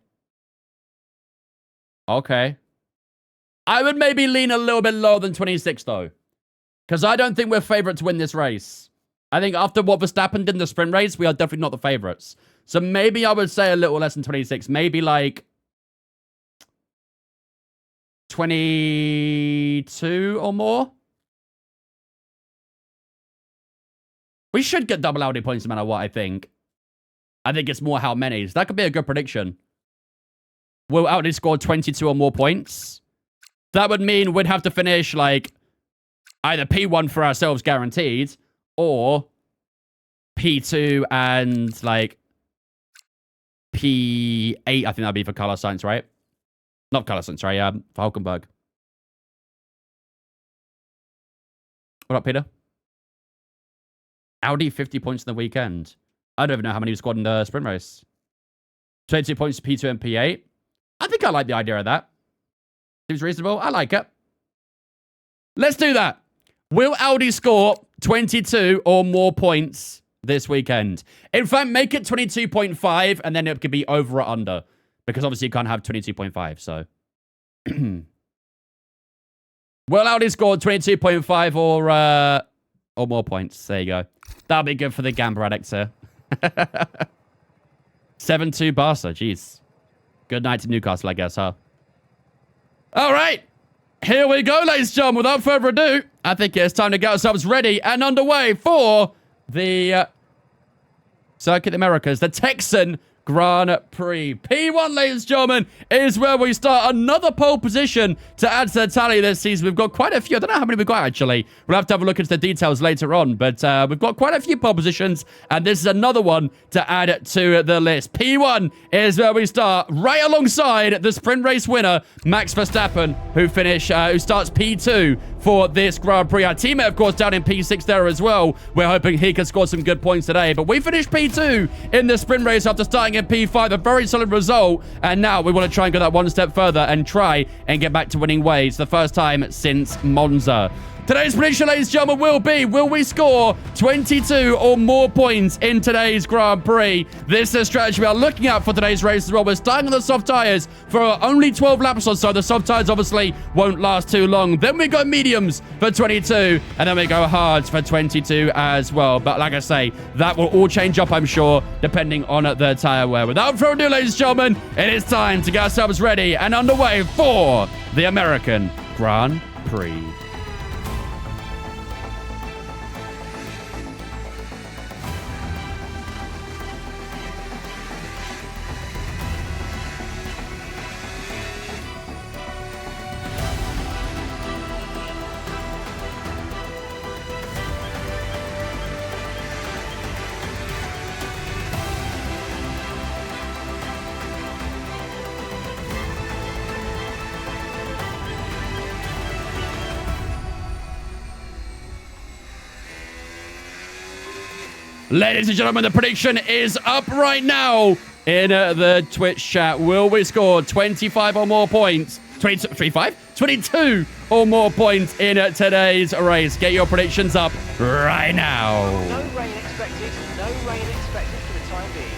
Okay. I would maybe lean a little bit lower than 26, though. Because I don't think we're favourite to win this race. I think after what Verstappen did in the sprint race, we are definitely not the favourites. So maybe I would say a little less than 26. Maybe like 22 or more. We should get double Audi points no matter what, I think. I think it's more how many. So that could be a good prediction. Will Audi score 22 or more points? That would mean we'd have to finish like either P1 for ourselves guaranteed or P2 and like P8. I think that'd be for Carlos Sainz, right? Not Carlos Sainz, sorry. For Hulkenberg. What up, Peter? Audi 50 points in the weekend. I don't even know how many we scored in the sprint race. 22 points to P2 and P8. I think I like the idea of that. Seems reasonable. I like it. Let's do that. Will Audi score 22 or more points this weekend? In fact, make it 22.5 and then it could be over or under. Because obviously you can't have 22.5, so. Will Audi score 22.5 or more points? There you go. That'll be good for the Gamble addicts here. 7-2 Barca, jeez. Good night to Newcastle, I guess, huh? All right. Here we go, ladies and gentlemen. Without further ado, I think it's time to get ourselves ready and underway for the Circuit of the Americas, the Texan Grand Prix. P1, ladies and gentlemen, is where we start. Another pole position to add to the tally this season. We've got quite a few. I don't know how many we've got, actually. We'll have to have a look into the details later on. But we've got quite a few pole positions, and this is another one to add to the list. P1 is where we start, right alongside the sprint race winner, Max Verstappen, who starts P2 for this Grand Prix. Our teammate, of course, down in P6 there as well. We're hoping he can score some good points today. But we finished P2 in the sprint race after starting in P5, a very solid result, and now we want to try and go that one step further and try and get back to winning ways, the first time since Monza. Today's prediction, ladies and gentlemen, will we score 22 or more points in today's Grand Prix? This is a strategy we are looking at for today's race as well. We're starting on the soft tires for only 12 laps or so. The soft tires obviously won't last too long. Then we go mediums for 22, and then we go hards for 22 as well. But like I say, that will all change up, I'm sure, depending on the tire wear. Without further ado, ladies and gentlemen, it is time to get ourselves ready and underway for the American Grand Prix. Ladies and gentlemen, the prediction is up right now in the Twitch chat. Will we score 25 or more points? 22 or more points in today's race? Get your predictions up right now. No rain expected. No rain expected for the time being.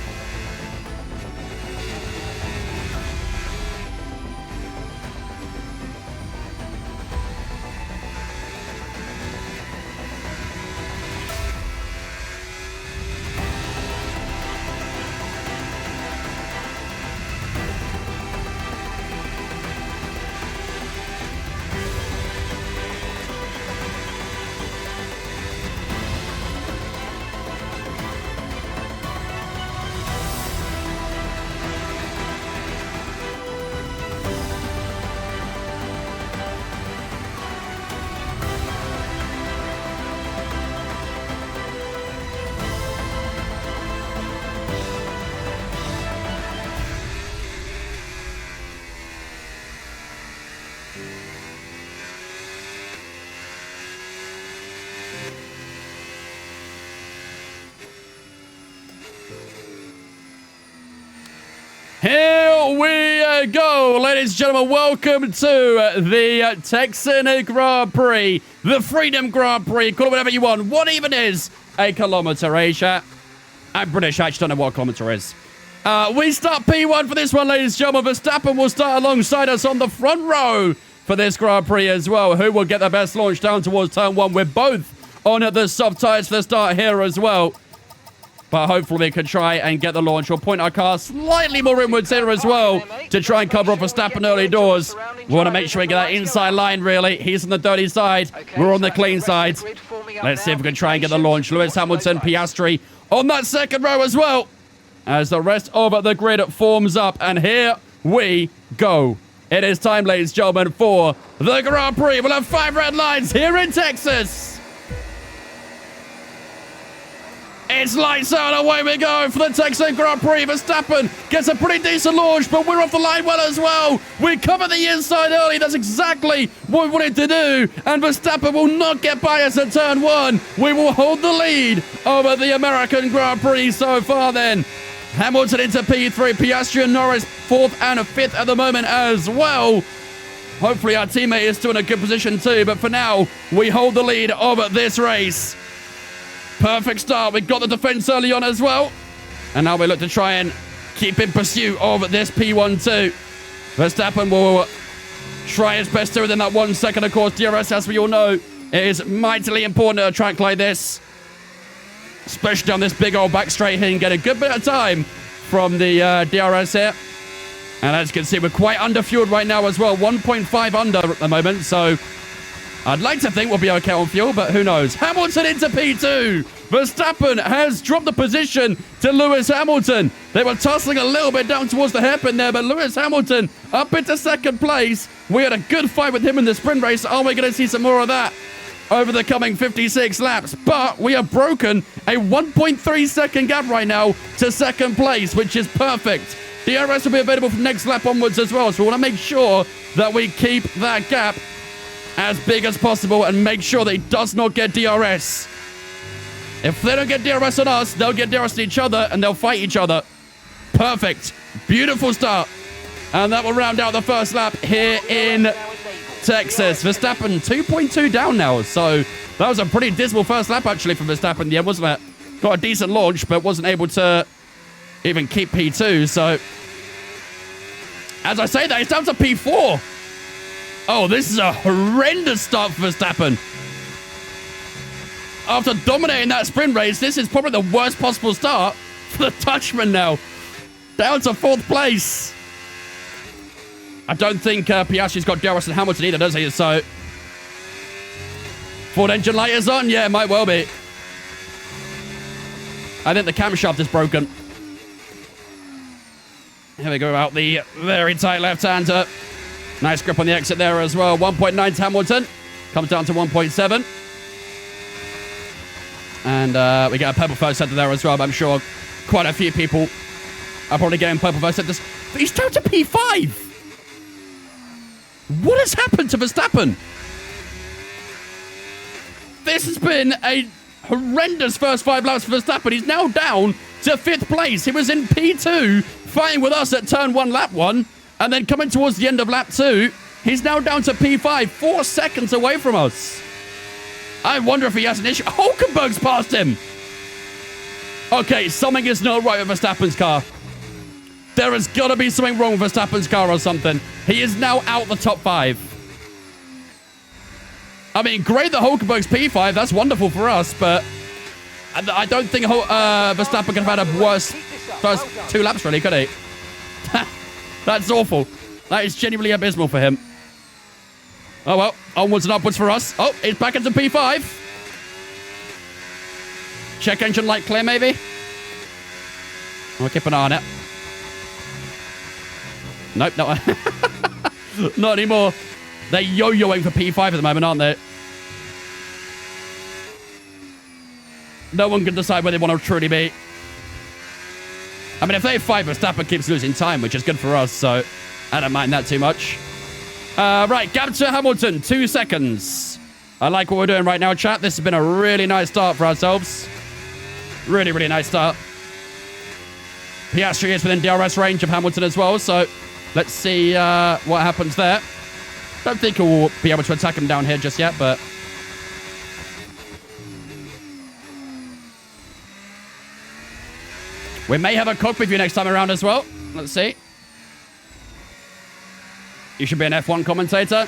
Here we go, ladies and gentlemen. Welcome to the Texan Grand Prix, the Freedom Grand Prix. Call it whatever you want. What even is a kilometer, Asia? I'm British. I actually don't know what a kilometer is. We start P1 for this one, ladies and gentlemen. Verstappen will start alongside us on the front row for this Grand Prix as well. Who will get the best launch down towards turn one? We're both on the soft tyres for the start here as well. But hopefully we can try and get the launch. We'll point our car slightly more inwards here as well to try and cover off Verstappen early doors. We want to make sure we get that inside line, really. He's on the dirty side. We're on the clean side. Let's see if we can try and get the launch. Lewis Hamilton, Piastri on that second row as well, as the rest of the grid forms up. And here we go. It is time, ladies and gentlemen, for the Grand Prix. We'll have 5 red lines here in Texas. It's lights out, away we go for the Texan Grand Prix. Verstappen gets a pretty decent launch, but we're off the line well as well. We cover the inside early. That's exactly what we wanted to do. And Verstappen will not get by us at turn one. We will hold the lead over the American Grand Prix so far then. Hamilton into P3, Piastri and Norris 4th and 5th at the moment as well. Hopefully our teammate is still in a good position too, but for now, we hold the lead of this race. Perfect start. We got the defense early on as well. And now we look to try and keep in pursuit of this P1 too. Verstappen will try his best to within that 1 second. Of course, DRS, as we all know, is mightily important at a track like this. Especially on this big old back straight here and get a good bit of time from the DRS here. And as you can see, we're quite under-fueled right now as well. 1.5 under at the moment, so I'd like to think we'll be okay on fuel, but who knows. Hamilton into P2. Verstappen has dropped the position to Lewis Hamilton. They were tussling a little bit down towards the hairpin there, but Lewis Hamilton up into second place. We had a good fight with him in the sprint race. Are we going to see some more of that over the coming 56 laps? But we have broken a 1.3 second gap right now to second place, which is perfect. DRS will be available from next lap onwards as well, so we want to make sure that we keep that gap as big as possible and make sure that he does not get DRS. If they don't get DRS on us, they'll get DRS on each other and they'll fight each other. Perfect. Beautiful start. And that will round out the first lap here in Texas. Verstappen 2.2 down now. So that was a pretty dismal first lap actually for Verstappen in the end, wasn't it? Got a decent launch, but wasn't able to even keep P2. So as I say that, it's down to P4. Oh, this is a horrendous start for Verstappen. After dominating that sprint race, this is probably the worst possible start for the Dutchman now. Down to 4th place. I don't think Piastri's got DRS and Hamilton either, does he? So, Ford engine light is on? Yeah, might well be. I think the camshaft is broken. Here we go out the very tight left-hander. Nice grip on the exit there as well. 1.9 to Hamilton. Comes down to 1.7. And we get a purple first center there as well. But I'm sure quite a few people are probably getting purple first centers. He's down to P5. What has happened to Verstappen? This has been a horrendous first 5 laps for Verstappen. He's now down to 5th place. He was in P2 fighting with us at turn 1, lap 1. And then coming towards the end of lap 2, he's now down to P5, 4 seconds away from us. I wonder if he has an issue. Hulkenberg's passed him. Okay, something is not right with Verstappen's car. There has got to be something wrong with Verstappen's car or something. He is now out the top 5. I mean, great that Hulkenberg's P5. That's wonderful for us, but I don't think Verstappen could have had a worse first 2 laps, really, could he? That's awful. That is genuinely abysmal for him. Oh, well. Onwards and upwards for us. Oh, it's back into P5. Check engine light clear, maybe? We'll keep an eye on it. Nope, no. Not anymore. They're yo-yoing for P5 at the moment, aren't they? No one can decide where they want to truly be. I mean, if they fight, Verstappen keeps losing time, which is good for us, so I don't mind that too much. Right, gap to Hamilton, 2 seconds. I like what we're doing right now, chat. This has been a really nice start for ourselves. Really, really nice start. Piastri is within DRS range of Hamilton as well, so let's see what happens there. Don't think we'll be able to attack him down here just yet, but... we may have a cock with you next time around as well. Let's see. You should be an F1 commentator.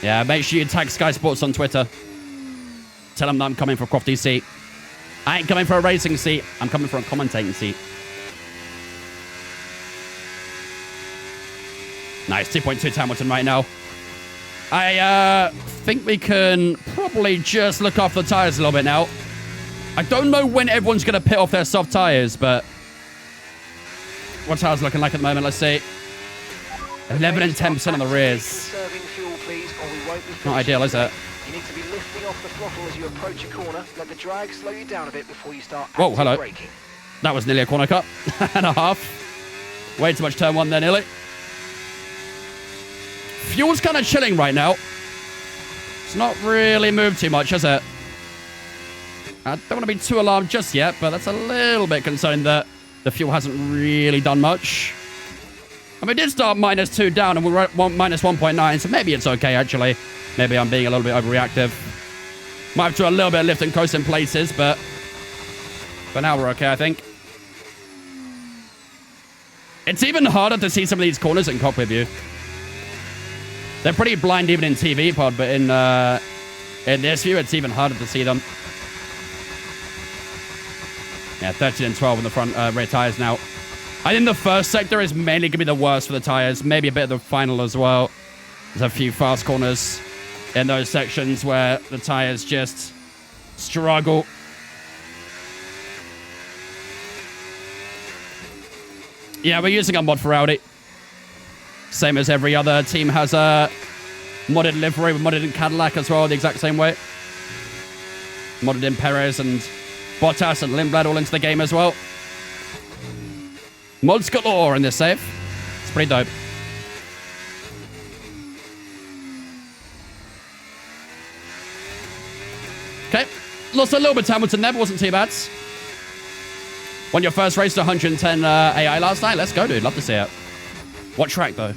Yeah, make sure you tag Sky Sports on Twitter. Tell them that I'm coming for Crofty's seat. I ain't coming for a racing seat. I'm coming for a commentating seat. Nice, 2.2 to Hamilton right now. I think we can probably just look off the tyres a little bit now. I don't know when everyone's going to pit off their soft tyres, but... what tyres looking like at the moment? Let's see. 11 and 10% on the rears. Not ideal, is it? You need to be lifting off the throttle as you approach a corner. Let the drag slow you down a bit before you start whoa, hello. braking. That was nearly a corner cut and a half. Way too much turn one there, nearly. Fuel's kind of chilling right now. It's not really moved too much, has it? I don't want to be too alarmed just yet, but that's a little bit concerning that the fuel hasn't really done much. And we did start -2 down, and we're at -1.9, so maybe it's okay, actually. Maybe I'm being a little bit overreactive. Might have to do a little bit of lift and coast in places, but for now we're okay, I think. It's even harder to see some of these corners in cockpit view. They're pretty blind even in TV pod, but in this view, it's even harder to see them. Yeah, 13 and 12 in the front rear tires now. I think the first sector is mainly going to be the worst for the tires. Maybe a bit of the final as well. There's a few fast corners in those sections where the tires just struggle. Yeah, we're using a mod for Audi. Same as every other team has a modded livery. We're modded in Cadillac as well, the exact same way. Modded in Perez and Bottas and Lindblad all into the game as well. Mods galore in this save. It's pretty dope. Okay. Lost a little bit to Hamilton there, but wasn't too bad. Won your first race to 110 AI last night. Let's go, dude. Love to see it. What track, though?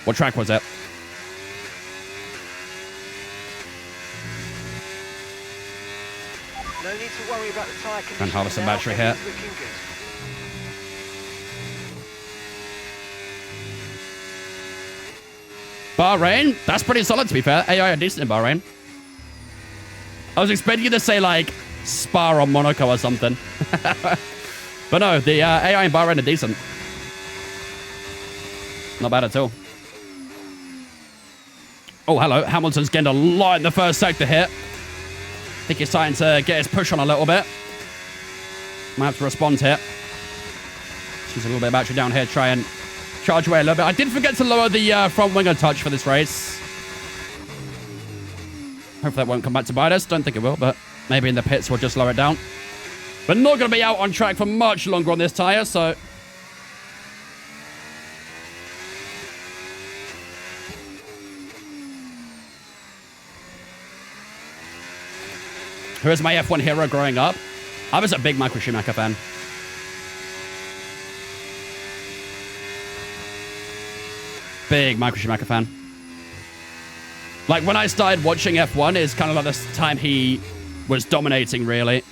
What track was it? No need to worry about the tyre condition. And harvest some battery here. Bahrain? That's pretty solid, to be fair. AI are decent in Bahrain. I was expecting you to say, like, Spa or Monaco or something. But no, the AI in Bahrain are decent. Not bad at all. Oh, hello. Hamilton's getting a lot in the first sector here. I think he's starting to get his push on a little bit. Might have to respond here. Use a little bit of battery down here, try and charge away a little bit. I did forget to lower the front wing a touch for this race. Hopefully that won't come back to bite us. Don't think it will, but maybe in the pits we'll just lower it down. But not going to be out on track for much longer on this tyre, so... who is my F1 hero growing up? I was a big Michael Schumacher fan. Big Michael Schumacher fan. Like, when I started watching F1, it's kind of like this time he was dominating, really.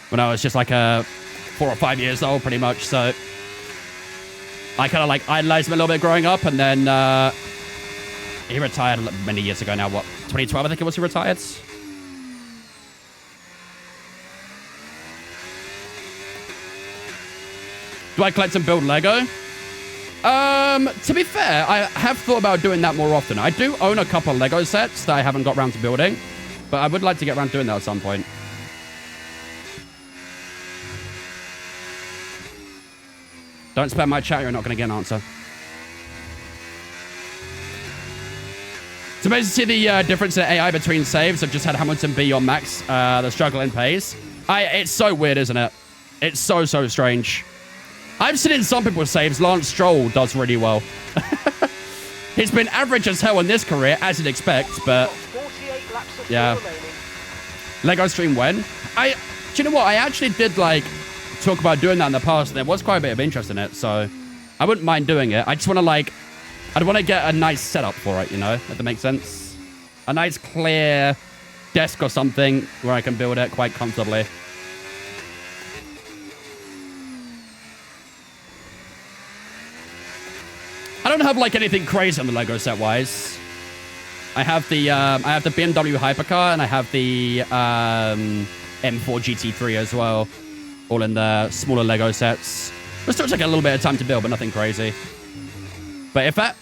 When I was just like 4 or 5 years old, pretty much. So I kind of like idolized him a little bit growing up, and then he retired many years ago now. What, 2012, I think it was he retired? Do I collect and build Lego? To be fair, I have thought about doing that more often. I do own a couple of Lego sets that I haven't got around to building, but I would like to get around to doing that at some point. Don't spam my chat, you're not going to get an answer. So basically the difference in AI between saves, I've just had Hamilton be on max, the struggle in pace. It's so weird, isn't it? It's so strange. I've seen in some people's saves, Lance Stroll does really well. He's been average as hell in this career, as you'd expect, but 48 laps of yeah. fuel remaining. Lego stream when? Do you know what? I actually did like talk about doing that in the past, and there was quite a bit of interest in it, so I wouldn't mind doing it. I just want to like, I'd want to get a nice setup for it, you know, if that makes sense. A nice clear desk or something where I can build it quite comfortably. I don't have like anything crazy on the Lego set wise. I have the BMW hypercar and I have the M4 GT3 as well, all in the smaller Lego sets. It still take a little bit of time to build, but nothing crazy. But if that,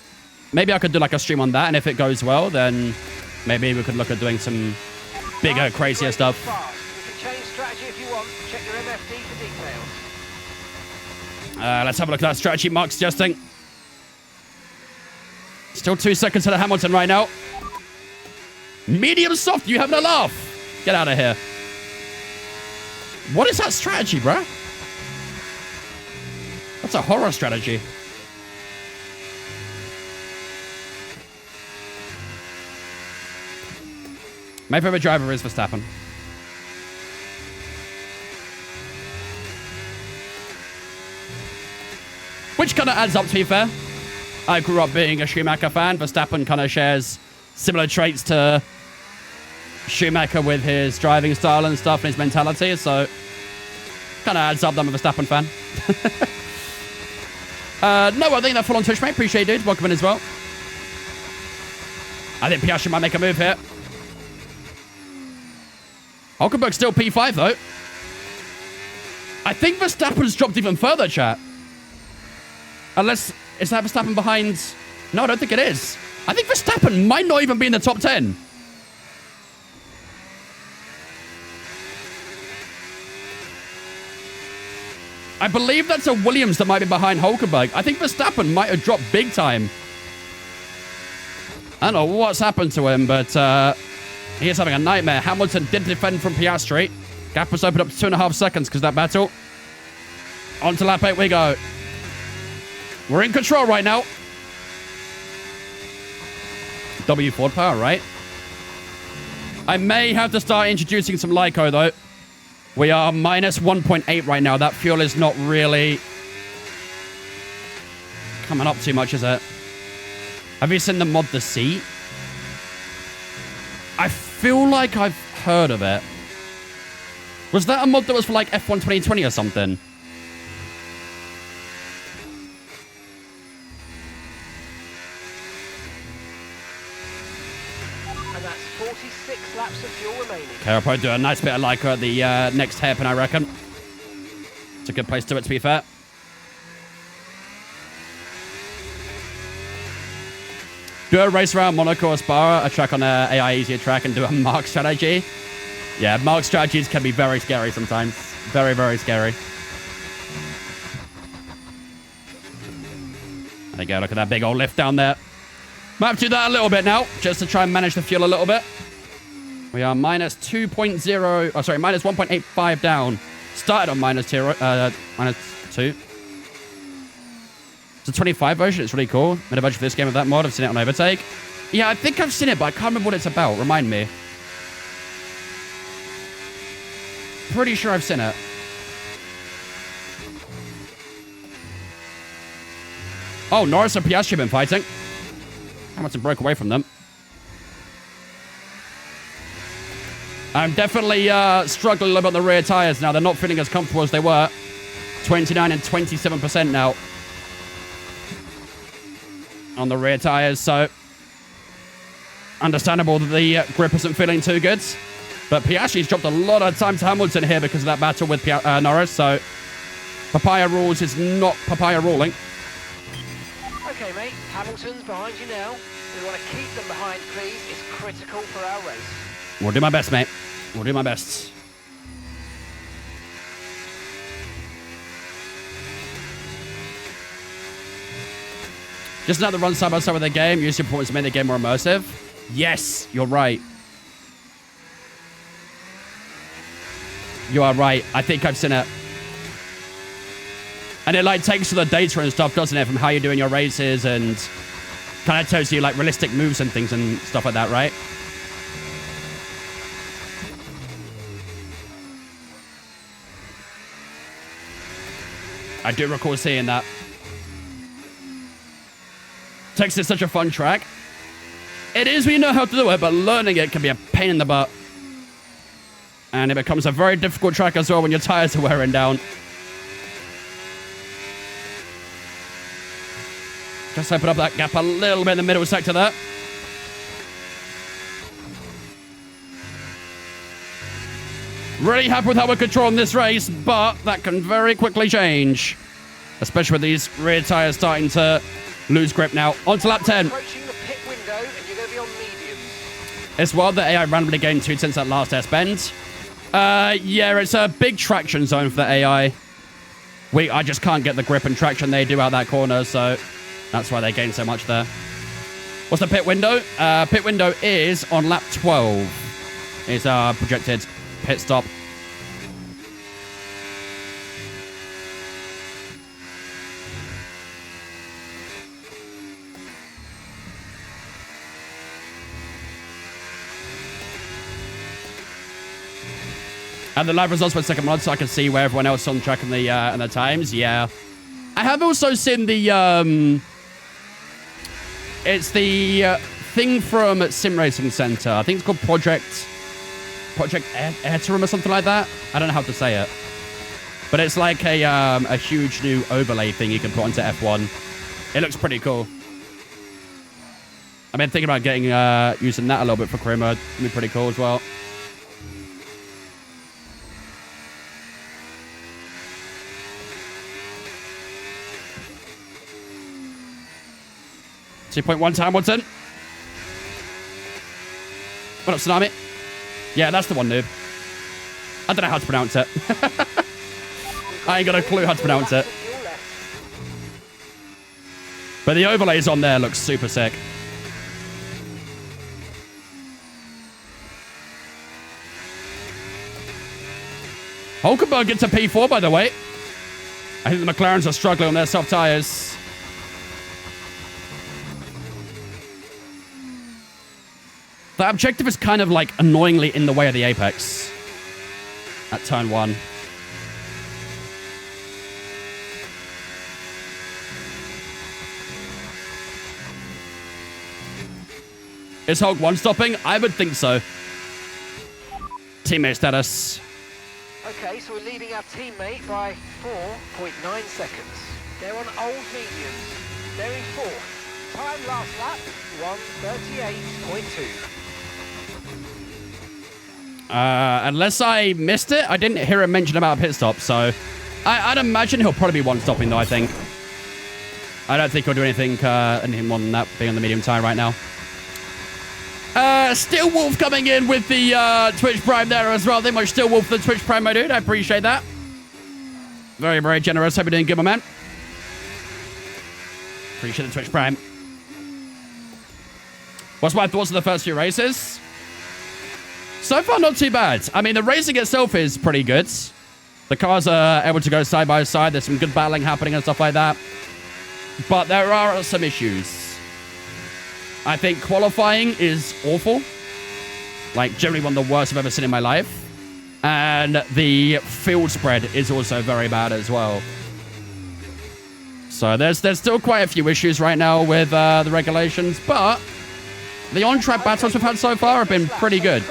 maybe I could do like a stream on that, and if it goes well, then maybe we could look at doing some bigger, crazier stuff. Fast. You can change strategy if you want. Check your MFD for details. Let's have a look at that strategy Mark's suggesting. Still 2 seconds to the Hamilton right now. Medium soft, you having a laugh? Get out of here. What is that strategy, bruh? That's a horror strategy. My favorite driver is Verstappen. Which kind of adds up, to be fair. I grew up being a Schumacher fan. Verstappen kind of shares similar traits to Schumacher with his driving style and stuff and his mentality, so kind of adds up that I'm a Verstappen fan. No, I think that's full on Twitch, mate. Appreciate it, dude. Welcome in as well. I think Piastri might make a move here. Hulkenberg's still P5, though. I think Verstappen's dropped even further, chat. Unless, is that Verstappen behind? No, I don't think it is. I think Verstappen might not even be in the top 10. I believe that's a Williams that might be behind Hulkenberg. I think Verstappen might have dropped big time. I don't know what's happened to him, but he is having a nightmare. Hamilton did defend from Piastri. Gap was opened up to 2.5 seconds because of that battle. On to lap 8 we go. We're in control right now. W Ford power, right? I may have to start introducing some Lyco, though. We are minus 1.8 right now. That fuel is not really coming up too much, is it? Have you seen the mod The Sea? I feel like I've heard of it. Was that a mod that was for like F1 2020 or something? And that's 46 laps of fuel remaining. Okay, I'll probably do a nice bit of Lyco at the next hairpin, I reckon. It's a good place to it, to be fair. Do a race around Monaco or Spa, a track on a AI easier track, and do a mark strategy. Yeah, mark strategies can be very scary sometimes. Very, very scary. There you go, look at that big old lift down there. Might have to do that a little bit now, just to try and manage the fuel a little bit. We are minus 2.0, oh sorry, minus 1.85 down. Started on minus 2. It's a 25 version, it's really cool. Made a bunch for this game with that mod, I've seen it on Overtake. Yeah, I think I've seen it, but I can't remember what it's about. Remind me. Pretty sure I've seen it. Oh, Norris and Piastri have been fighting. Hamilton broke away from them. I'm definitely struggling a little bit on the rear tyres now. They're not feeling as comfortable as they were. 29 and 27% now on the rear tyres, so understandable that the grip isn't feeling too good. But Piastri's dropped a lot of time to Hamilton here because of that battle with Norris, so papaya rules is not papaya ruling. Okay, mate. Hamilton's behind you now. We want to keep them behind, please. It's critical for our race. We'll do my best, mate. We'll do my best. Just another run side by side with the game. Use your points to make the game more immersive. Yes, you're right. You are right. I think I've seen it. And it like takes all the data and stuff, doesn't it, from how you're doing your races, and kind of tells you like realistic moves and things and stuff like that, right? I do recall seeing that. Texas is such a fun track. It is when you know how to do it, but learning it can be a pain in the butt. And it becomes a very difficult track as well when your tires are wearing down. Just open up that gap a little bit in the middle sector there. Really happy with how we're controlling this race, but that can very quickly change. Especially with these rear tires starting to lose grip now. On to lap 10. Approaching the pit window, and you're going to be on mediums. It's wild that AI randomly gained 2 tenths that last S-bend. Yeah, it's a big traction zone for the AI. I just can't get the grip and traction they do out that corner, so that's why they gain so much there. What's the pit window? Pit window is on lap 12. Is our projected pit stop. And the live results for the second run, so I can see where everyone else is on the track and the times. Yeah, I have also seen the it's the thing from Sim Racing Center. I think it's called Project Ethereum or something like that. I don't know how to say it, but it's like a huge new overlay thing you can put onto F1. It looks pretty cool. I've been thinking about getting using that a little bit for career mode. It'd be pretty cool as well. 2.1 to Hamilton. What up, Tsunami? Yeah, that's the one, noob. I don't know how to pronounce it. I ain't got a clue how to pronounce it. But the overlays on there look super sick. Hulkenberg gets a P4, by the way. I think the McLarens are struggling on their soft tyres. The objective is kind of like annoyingly in the way of the apex at turn 1. Is Hulk one-stopping? I would think so. Teammate status. Okay, so we're leading our teammate by 4.9 seconds. They're on old mediums. They're in 4th. Time last lap, 1:38.2. Unless I missed it, I didn't hear him mention about a pit stop, so I'd imagine he'll probably be one-stopping, though, I think. I don't think he'll do anything more than that, being on the medium tire right now. Steel Wolf coming in with the Twitch Prime there as well. Thank you much, Steel Wolf, for the Twitch Prime, my dude. I appreciate that. Very, very generous. Hope you're doing good, my man. Appreciate the Twitch Prime. What's my thoughts on the first few races? So far, not too bad. I mean, the racing itself is pretty good. The cars are able to go side by side. There's some good battling happening and stuff like that. But there are some issues. I think qualifying is awful. Like, generally one of the worst I've ever seen in my life. And the field spread is also very bad as well. So there's still quite a few issues right now with the regulations. But the on-track battles we've had so far have been pretty good.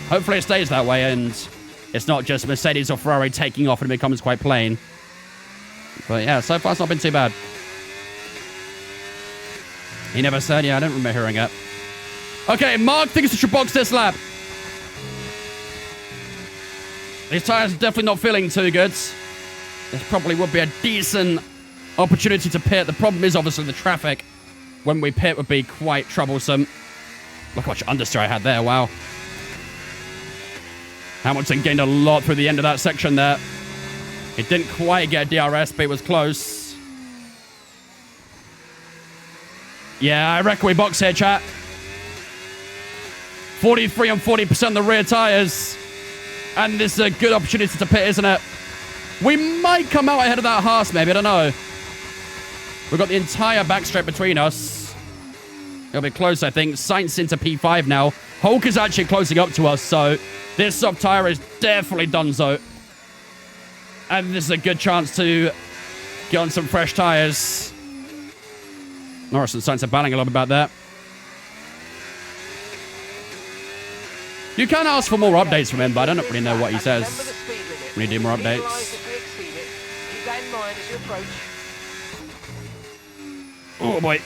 Hopefully it stays that way and it's not just Mercedes or Ferrari taking off and it becomes quite plain. But yeah, so far it's not been too bad. He never said, yeah, I don't remember hearing it. Okay, Mark thinks we should box this lap. These tires are definitely not feeling too good. This probably would be a decent opportunity to pit. The problem is obviously the traffic when we pit would be quite troublesome. Look how much understeer I had there, wow. Hamilton gained a lot through the end of that section there. It didn't quite get DRS, but it was close. Yeah, I reckon we box here, chat. 43 and 40% the rear tires. And this is a good opportunity to pit, isn't it? We might come out ahead of that Haas, maybe. I don't know. We've got the entire backstraight between us. It'll be close, I think. Sainz into P5 now. Hulk is actually closing up to us, so this soft tire is definitely done so. And this is a good chance to get on some fresh tires. Norris and Sainz are battling a lot about that. You can ask for more updates from him, but I don't really know what he says. We need to do more updates. Oh boy.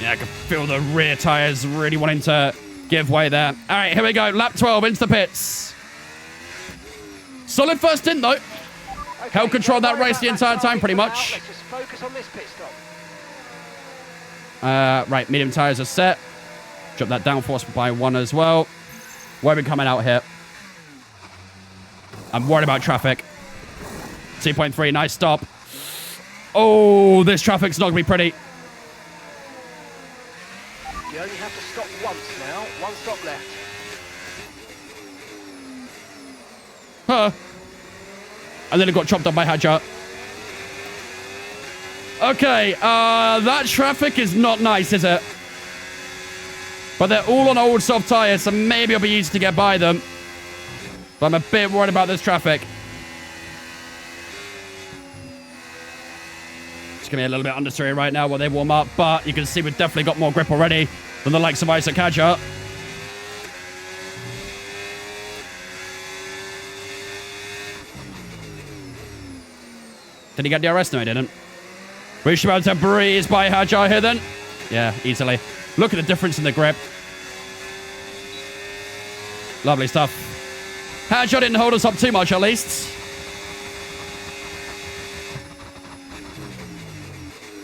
Yeah, I can feel the rear tires really wanting to give way there. All right, here we go. Lap 12 into the pits. Solid first in, though. Held control that race the entire time, pretty much. Let's just focus on this pit stop. Right, medium tires are set. Drop that downforce by 1 as well. Where are we coming out here? I'm worried about traffic. 2.3, nice stop. Oh, this traffic's not going to be pretty. You only have to stop once now. 1 stop left. Huh. And then it got chopped up by Hadjar. Okay, that traffic is not nice, is it? But they're all on old soft tires, so maybe it'll be easy to get by them. But I'm a bit worried about this traffic. It's going to be a little bit understeer right now while they warm up, but you can see we've definitely got more grip already than the likes of Isaac Hadjar. Did he get DRS? No, he didn't. We should be able to breeze by Hadjar here then. Yeah, easily. Look at the difference in the grip. Lovely stuff. Hadjar didn't hold us up too much, at least.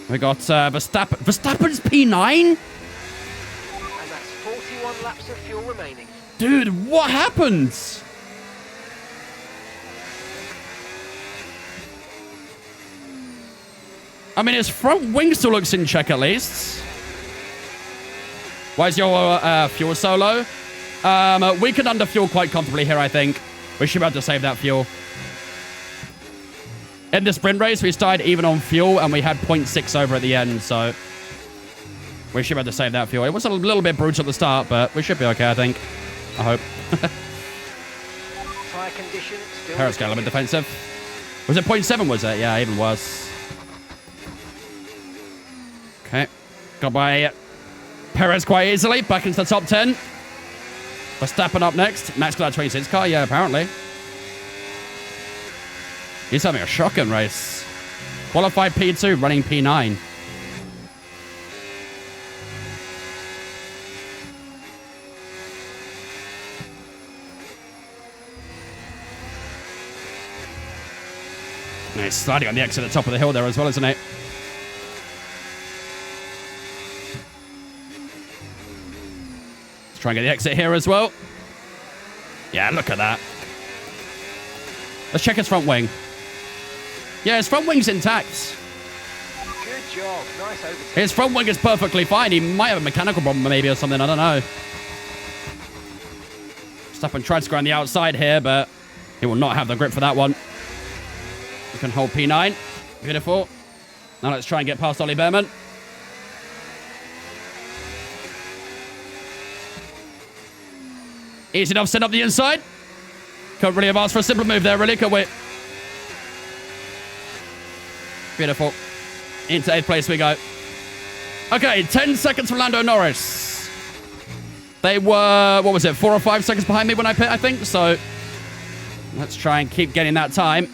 We got Verstappen. Verstappen's P9? And that's 41 laps of fuel remaining. Dude, what happened? I mean, his front wing still looks in check, at least. Why is your fuel so low? We can underfuel quite comfortably here, I think. We should be able to save that fuel. In the sprint race, we started even on fuel, and we had 0.6 over at the end, so we should be able to save that fuel. It was a little bit brutal at the start, but we should be okay, I think. I hope. Tyre condition still. Perez got a little bit defensive. Was it 0.7, was it? Yeah, even worse. Okay. Got by Perez quite easily. Back into the top 10. Verstappen up next. Max got that 26 car. Yeah, apparently. He's having a shocking race. Qualified P2, running P9. He's sliding on the exit at the top of the hill there as well, isn't it? Let's try and get the exit here as well. Yeah, look at that. Let's check his front wing. Yeah, his front wing's intact. Good job. Nice overtake. His front wing is perfectly fine. He might have a mechanical problem maybe or something. I don't know. Verstappen tried to go on the outside here, but he will not have the grip for that one. We can hold P9. Beautiful. Now let's try and get past Ollie Behrman. Easy enough, set up the inside. Couldn't really have asked for a simpler move there, really, could we? Beautiful. Into 8th place we go. Okay, 10 seconds for Lando Norris. They were, what was it, 4 or 5 seconds behind me when I pit, I think? So let's try and keep getting that time.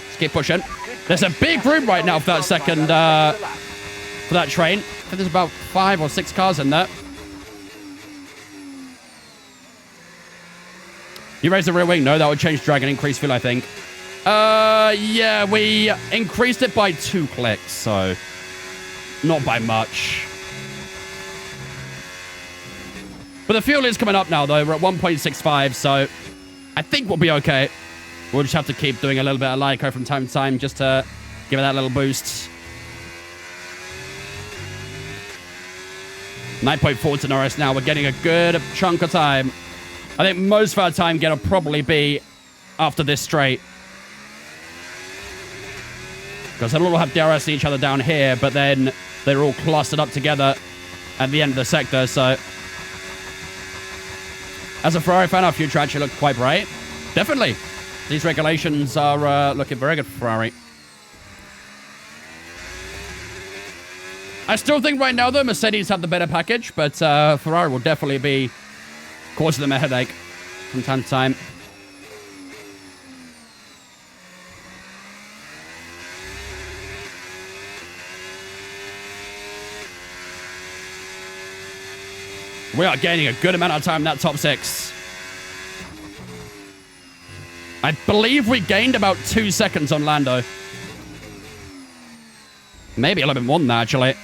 Let's keep pushing. There's a big room right now for that second, for that train. I think there's about 5 or 6 cars in there. You raised the rear wing? No, that would change drag and increase fuel, I think. Yeah, we increased it by 2 clicks, so not by much. But the fuel is coming up now, though. We're at 1.65, so I think we'll be okay. We'll just have to keep doing a little bit of Lyco from time to time just to give it that little boost. 9.4 to Norris now. We're getting a good chunk of time. I think most of our time gonna probably be after this straight. Because they'll all have DRS each other down here, but then they're all clustered up together at the end of the sector, so... As a Ferrari fan, our future actually looked quite bright. Definitely. These regulations are looking very good for Ferrari. I still think right now, though, Mercedes have the better package, but Ferrari will definitely be causing them a headache from time to time. We are gaining a good amount of time in that top 6. I believe we gained about 2 seconds on Lando. Maybe a little bit more than that, actually.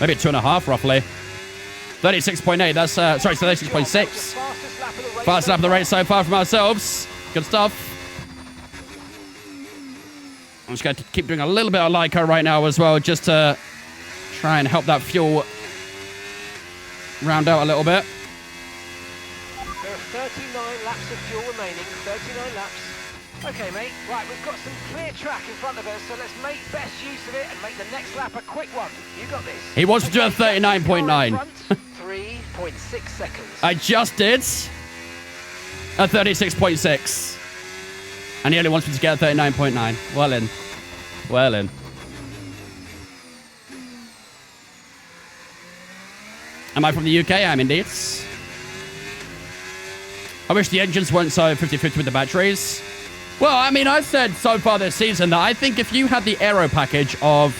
Maybe 2.5, roughly. 36.8, that's, sorry, 36.6. Fastest lap of the race so far from ourselves. Good stuff. I'm just going to keep doing a little bit of Lyco right now as well, just to try and help that fuel round out a little bit. There are 39 laps of fuel remaining, 39 laps. Okay, mate, right, we've got some clear track in front of us, so let's make best use of it and make the next lap a quick one. You got this. He wants to do a 39.9. 3.6 seconds. I just did a 36.6. And he only wants me to get a 39.9. Well in. Well in. Am I from the UK? I'm indeed. I wish the engines weren't so 50-50 with the batteries. Well, I mean, I've said so far this season that I think if you had the aero package of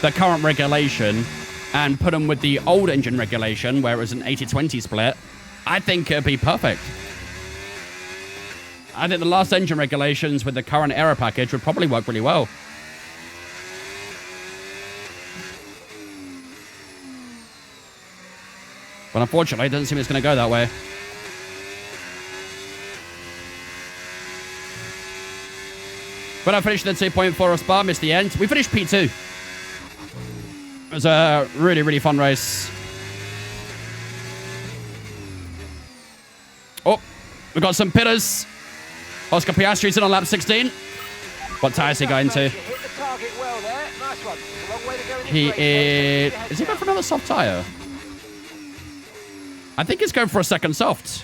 the current regulation and put them with the old engine regulation, where it was an 80-20 split, I think it'd be perfect. I think the last engine regulations with the current aero package would probably work really well. But unfortunately, it doesn't seem it's going to go that way. But I finished in the 2.4 of Spa, missed the end. We finished P2. It was a really, really fun race. Oh, we've got some pitters. Oscar Piastri's in on lap 16. What tyre is he going to? He is... Is he going for another soft tyre? I think he's going for a second soft.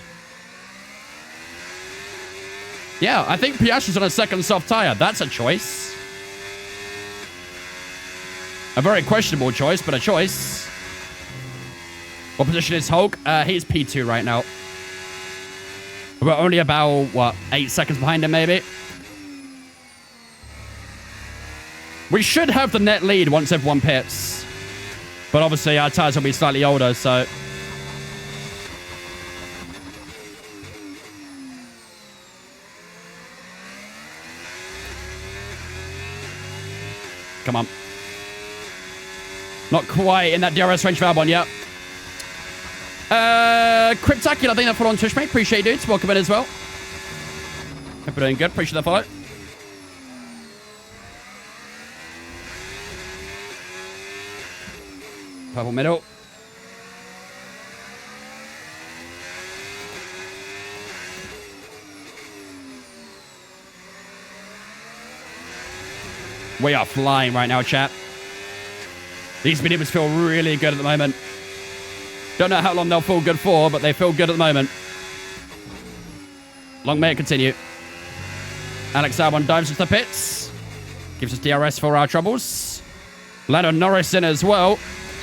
Yeah, I think Piastri's on a second soft tyre. That's a choice. A very questionable choice, but a choice. What position is Hulk? He's P2 right now. We're only about, what, 8 seconds behind him, maybe? We should have the net lead once everyone pits. But obviously, our tyres will be slightly older, so... Come on. Not quite in that DRS range for Albon yet. Cryptacular, I think that follow on Twitch, mate. Appreciate you, dudes. Welcome in as well. Hope you're doing good. Appreciate the follow. Purple middle. We are flying right now, chat. These mediums feel really good at the moment. Don't know how long they'll feel good for, but they feel good at the moment. Long may it continue. Alex Albon dives into the pits. Gives us DRS for our troubles. Lando Norris in as well.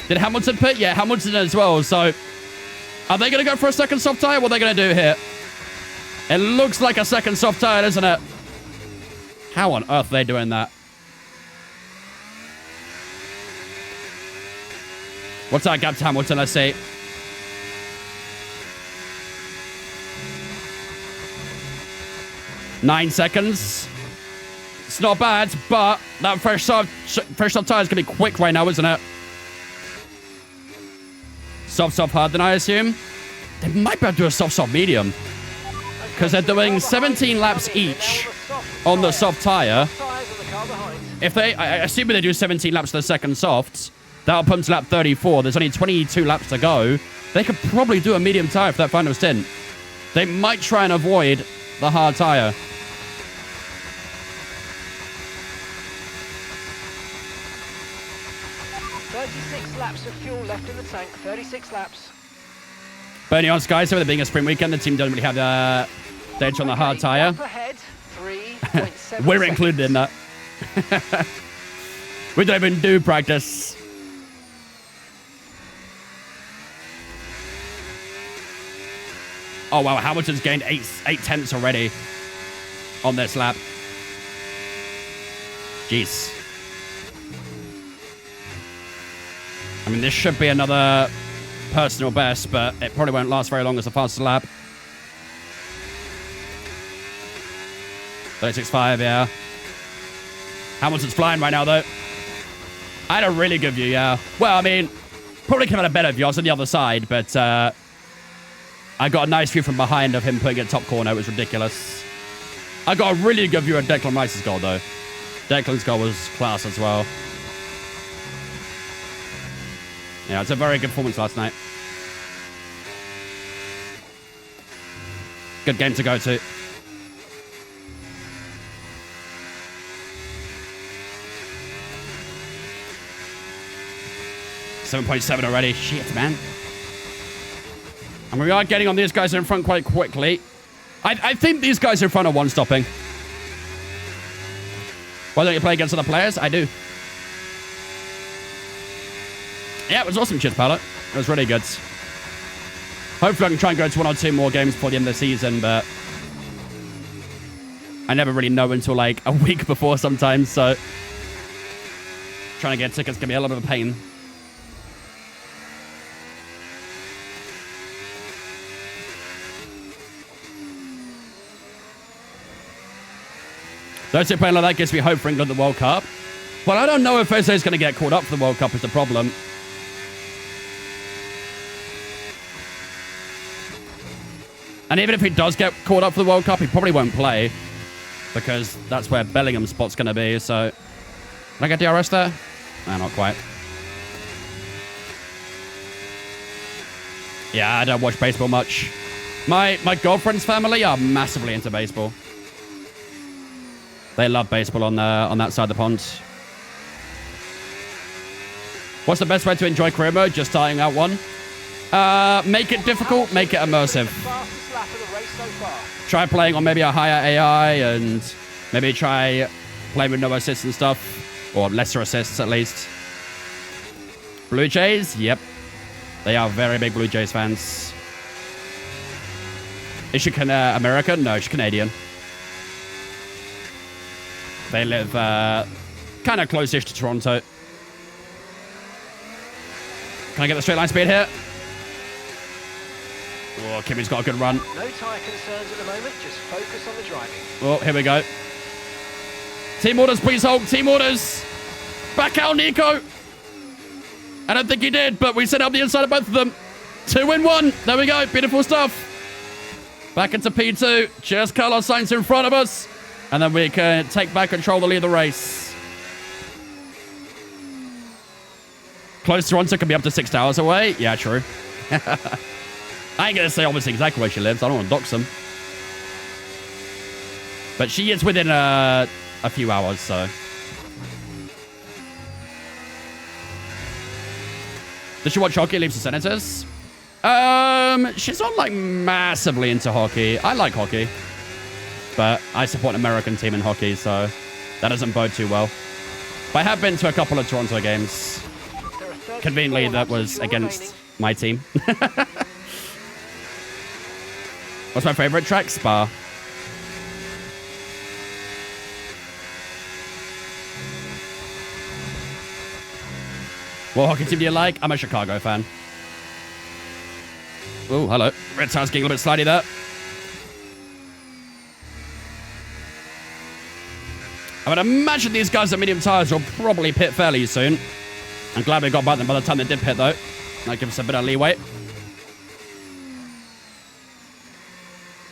Did Hamilton pit? Yeah, Hamilton as well. So, are they going to go for a second soft tyre? What are they going to do here? It looks like a second soft tyre, doesn't it? How on earth are they doing that? What's our gap to Hamilton? Let's see. Nine seconds. It's not bad, but that fresh soft tyre is going to be quick right now, isn't it? Soft hard, then I assume. They might be able to do a soft medium. Because they're doing 17 laps each on the soft tyre. If they, I assume they do 17 laps to the second softs. That'll put them to lap 34. There's only 22 laps to go. They could probably do a medium tyre for that final stint. They might try and avoid the hard tire. "36 laps of fuel left in the tank. 36 laps." Bernie on Sky, so with it being a sprint weekend, the team don't really have data on the hard tire. Up ahead, 3.7 We're included in that. We don't even do practice. Oh, wow. Hamilton's gained 8/10 already on this lap. Jeez. I mean, this should be another personal best, but it probably won't last very long as the fastest lap. 36.5, yeah. Hamilton's flying right now, though. I had a really good view, yeah. Well, I mean, probably could have had a better view. I was on the other side, but I got a nice view from behind of him putting it top corner. It was ridiculous. I got a really good view of Declan Rice's goal, though. Declan's goal was class as well. Yeah, it's a very good performance last night. Good game to go to. .7 already. Shit, man. And we are getting on these guys in front quite quickly. I think these guys in front are one-stopping. Why don't you play against other players? I do. Yeah, it was awesome, Cheers Palette. It was really good. Hopefully I can try and go to 1 or 2 more games before the end of the season, but I never really know until like a week before sometimes, so trying to get tickets can be a little bit of a pain. Those two playing like that gives me hope for England at the World Cup. Well, I don't know if Jose's going to get called up for the World Cup is the problem. And even if he does get called up for the World Cup, he probably won't play. Because that's where Bellingham's spot's going to be, so... Can I get DRS there? No, not quite. Yeah, I don't watch baseball much. My girlfriend's family are massively into baseball. They love baseball on that side of the pond. What's the best way to enjoy career mode? Just starting out one. Make it difficult, make it immersive. Try playing on maybe a higher AI and maybe try playing with no assists and stuff. Or lesser assists at least. Blue Jays? Yep. They are very big Blue Jays fans. Is she American? No, she's Canadian. They live kind of close-ish to Toronto. Can I get the straight line speed here? Oh, Kimmy's got a good run. No tyre concerns at the moment, just focus on the driving. Oh, here we go. Team orders, please hold. Team orders. Back out, Nico. I don't think he did, but we set up the inside of both of them. 2 in 1. There we go. Beautiful stuff. Back into P2. Cheers, Carlos Sainz in front of us. And then we can take back control of the lead of the race. Close to Toronto can be up to 6 hours away. Yeah, true. I ain't going to say obviously exactly where she lives. I don't want to dox them. But she is within a few hours, so. Does she watch hockey, Leaves the Senators? She's not like massively into hockey. I like hockey. But I support an American team in hockey, so that doesn't bode too well. But I have been to a couple of Toronto games. Conveniently, that was against my team. What's my favorite track? Spa. What hockey team do you like? I'm a Chicago fan. Oh, hello. Red tire's getting a little bit slidey there. I would imagine these guys at medium tires will probably pit fairly soon. I'm glad we got by them by the time they did pit, though. That gives us a bit of leeway.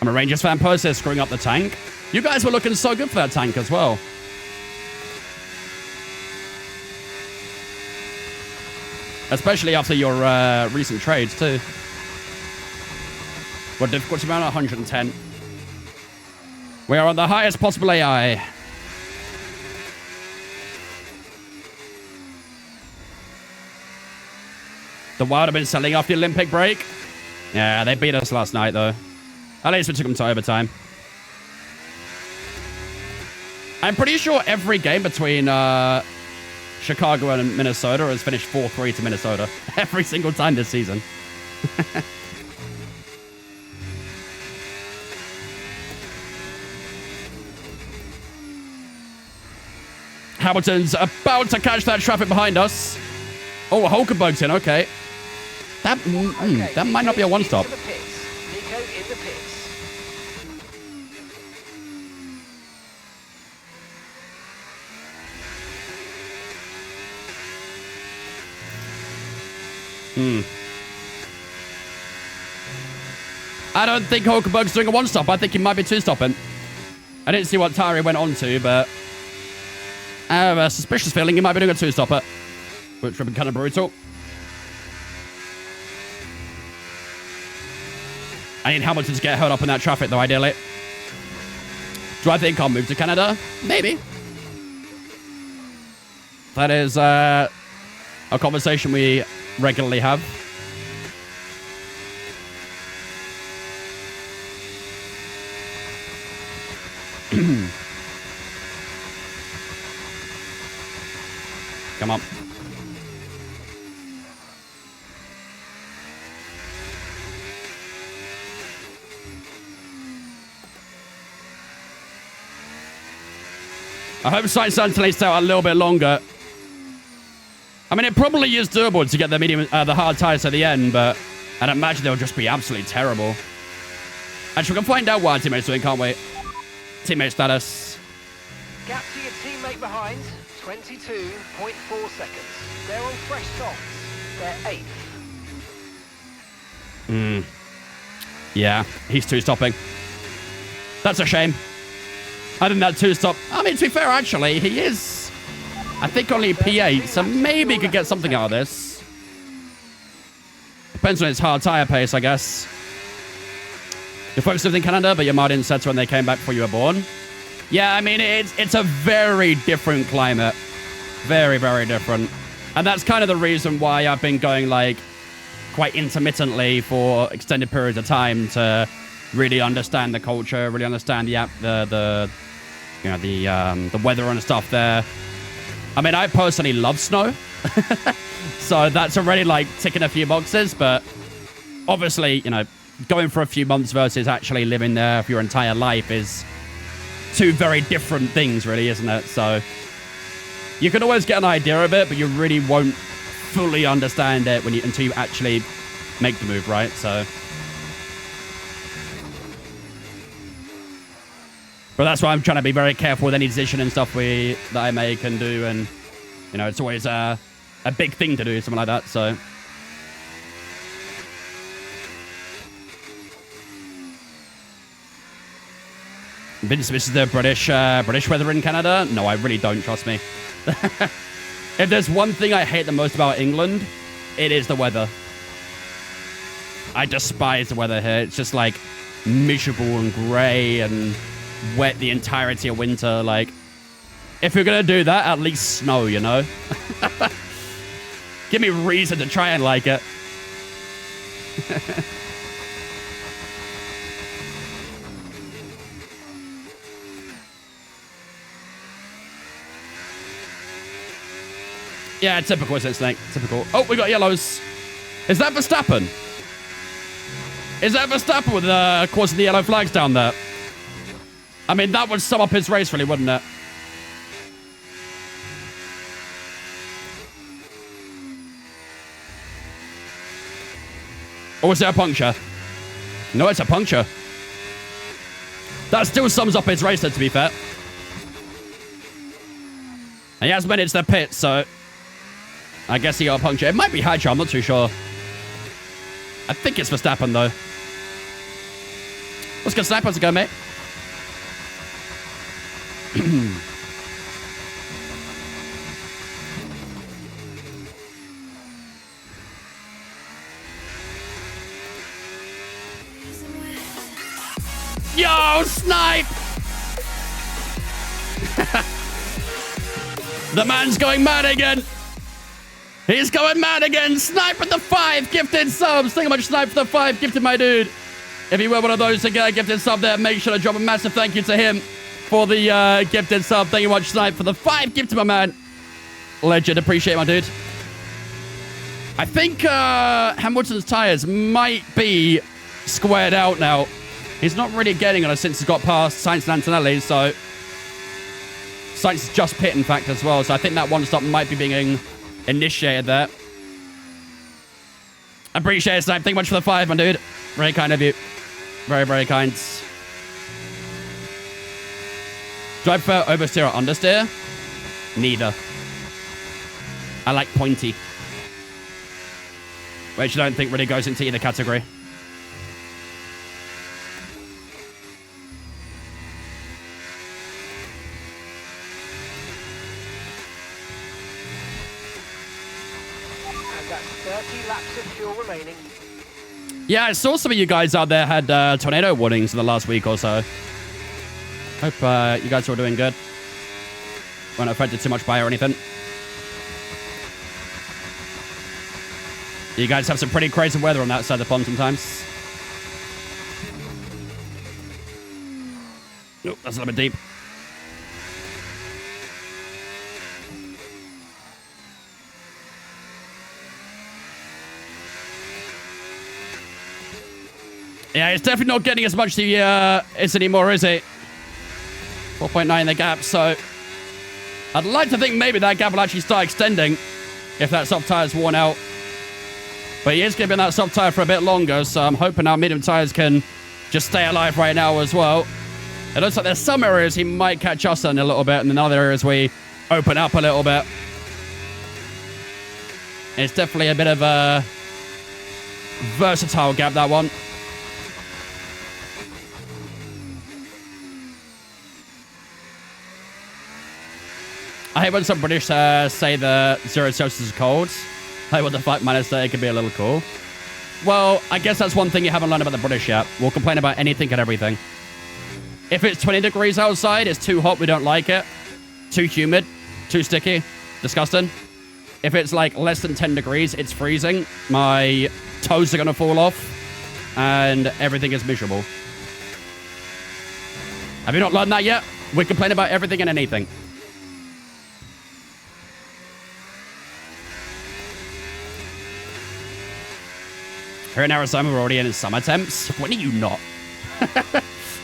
I'm a Rangers fan. Process screwing up the tank. You guys were looking so good for that tank as well. Especially after your recent trades, too. We're difficulty around 110. We are on the highest possible AI. The Wild have been selling off the Olympic break. Yeah, they beat us last night, though. At least we took them to overtime. I'm pretty sure every game between Chicago and Minnesota has finished 4-3 to Minnesota. Every single time this season. Hamilton's about to catch that traffic behind us. Oh, Hulkenberg's in. Okay. That might not be a one-stop. Nico in the pits. I don't think Hulkenberg's doing a one-stop. I think he might be two-stopping. I didn't see what tire he went on to, but I have a suspicious feeling he might be doing a two-stopper, which would be kind of brutal. I need Hamilton to get held up in that traffic, though, ideally. Do I think I'll move to Canada? Maybe. That is a conversation we regularly have. Come on. I hope Stateside stays out a little bit longer. I mean, it probably is doable to get the hard tires at the end, but I'd imagine they'll just be absolutely terrible. Actually, we can find out what our teammates are doing, can't we? Teammate status. Gap to your teammate behind, 22.4 seconds. They're on fresh softs. They're 8th. Yeah, he's two-stopping. That's a shame. I think that two-stop... I mean, to be fair, actually, he is... I think only P8, so maybe he could get something out of this. Depends on his hard tire pace, I guess. You're focused in Canada, but your Martin said when they came back before you were born. Yeah, I mean, it's a very different climate. Very, very different. And that's kind of the reason why I've been going, like, quite intermittently for extended periods of time to really understand the culture, really understand the weather and stuff there. I mean, I personally love snow. So that's already, like, ticking a few boxes. But obviously, you know, going for a few months versus actually living there for your entire life is two very different things, really, isn't it? So you can always get an idea of it, but you really won't fully understand it until you actually make the move, right? So, but that's why I'm trying to be very careful with any decision and stuff that I make and do, and you know, it's always a big thing to do, something like that. So. Vince, this is the British weather in Canada? No, I really don't, trust me. If there's one thing I hate the most about England, it is the weather. I despise the weather here. It's just like miserable and grey and wet the entirety of winter. Like, if you're gonna do that, at least snow, you know? Give me a reason to try and like it. Yeah, typical, isn't it, Snake? Typical. Oh, we got yellows. Is that Verstappen? Is that Verstappen with causing the yellow flags down there? I mean, that would sum up his race, really, wouldn't it? Or is it a puncture? No, it's a puncture. That still sums up his race, though, to be fair. And he has managed the pit, so I guess he got a puncture. It might be Hadja, I'm not too sure. I think it's Verstappen, though. Let's go, Snap. How's it going, mate? Yo, snipe! The man's going mad again. He's going mad again. Snipe with the 5 gifted subs. Thank you much, Snipe, for the 5 gifted, my dude. If you were one of those to get a gifted sub there, make sure to drop a massive thank you to him for the gifted sub. Thank you much, Snipe, for the 5 gifted, my man. Legend. Appreciate it, my dude. I think Hamilton's tires might be squared out now. He's not really getting on it since he's got past Sainz and Antonelli, so Sainz is just pit, in fact, as well. So I think that one stop might be being initiated there. Appreciate it, Snipe. Thank you much for the 5, my dude. Very kind of you. Very, very kind. Drive for oversteer or understeer? Neither. I like pointy, which I don't think really goes into either category. And that's 30 laps of fuel remaining. Yeah, I saw some of you guys out there had tornado warnings in the last week or so. Hope you guys are all doing good. Weren't affected too much by it or anything. You guys have some pretty crazy weather on that side of the pond sometimes. Nope, that's a little bit deep. Yeah, it's definitely not getting as much as anymore, is it? 4.9 the gap, so I'd like to think maybe that gap will actually start extending if that soft tire's worn out. But he is going to be in that soft tire for a bit longer, so I'm hoping our medium tires can just stay alive right now as well. It looks like there's some areas he might catch us in a little bit, and then other areas we open up a little bit. It's definitely a bit of a versatile gap, that one. I hate when some British say the 0 Celsius is cold. Like, what the fuck, -30 could be a little cool. Well, I guess that's one thing you haven't learned about the British yet. We'll complain about anything and everything. If it's 20 degrees outside, it's too hot, we don't like it. Too humid, too sticky, disgusting. If it's like less than 10 degrees, it's freezing. My toes are going to fall off, and everything is miserable. Have you not learned that yet? We complain about everything and anything. Here in Arizona, we're already in summer temps. When are you not?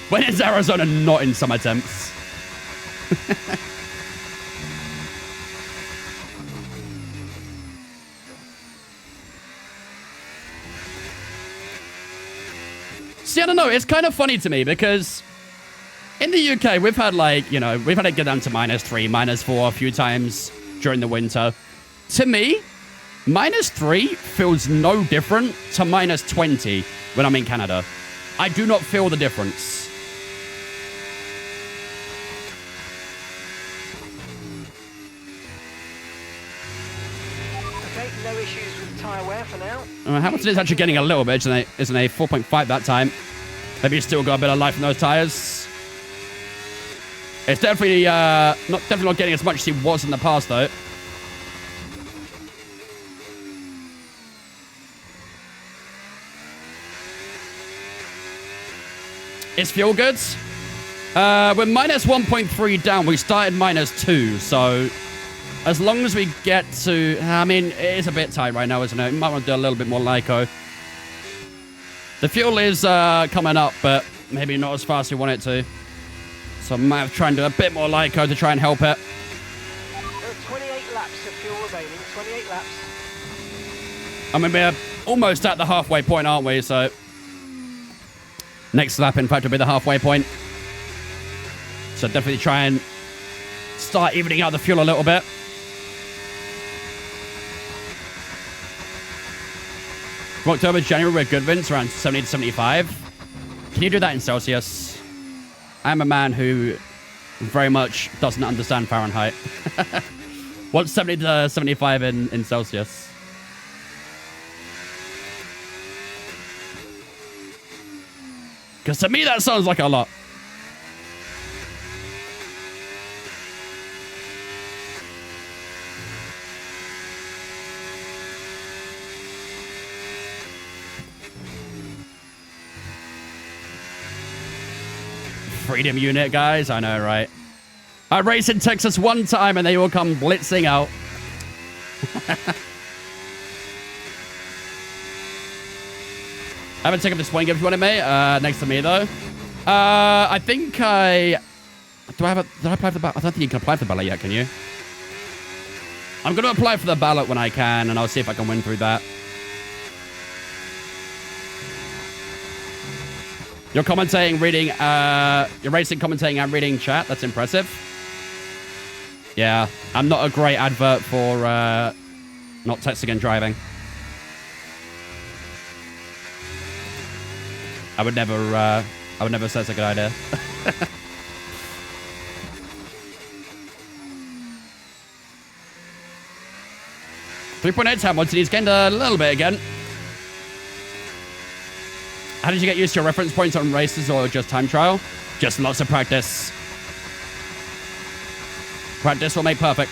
When is Arizona not in summer temps? See, I don't know. It's kind of funny to me because in the UK, we've had we've had it get down to -3, -4 a few times during the winter. To me, -3 feels no different to -20 when I'm in Canada. I do not feel the difference. Okay, no issues with tyre wear for now. Hamilton is actually getting a little bit, isn't a 4.5 that time. Maybe he's still got a bit of life in those tyres. It's definitely not getting as much as he was in the past, though. Is fuel good? We're -1.3 down. We started -2, so as long as we get to... I mean, it is a bit tight right now, isn't it? We might want to do a little bit more Lyco. The fuel is coming up, but maybe not as fast as we want it to. So I might have to try and do a bit more Lyco to try and help it. 28 laps of fuel remaining, 28 laps. I mean, we're almost at the halfway point, aren't we? So next lap, in fact, will be the halfway point. So definitely try and start evening out the fuel a little bit. From October to January, we're good, Vince, around 70 to 75. Can you do that in Celsius? I'm a man who very much doesn't understand Fahrenheit. What's 70 to 75 in Celsius? Because to me, that sounds like a lot. Freedom unit, guys. I know, right? I race in Texas one time and they all come blitzing out. I haven't taken this point if you wanted me. Next to me, though. I think I... Did I apply for the ballot? I don't think you can apply for the ballot yet, can you? I'm going to apply for the ballot when I can, and I'll see if I can win through that. You're commentating, reading... you're racing, commentating, and reading chat. That's impressive. Yeah, I'm not a great advert for not texting and driving. I would never say it's a good idea. 3.8 Hamilton, he's gained a little bit again. How did you get used to your reference points on races or just time trial? Just lots of practice. Practice will make perfect.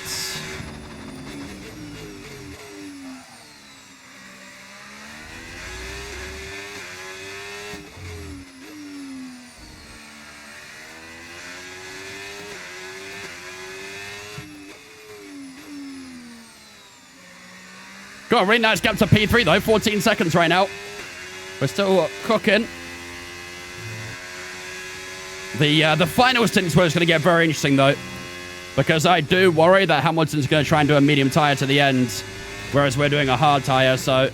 Got a really nice gap to P3 though, 14 seconds right now. We're still cooking. The final stints where it's going to get very interesting though, because I do worry that Hamilton's going to try and do a medium tire to the end, whereas we're doing a hard tire, so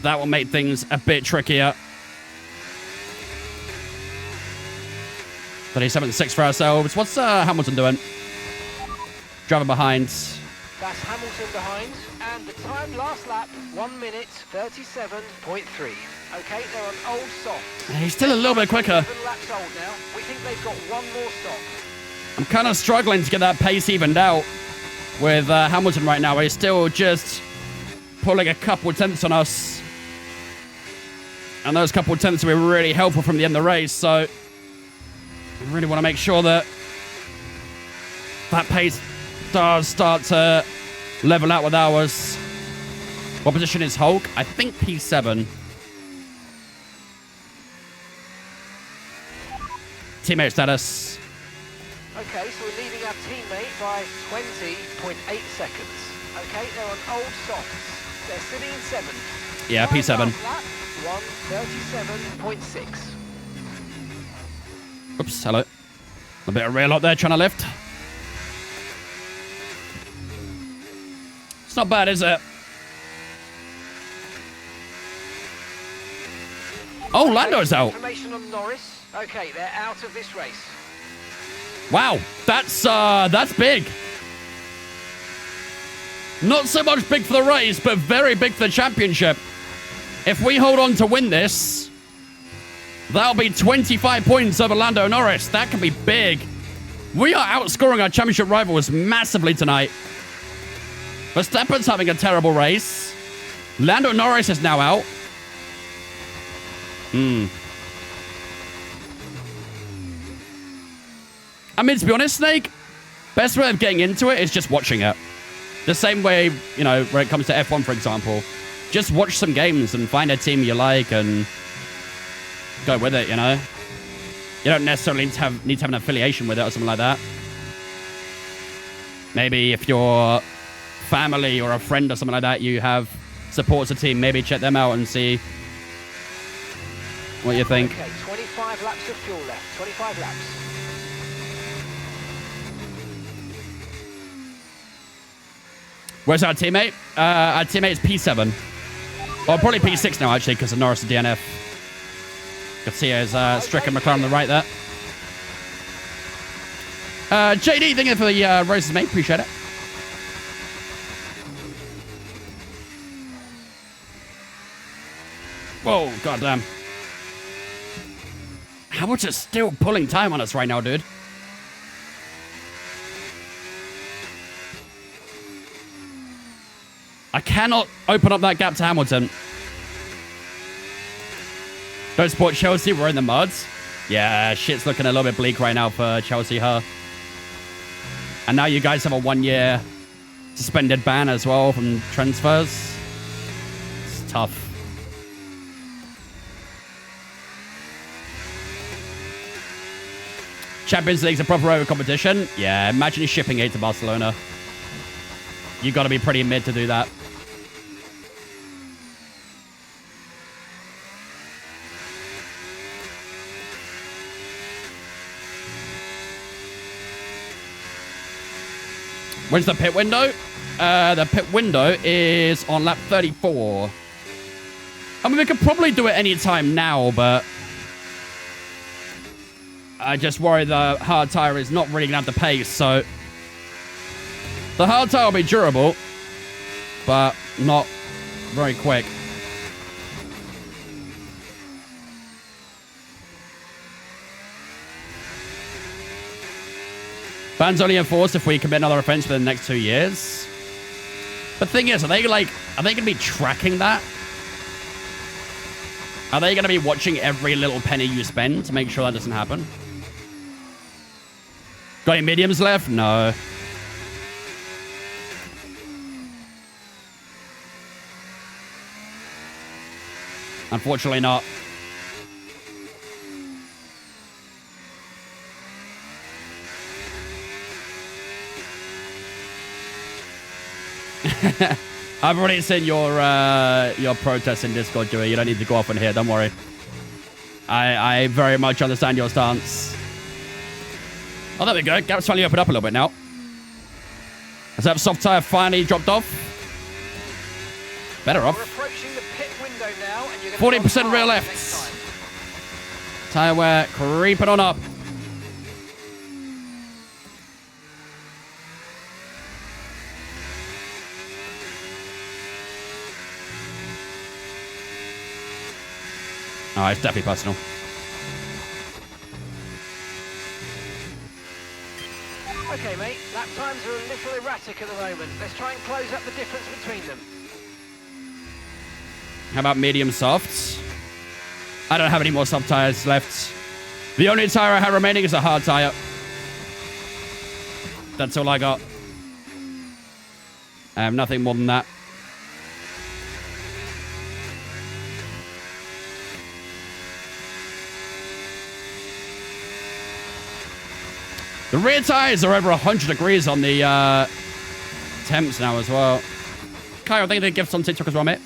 that will make things a bit trickier. 37.6 for ourselves. What's Hamilton doing? Driving behind. That's Hamilton behind, and the time last lap, 1 minute 37.3. Okay, they're on old soft. He's still a little bit quicker. 7 laps old now. We think they've got one more stop. I'm kind of struggling to get that pace evened out with Hamilton right now. He's still just pulling a couple tenths on us. And those couple tenths will be really helpful from the end of the race, so I really want to make sure that that pace does start to level out with ours. What position is Hulk? I think P7. Teammate status. Okay, so we're leading our teammate by 20.8 seconds. Okay, they're on old softs. They're sitting in 7th. Yeah, P7. Lap, 1:37.6. Oops, hello. A bit of rail up there trying to lift. It's not bad, is it? Oh, Lando's out. Information on Norris. Okay, they're out of this race. Wow, that's big. Not so much big for the race, but very big for the championship. If we hold on to win this, that'll be 25 points over Lando Norris. That can be big. We are outscoring our championship rivals massively tonight. Verstappen's having a terrible race. Lando Norris is now out. I mean, to be honest, Snake, best way of getting into it is just watching it. The same way, you know, when it comes to F1, for example. Just watch some games and find a team you like and go with it, you know? You don't necessarily need to have an affiliation with it or something like that. Maybe if your family or a friend or something like that you have supports a team, maybe check them out and see what you think. Okay, 25 laps of fuel left. 25 laps. Where's our teammate? Our teammate's P7. Well, probably P6 now, actually, because of Norris and DNF. You can see his Stricken McLaren on the right there. JD, thank you for the roses, mate. Appreciate it. Whoa, goddamn. Hamilton's still pulling time on us right now, dude. I cannot open up that gap to Hamilton. Don't support Chelsea, we're in the muds. Yeah, shit's looking a little bit bleak right now for Chelsea, huh? And now you guys have a 1-year suspended ban as well from transfers. It's tough. Champions League's a proper over competition. Yeah, imagine you shipping 8 to Barcelona. You got to be pretty mid to do that. When's the pit window? The pit window is on lap 34. I mean, we could probably do it any time now, but I just worry the hard tire is not really going to have the pace, so the hard tire will be durable, but not very quick. Ban's only enforced if we commit another offense within the next 2 years. But the thing is, are they going to be tracking that? Are they going to be watching every little penny you spend to make sure that doesn't happen? Got any mediums left? No. Unfortunately not. I've already seen your protest in Discord, Dewey. You don't need to go off on here. Don't worry. I very much understand your stance. Oh, there we go. Gap's finally opened up a little bit now. Has that soft tire finally dropped off? Better off. We're approaching the pit window now, and you're 40% rear left. Tire wear creeping on up. Oh, it's definitely personal. Okay, mate. Lap times are a little erratic at the moment. Let's try and close up the difference between them. How about medium softs? I don't have any more soft tires left. The only tire I have remaining is a hard tire. That's all I got. I have nothing more than that. The rear tires are over 100 degrees on the temps now as well. Kyle, I think they give some TikTok as well, mate.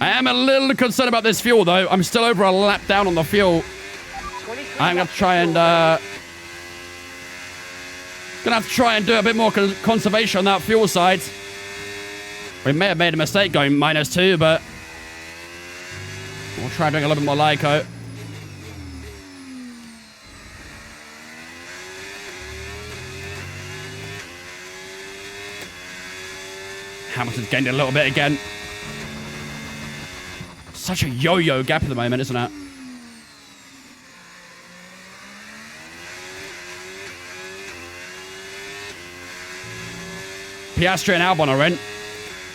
I am a little concerned about this fuel, though. I'm still over a lap down on the fuel. I'm going to try and do a bit more conservation on that fuel side. We may have made a mistake going -2, but we'll try doing a little bit more Lyco. Hamilton's gained a little bit again. Such a yo-yo gap at the moment, isn't it? Piastri and Albon are in.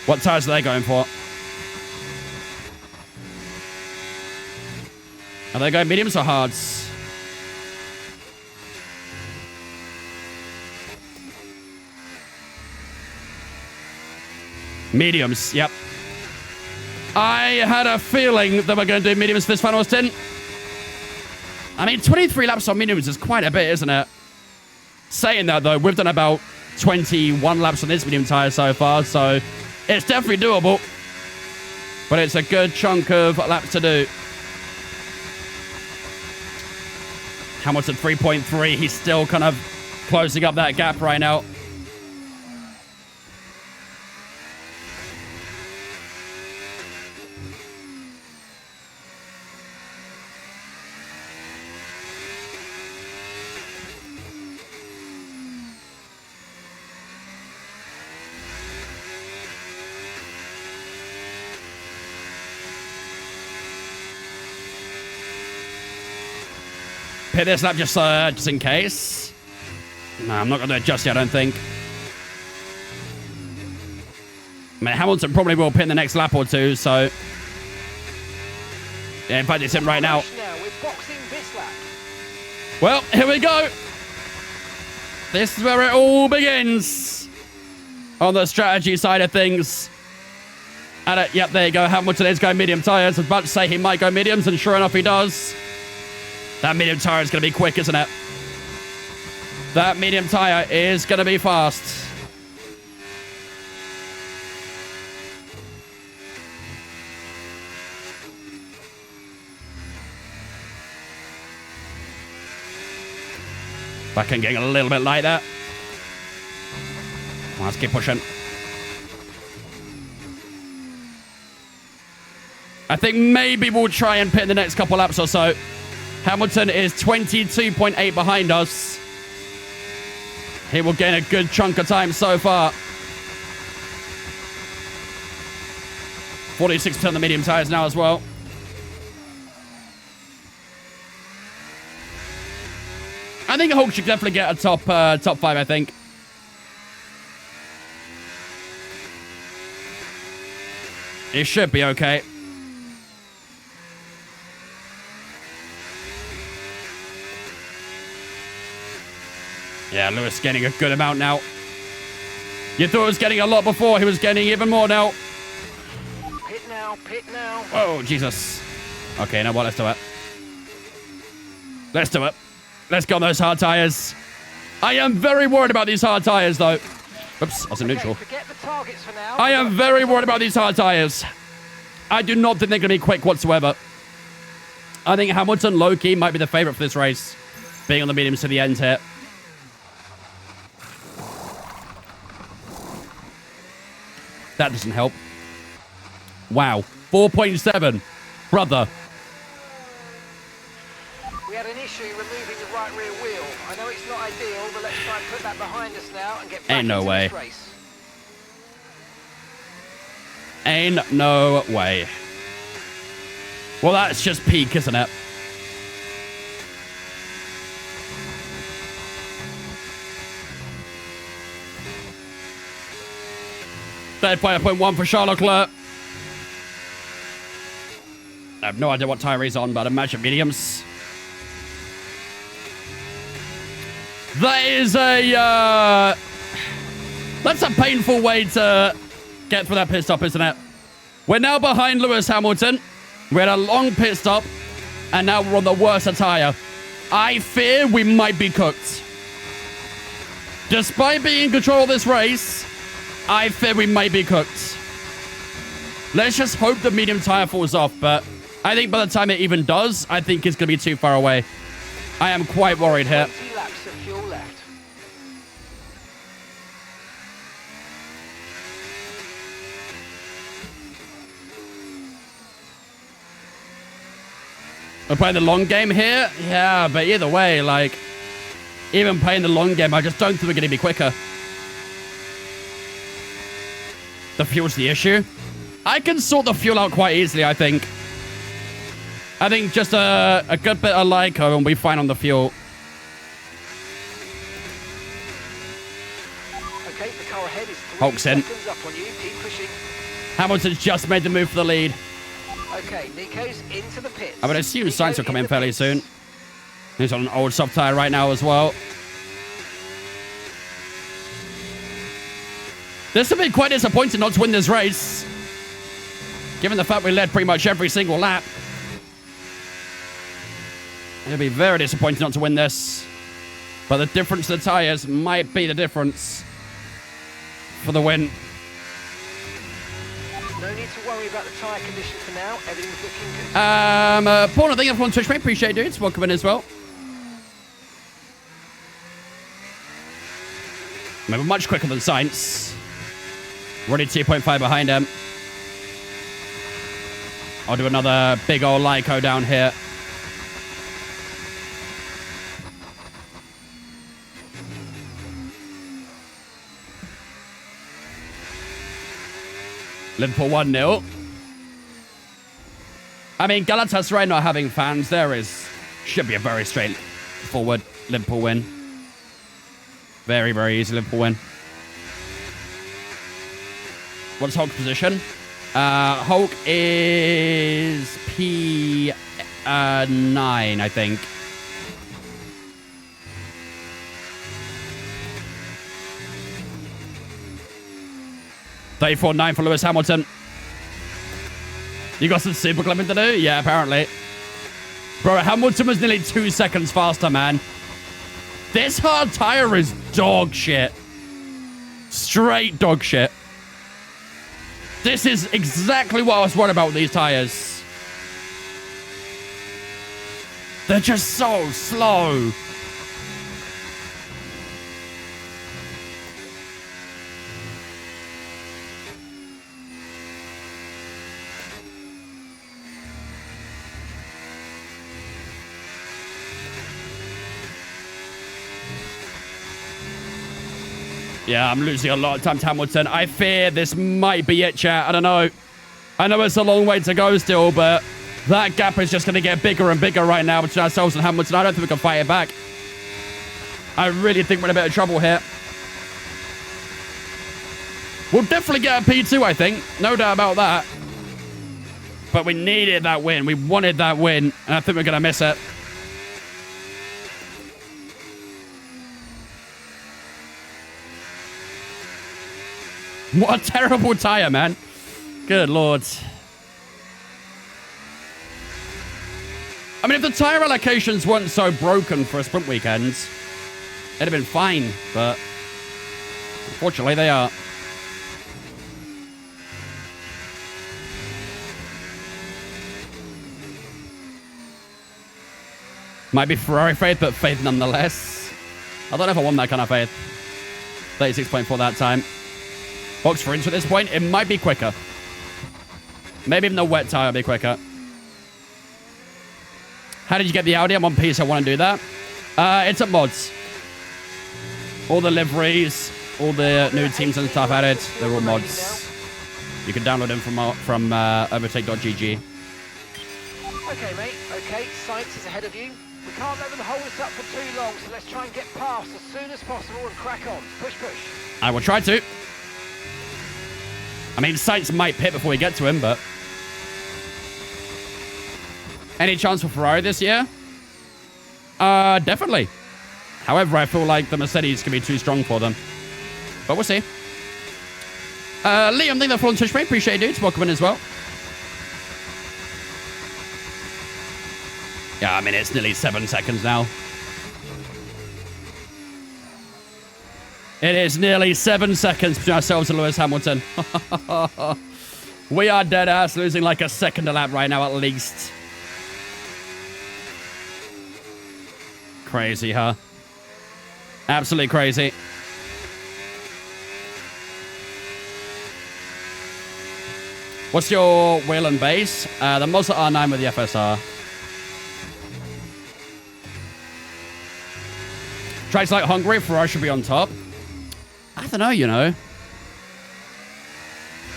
What tires are they going for? Are they going mediums or hards? Mediums, yep. I had a feeling that we're going to do mediums for this final stint. I mean, 23 laps on mediums is quite a bit, isn't it? Saying that, though, we've done about 21 laps on this medium tire so far, so it's definitely doable. But it's a good chunk of laps to do. Hamilton 3.3, he's still kind of closing up that gap right now. Hit this lap just in case. No, I'm not going to do it just yet, I don't think. I mean, Hamilton probably will pin the next lap or two, so... Yeah, in fact, it's him right now. We're boxing this lap. Well, here we go. This is where it all begins. On the strategy side of things. And yep, there you go. Hamilton is going medium tyres. I was about to say he might go mediums, and sure enough, he does. That medium tyre is going to be quick, isn't it? That medium tyre is going to be fast. Back and getting a little bit light there. Let's keep pushing. I think maybe we'll try and pit in the next couple laps or so. Hamilton is 22.8 behind us. He will gain a good chunk of time so far. 46% of the medium tyres now as well. I think Hulk should definitely get a top 5, I think. It should be okay. Yeah, Lewis getting a good amount now. You thought he was getting a lot before. He was getting even more now. Pit now, pit now. Oh, Jesus. Okay, now what? Let's do it. Let's do it. Let's go on those hard tyres. I am very worried about these hard tyres, though. Oops, I was in neutral. Forget the targets for now. I am very worried about these hard tyres. I do not think they're going to be quick whatsoever. I think Hamilton, low-key, might be the favourite for this race. Being on the mediums to the end here. That doesn't help. Wow. 4.7. Brother. We had an issue removing the right rear wheel. I know it's not ideal, but let's try and put that behind us now and get back Ain't no into way. this race. Ain't no way. Well, that's just peak, isn't it? Third point 1 for Charles Leclerc. I have no idea what tyre he's on, but I imagine mediums. That is a... that's a painful way to get through that pit stop, isn't it? We're now behind Lewis Hamilton. We had a long pit stop, and now we're on the worst tyre. I fear we might be cooked. Despite being in control of this race, I fear we might be cooked. Let's just hope the medium tyre falls off, but I think by the time it even does, I think it's going to be too far away. I am quite worried here. 20 laps of fuel left. We're playing the long game here? Yeah, but either way, like, even playing the long game, I just don't think we're going to be quicker. The fuel's the issue. I can sort the fuel out quite easily, I think. I think just a good bit of Lyco and we'll be fine on the fuel. Okay, the car ahead is 3 Hulk's in. seconds up on you. Keep pushing. Hamilton's just made the move for the lead. Okay, Nico's into the pits. I would assume Nico Sainz will come in the fairly pits. soon. He's on an old soft tyre right now as well. This would be quite disappointing not to win this race, given the fact we led pretty much every single lap. It'd be very disappointing not to win this, but the difference to the tyres might be the difference for the win. No need to worry about the tyre condition for now. Everything's looking good. Paul, I think everyone on Twitch, mate. Appreciate it, dudes. Welcome in as well. Remember, much quicker than Sainz. Already 2.5 behind him. I'll do another big old Lyco down here. Liverpool 1-0. I mean, Galatasaray not having fans, should be a very straightforward Liverpool win. Very, very easy Liverpool win. What's Hulk's position? Hulk is P9, I think. $34.9 for Lewis Hamilton. You got some super climbing to do? Yeah, apparently. Bro, Hamilton was nearly 2 seconds faster, man. This hard tire is dog shit. Straight dog shit. This is exactly what I was worried about with these tires. They're just so slow. Yeah, I'm losing a lot of time to Hamilton. I fear this might be it, chat. I don't know. I know it's a long way to go still, but that gap is just going to get bigger and bigger right now between ourselves and Hamilton. I don't think we can fight it back. I really think we're in a bit of trouble here. We'll definitely get a P2, I think. No doubt about that. But we needed that win. We wanted that win, and I think we're going to miss it. What a terrible tire, man. Good lord. I mean, if the tire allocations weren't so broken for a sprint weekend, it'd have been fine, but unfortunately they are. Might be Ferrari faith, but faith nonetheless. I don't know if I want that kind of faith. 36.4 that time. Box for inch at this point, it might be quicker. Maybe even the wet tire will be quicker. How did you get the Audi? I'm on P, so I want to do that. It's at mods. All the liveries, all the new teams and stuff added, they're all mods. You can download them from overtake.gg. Okay, mate. Okay, Sainz is ahead of you. We can't let them hold us up for too long, so let's try and get past as soon as possible and crack on. Push, push. I will try to. I mean, Sainz might pit before we get to him, but... Any chance for Ferrari this year? Definitely. However, I feel like the Mercedes can be too strong for them. But we'll see. Liam, thank you for on Twitch, mate. Appreciate it, dudes. Welcome in as well. Yeah, I mean, it's nearly 7 seconds now. It is nearly 7 seconds between ourselves and Lewis Hamilton. We are dead ass, losing like a second a lap right now at least. Crazy, huh? Absolutely crazy. What's your wheel and base? The Mazda R9 with the FSR. Tracks like Hungary, Ferrari should be on top. I don't know, you know.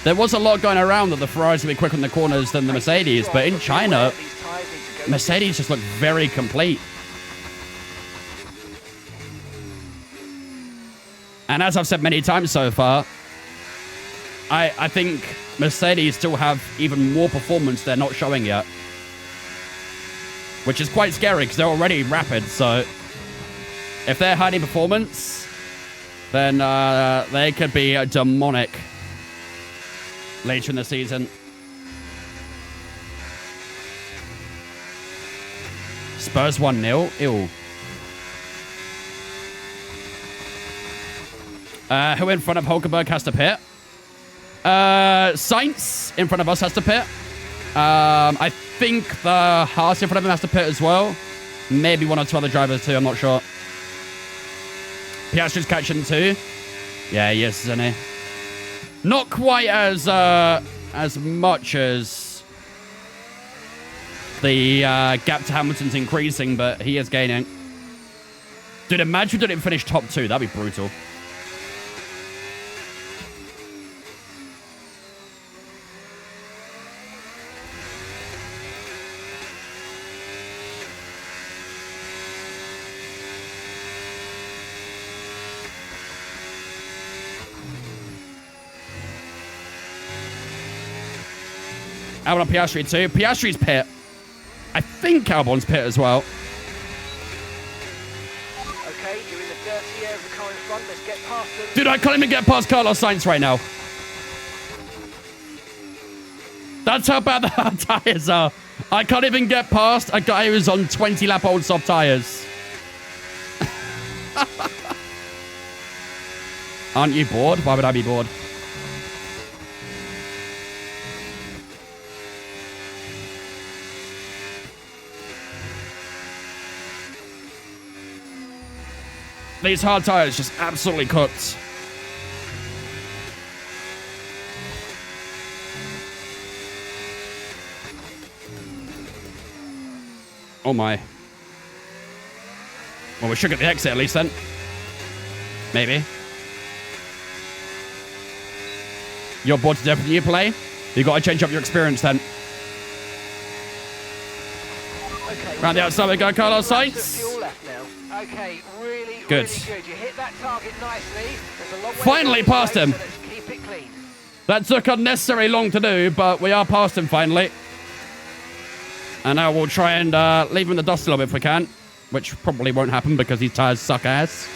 There was a lot going around that the Ferraris would be quicker in the corners than the Mercedes, but in China, Mercedes just looked very complete. And as I've said many times so far, I think Mercedes still have even more performance they're not showing yet. Which is quite scary because they're already rapid, so if they're hiding performance, then they could be demonic later in the season. Spurs 1-0. Ew. Who in front of Hulkenberg has to pit? Sainz in front of us has to pit. I think the Haas in front of him has to pit as well. Maybe one or two other drivers too, I'm not sure. Piastri's catching too. Yeah, he is, isn't he? Not quite as much as the gap to Hamilton's increasing, but he is gaining. Dude, imagine we didn't finish top 2. That'd be brutal. Albon and Piastri too. Piastri's pit. I think Albon's pit as well. Okay, you're in the dirty air of the car in front. Let's get past them. Dude, I can't even get past Carlos Sainz right now. That's how bad the hard tires are. I can't even get past a guy who's on 20-lap-old soft tires. Aren't you bored? Why would I be bored? These hard tires just absolutely cooked. Oh my. Well, we should get the exit at least then. Maybe. You're bored to death when you play? You got to change up your experience then. Okay, Round the outside we go, Carlos laps of Sainz. fuel left now. Okay, really Good. good. You hit that target nicely. There's a long way Finally to go past this him. race, so let's keep it clean. That took unnecessarily long to do, but we are past him finally. And now we'll try and leave him in the dust a little bit if we can. Which probably won't happen because these tires suck ass.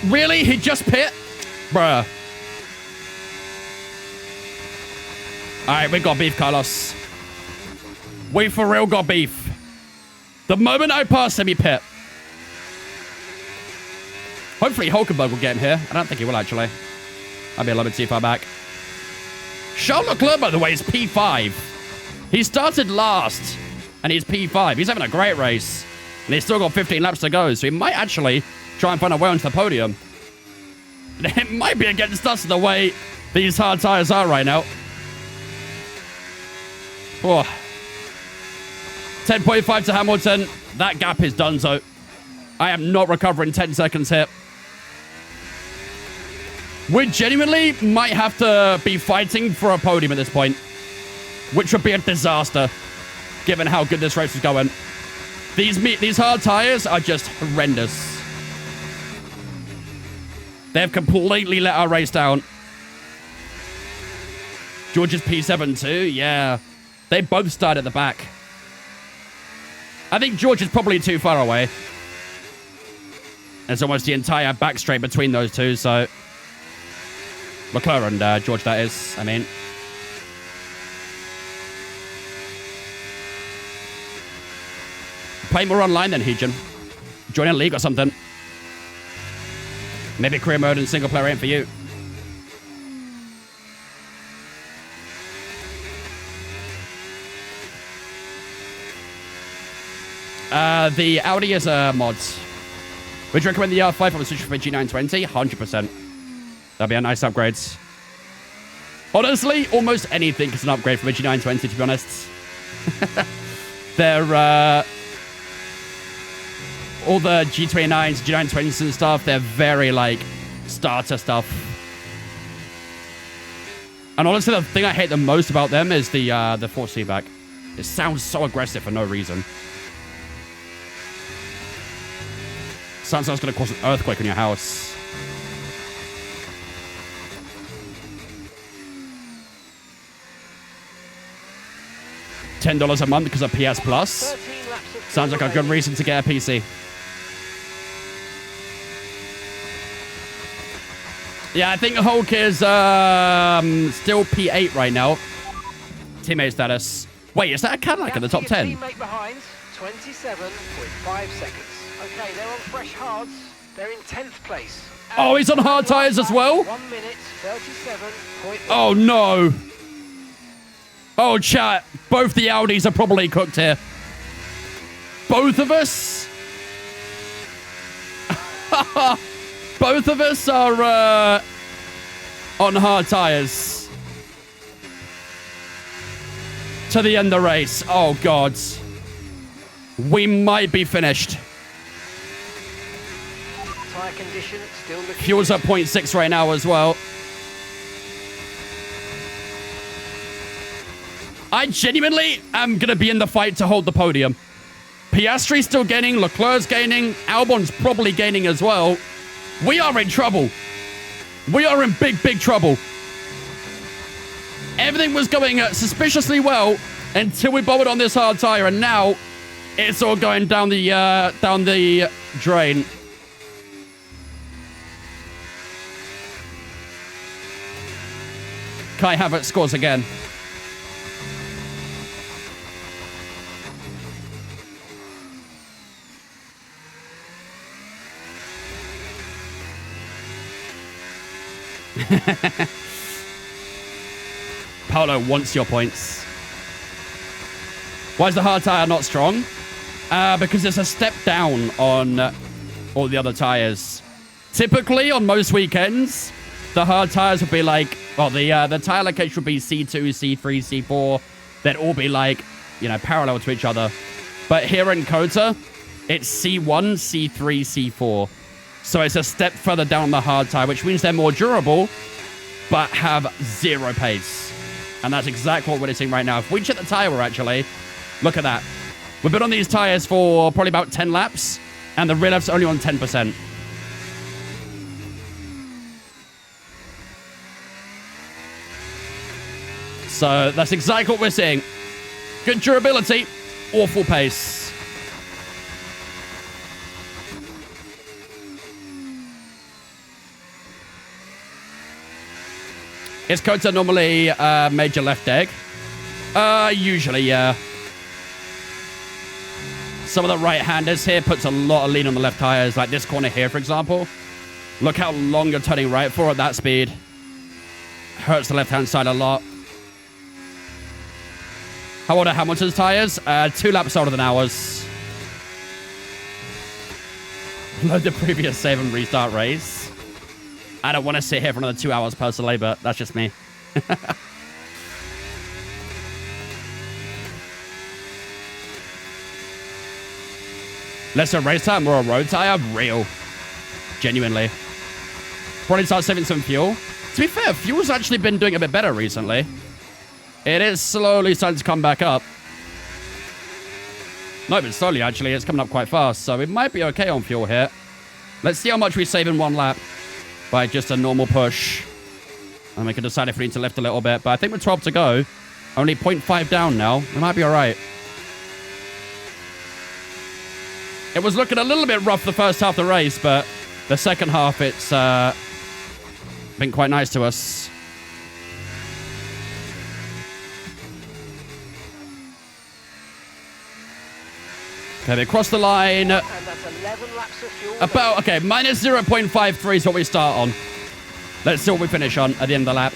Really? He just pit? Bruh. Alright, we got beef, Carlos. We for real got beef. The moment I pass him, he pit. Hopefully Hulkenberg will get him here. I don't think he will, actually. I'll be a little bit too far back. Charles Leclerc, by the way, is P5. He started last, and he's P5. He's having a great race. And he's still got 15 laps to go, so he might actually try and find a way onto the podium. It might be against us the way these hard tires are right now. Oh. 10.5 to Hamilton. That gap is done, so I am not recovering 10 seconds here. We genuinely might have to be fighting for a podium at this point, which would be a disaster, given how good this race is going. These hard tires are just horrendous. They've completely let our race down. George's P7 too, yeah. They both start at the back. I think George is probably too far away. There's almost the entire back straight between those two, so... Leclerc and George, that is, I mean. Play more online then, Heejin. Join a league or something. Maybe career mode and single player ain't for you. The Audi is a mod. Would you recommend the R5 if I was switching from a G920? 100%. That'd be a nice upgrade. Honestly, almost anything is an upgrade from a G920, to be honest. They're, all the G29s, G920s and stuff, they're very, like, starter stuff. And honestly, the thing I hate the most about them is the force feedback. It sounds so aggressive for no reason. Sounds like it's going to cause an earthquake in your house. $10 a month because of PS Plus. Sounds like a good reason to get a PC. Yeah, I think Hulk is still P8 right now. Teammate status. Wait, is that a Cadillac in the top 10? Teammate behind, 27.5 seconds. Okay, they're on fresh hards. They're in 10th place. Oh, he's on hard tires as well? 1 minute, 37.1. Oh, no. Oh, chat. Both the Audis are probably cooked here. Both of us? Both of us are on hard tires. To the end of the race. Oh, God. We might be finished. Tire condition still looking Fuel's at 0.6 right now as well. I genuinely am going to be in the fight to hold the podium. Piastri's still gaining. Leclerc's gaining. Albon's probably gaining as well. We are in trouble. We are in big, big trouble. Everything was going suspiciously well until we bobbled on this hard tire, and now it's all going down the drain. Kai Havertz scores again. Paolo wants your points. Why is the hard tire not strong? Because it's a step down on all the other tires. Typically, on most weekends, the hard tires would be like, well, the tire location would be C2, C3, C4. They'd all be like, you know, parallel to each other. But here in COTA, it's C1, C3, C4. So it's a step further down on the hard tire, which means they're more durable, but have zero pace. And that's exactly what we're seeing right now. If we check the tire wear, actually, look at that. We've been on these tires for probably about 10 laps, and the rear left's only on 10%. So that's exactly what we're seeing. Good durability, awful pace. Is COTA normally major left egg? Usually, yeah. Some of the right-handers here puts a lot of lean on the left tires, like this corner here, for example. Look how long you're turning right for at that speed. Hurts the left-hand side a lot. How old are Hamilton's tires? 2 laps older than ours. Load the previous save and restart race. I don't want to sit here for another 2 hours personally, but that's just me. Less a race tire, more a road tire? Real. Genuinely. Probably start saving some fuel. To be fair, fuel's actually been doing a bit better recently. It is slowly starting to come back up. Not even slowly, actually. It's coming up quite fast, so we might be okay on fuel here. Let's see how much we save in 1 lap by just a normal push. And we can decide if we need to lift a little bit. But I think with 12 to go, only 0.5 down now. We might be all right. It was looking a little bit rough the first half of the race, but the second half, it's been quite nice to us. Okay, they cross the line. And that's 11 laps of fuel. About, okay, minus 0.53 is what we start on. Let's see what we finish on at the end of the lap.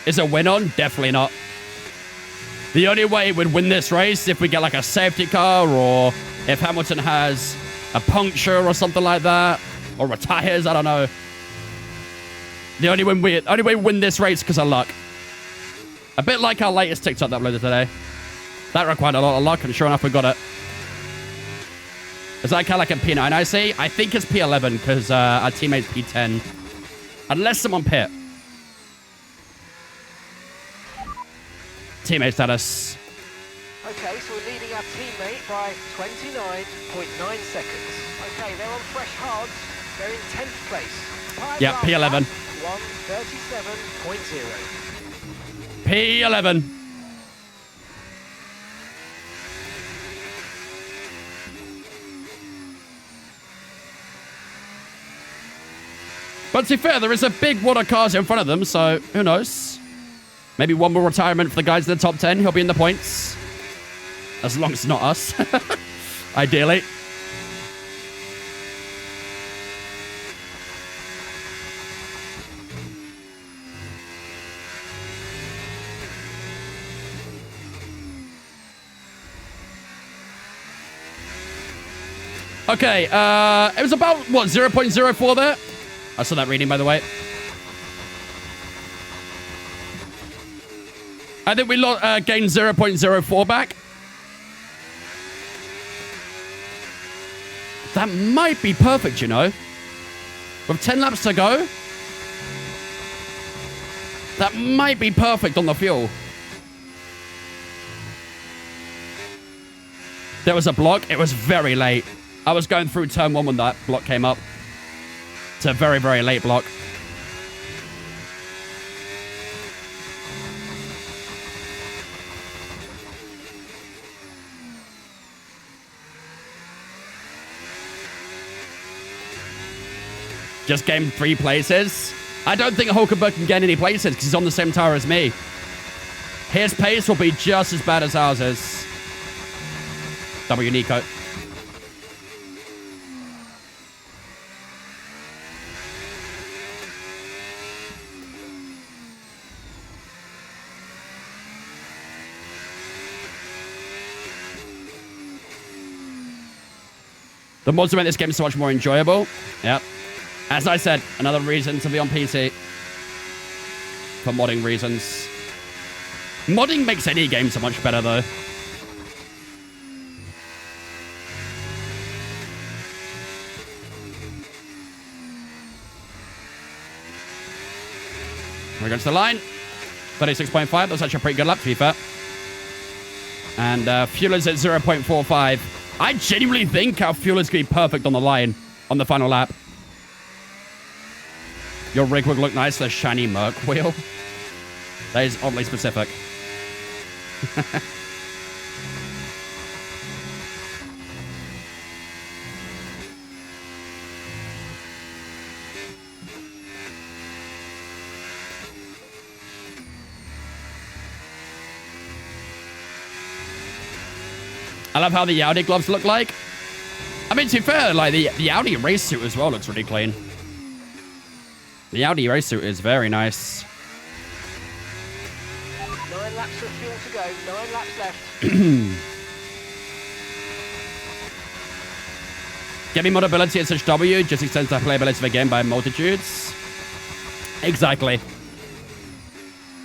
Is a win on? Definitely not. The only way we'd win this race if we get like a safety car, or if Hamilton has a puncture or something like that, or retires, I don't know. The only way we win this race because of luck. A bit like our latest TikTok that uploaded today. That required a lot of luck, and sure enough, we got it. Is that kind of like a P9 I see? I think it's P11 because our teammate's P10. Unless someone pit. Teammate status. Okay, so we're leading our teammate by 29.9 seconds. Okay, they're on fresh hards. They're in 10th place. Yeah, P11. 137.0. P11. But to be fair, there is a big wad of cars in front of them, so who knows? Maybe one more retirement for the guys in the top 10. He'll be in the points. As long as it's not us. Ideally. Okay, it was about, what, 0.04 there? I saw that reading, by the way. I think we gained 0.04 back. That might be perfect, you know. With 10 laps to go, that might be perfect on the fuel. There was a block. It was very late. I was going through turn 1 when that block came up. It's a very, very late block. Just gained 3 places. I don't think Hulkenberg can gain any places because he's on the same tire as me. His pace will be just as bad as ours is. W Nico. The mods make this game so much more enjoyable. Yep. As I said, another reason to be on PC. For modding reasons. Modding makes any game so much better, though. We're going to the line. 36.5. That's actually a pretty good lap, to be fair. And fuel is at 0.45. I genuinely think our fuel is going to be perfect on the line on the final lap. Your rig would look nice, the shiny Merc wheel. That is oddly specific. I love how the Audi gloves look like. I mean, to be fair, like the Audi race suit as well looks really clean. The Audi race suit is very nice. 9 laps of fuel to go. 9 laps left. Getting modability at such W just extends the playability of the game by multitudes. Exactly.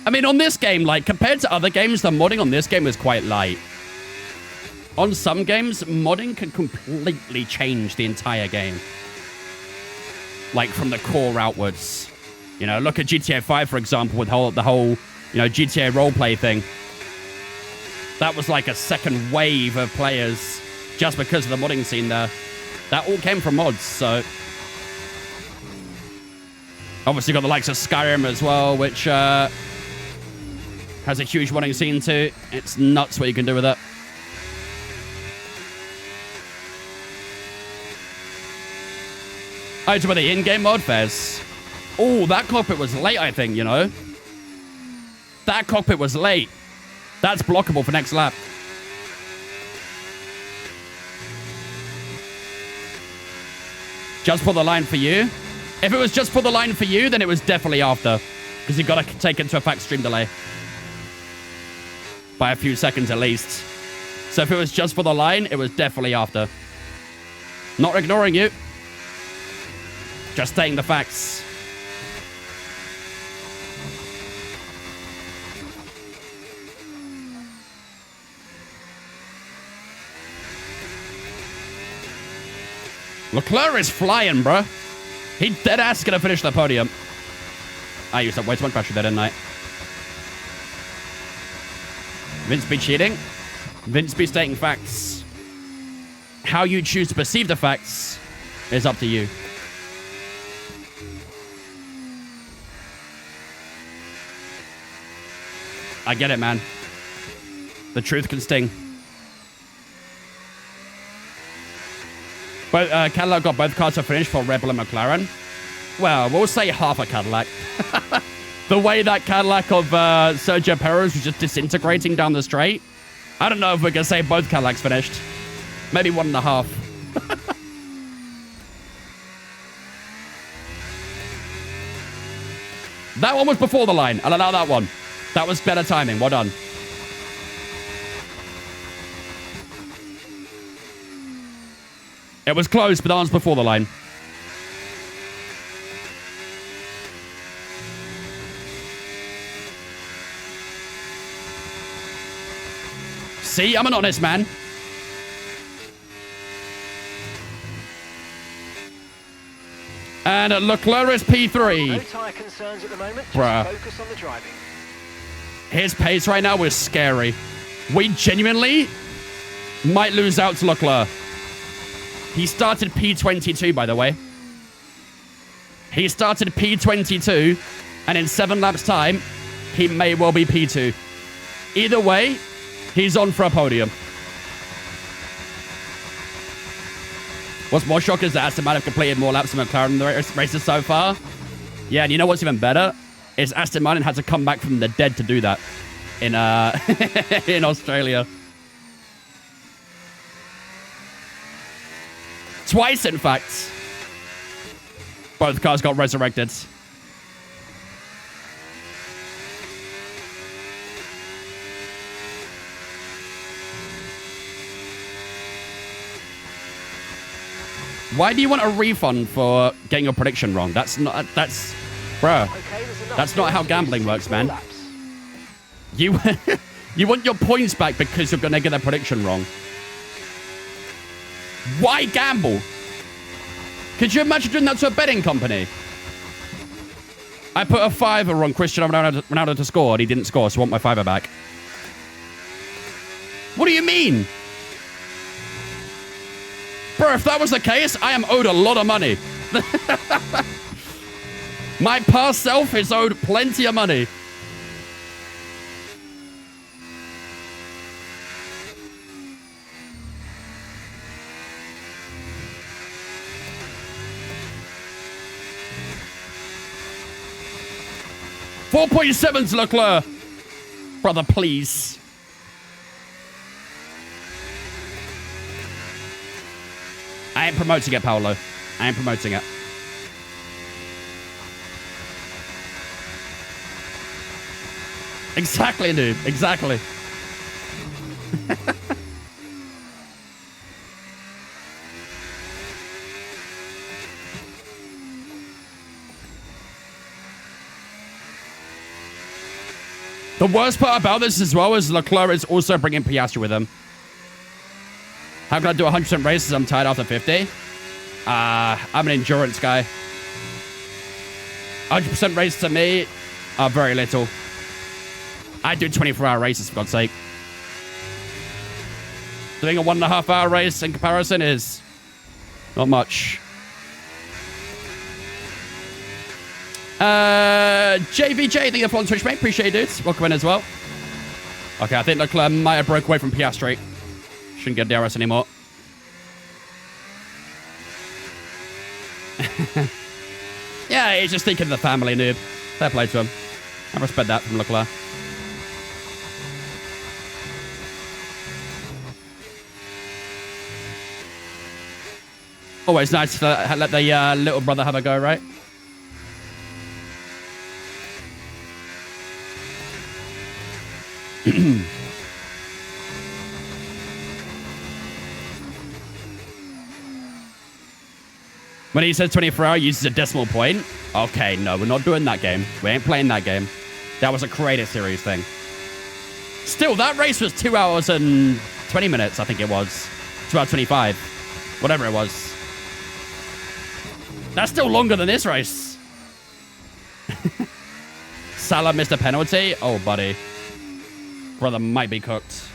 I mean, on this game, like, compared to other games, the modding on this game is quite light. On some games, modding can completely change the entire game. Like, from the core outwards. You know, look at GTA 5, for example, with the whole, you know, GTA roleplay thing. That was like a second wave of players just because of the modding scene there. That all came from mods, so... Obviously got the likes of Skyrim as well, which has a huge modding scene too. It's nuts what you can do with it. Oh, to the in-game mod fairs. Oh, that cockpit was late, I think, you know. That cockpit was late. That's blockable for next lap. Just for the line for you. If it was just for the line for you, then it was definitely after. Because you've got to take into effect stream delay. By a few seconds at least. So if it was just for the line, it was definitely after. Not ignoring you. Just stating the facts. Leclerc is flying, bruh. He dead ass gonna finish the podium. I used up way too much pressure there, didn't I? Vince be cheating. Vince be stating facts. How you choose to perceive the facts is up to you. I get it, man. The truth can sting. But Cadillac got both cars to finish for Red Bull and McLaren. Well, we'll say half a Cadillac. The way that Cadillac of Sergio Perez was just disintegrating down the straight. I don't know if we're going to say both Cadillacs finished. Maybe 1.5. That one was before the line. I'll allow that one. That was better timing. Well done. It was close, but that one's before the line. See, I'm an honest man. And Leclerc is No P3. tyre concerns at the moment. Bruh. Just focus on the driving. His pace right now is scary. We genuinely might lose out to Leclerc. He started P22, by the way. He started P22, and in 7 laps' time, he may well be P2. Either way, he's on for a podium. What's more shocking is that Aston Martin have completed more laps than McLaren in the races so far. Yeah, and you know what's even better? Is Aston Martin had to come back from the dead to do that in in Australia. Twice, in fact. Both cars got resurrected. Why do you want a refund for getting your prediction wrong? That's not... That's... Bruh. Okay, there's enough That's not how to gambling do works, 4 man. laps. You... you want your points back because you're going to get a prediction wrong. Why gamble? Could you imagine doing that to a betting company? I put a $5 on Cristiano Ronaldo to score, and he didn't score, so I want my $5 back. What do you mean? Bro, if that was the case, I am owed a lot of money. My past self is owed plenty of money. .7 to Leclerc. Brother, please. I ain't promoting it, Paolo. I ain't promoting it. Exactly, dude. Exactly. The worst part about this as well is Leclerc is also bringing Piastri with him. How can I do 100% races? I'm tired after 50. I'm an endurance guy. 100% races to me are very little. I do 24-hour races, for God's sake. Doing a 1.5-hour race in comparison is not much. JVJ, thank you for on Twitch, mate. Appreciate it, dudes. Welcome in as well. Okay, I think Leclerc might have broke away from Piastri. Shouldn't get DRS anymore. Yeah, he's just thinking of the family, noob. Fair play to him. I respect that from Leclerc. Always nice to let the little brother have a go, right? When he says 24-hour, uses a decimal point. Okay, no, we're not doing that game. We ain't playing that game. That was a creative series thing. Still, that race was 2 hours and 20 minutes, I think it was. 2 hours 25. Whatever it was. That's still longer than this race. Salah missed a penalty. Oh, buddy. Brother might be cooked.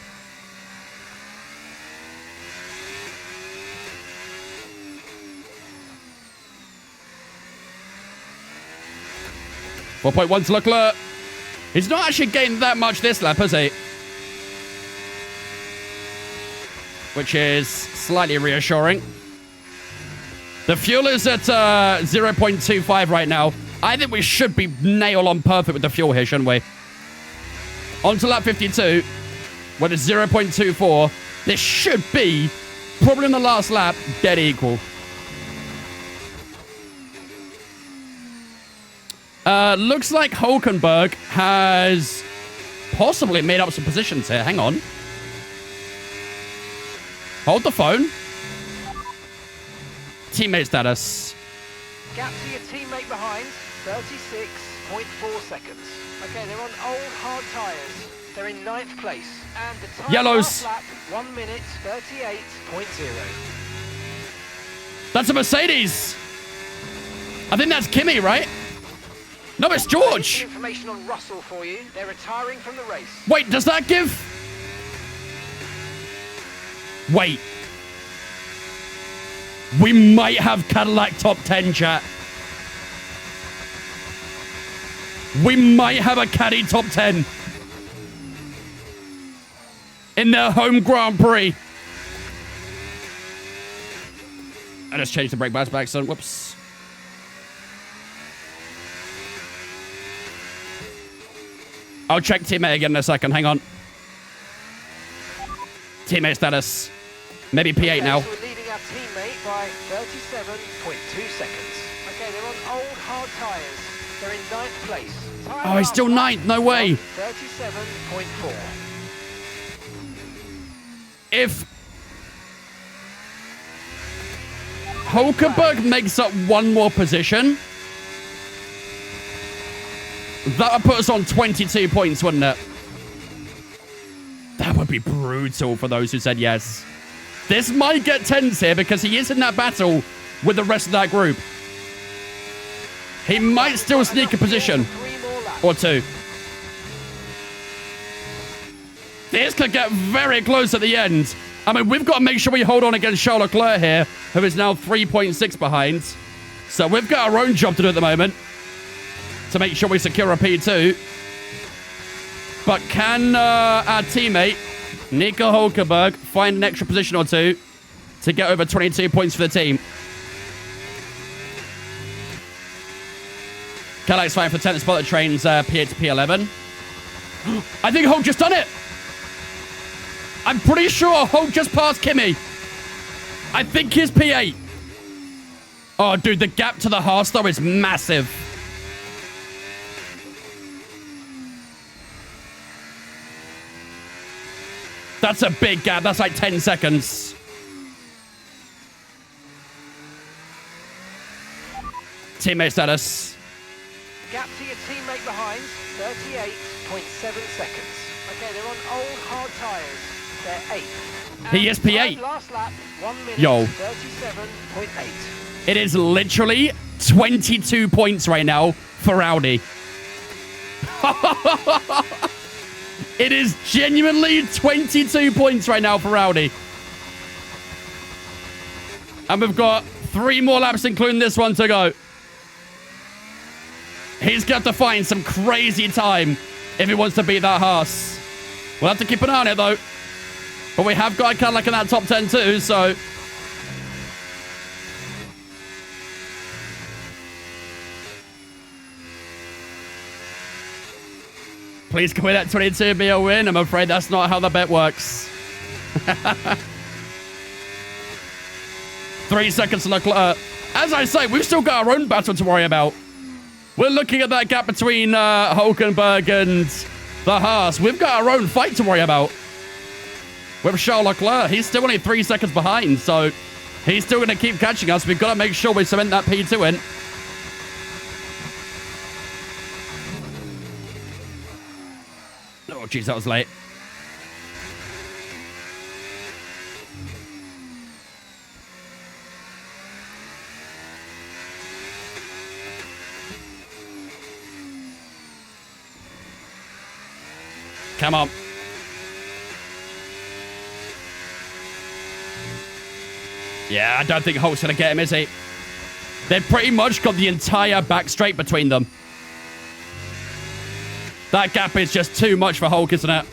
.1 to Leclerc. He's not actually gained that much this lap, has he? Which is slightly reassuring. The fuel is at 0.25 right now. I think we should be nail on perfect with the fuel here, shouldn't we? On to lap 52. When it's 0.24. This should be, probably in the last lap, dead equal. Looks like Hulkenberg has possibly made up some positions here. Hang on. Hold the phone. Teammate status. Gap to your teammate behind, 36.4 seconds. Okay, they're on old hard tyres. They're in 9th place. And the time Yellows. lap, 1 minute, 38.0. That's a Mercedes. I think that's Kimi, right? No, it's George. Information on Russell for you. They're retiring from the race. Wait, does that give... Wait. We might have Cadillac top 10, chat. We might have a Caddy top 10. In their home Grand Prix. I just changed the brake pads back, son. Whoops. I'll check teammate again in a second. Hang on. Teammate status. Maybe P8 now. So we're leading our teammate by 37.2 seconds. Okay, they're on old hard tyres. They're in 9th place. Oh, he's still 9th. No way. 37.4. If Hulkenberg makes up one more position, that would put us on 22 points, wouldn't it? That would be brutal for those who said yes. This might get tense here because he is in that battle with the rest of that group. He might still sneak a position or two. This could get very close at the end. I mean, we've got to make sure we hold on against Charles Leclerc here, who is now 3.6 behind. So we've got our own job to do at the moment to make sure we secure a P2. But can our teammate, Nico Hulkenberg, find an extra position or two to get over 22 points for the team? Cadillac's fighting for 10th spot that trains P8 to P11. I think Hulk just done it. I'm pretty sure Hulk just passed Kimi. I think he's P8. Oh, dude, the gap to the Haas, though, is massive. That's a big gap. That's like 10 seconds. Teammate status. Gap to your teammate behind, 38.7 seconds. Okay, they're on old hard tyres. They're 8th. He is P8. Last lap, 1 minute, Yo. 37.8. It is literally 22 points right now for Audi. It is genuinely 22 points right now for Audi. And we've got 3 more laps, including this one, to go. He's got to find some crazy time if he wants to beat that Haas. We'll have to keep an eye on it, though. But we have got a Cadillac in that top 10, too, so... Please can we let 22 be a win? I'm afraid that's not how the bet works. 3 seconds to Leclerc. As I say, we've still got our own battle to worry about. We're looking at that gap between Hulkenberg and the Haas. We've got our own fight to worry about. With Charles Leclerc, he's still only 3 seconds behind, so he's still going to keep catching us. We've got to make sure we cement that P2 in. Oh, jeez, that was late. Come on. Yeah, I don't think Hulk's going to get him, is he? They've pretty much got the entire back straight between them. That gap is just too much for Hulk, isn't it?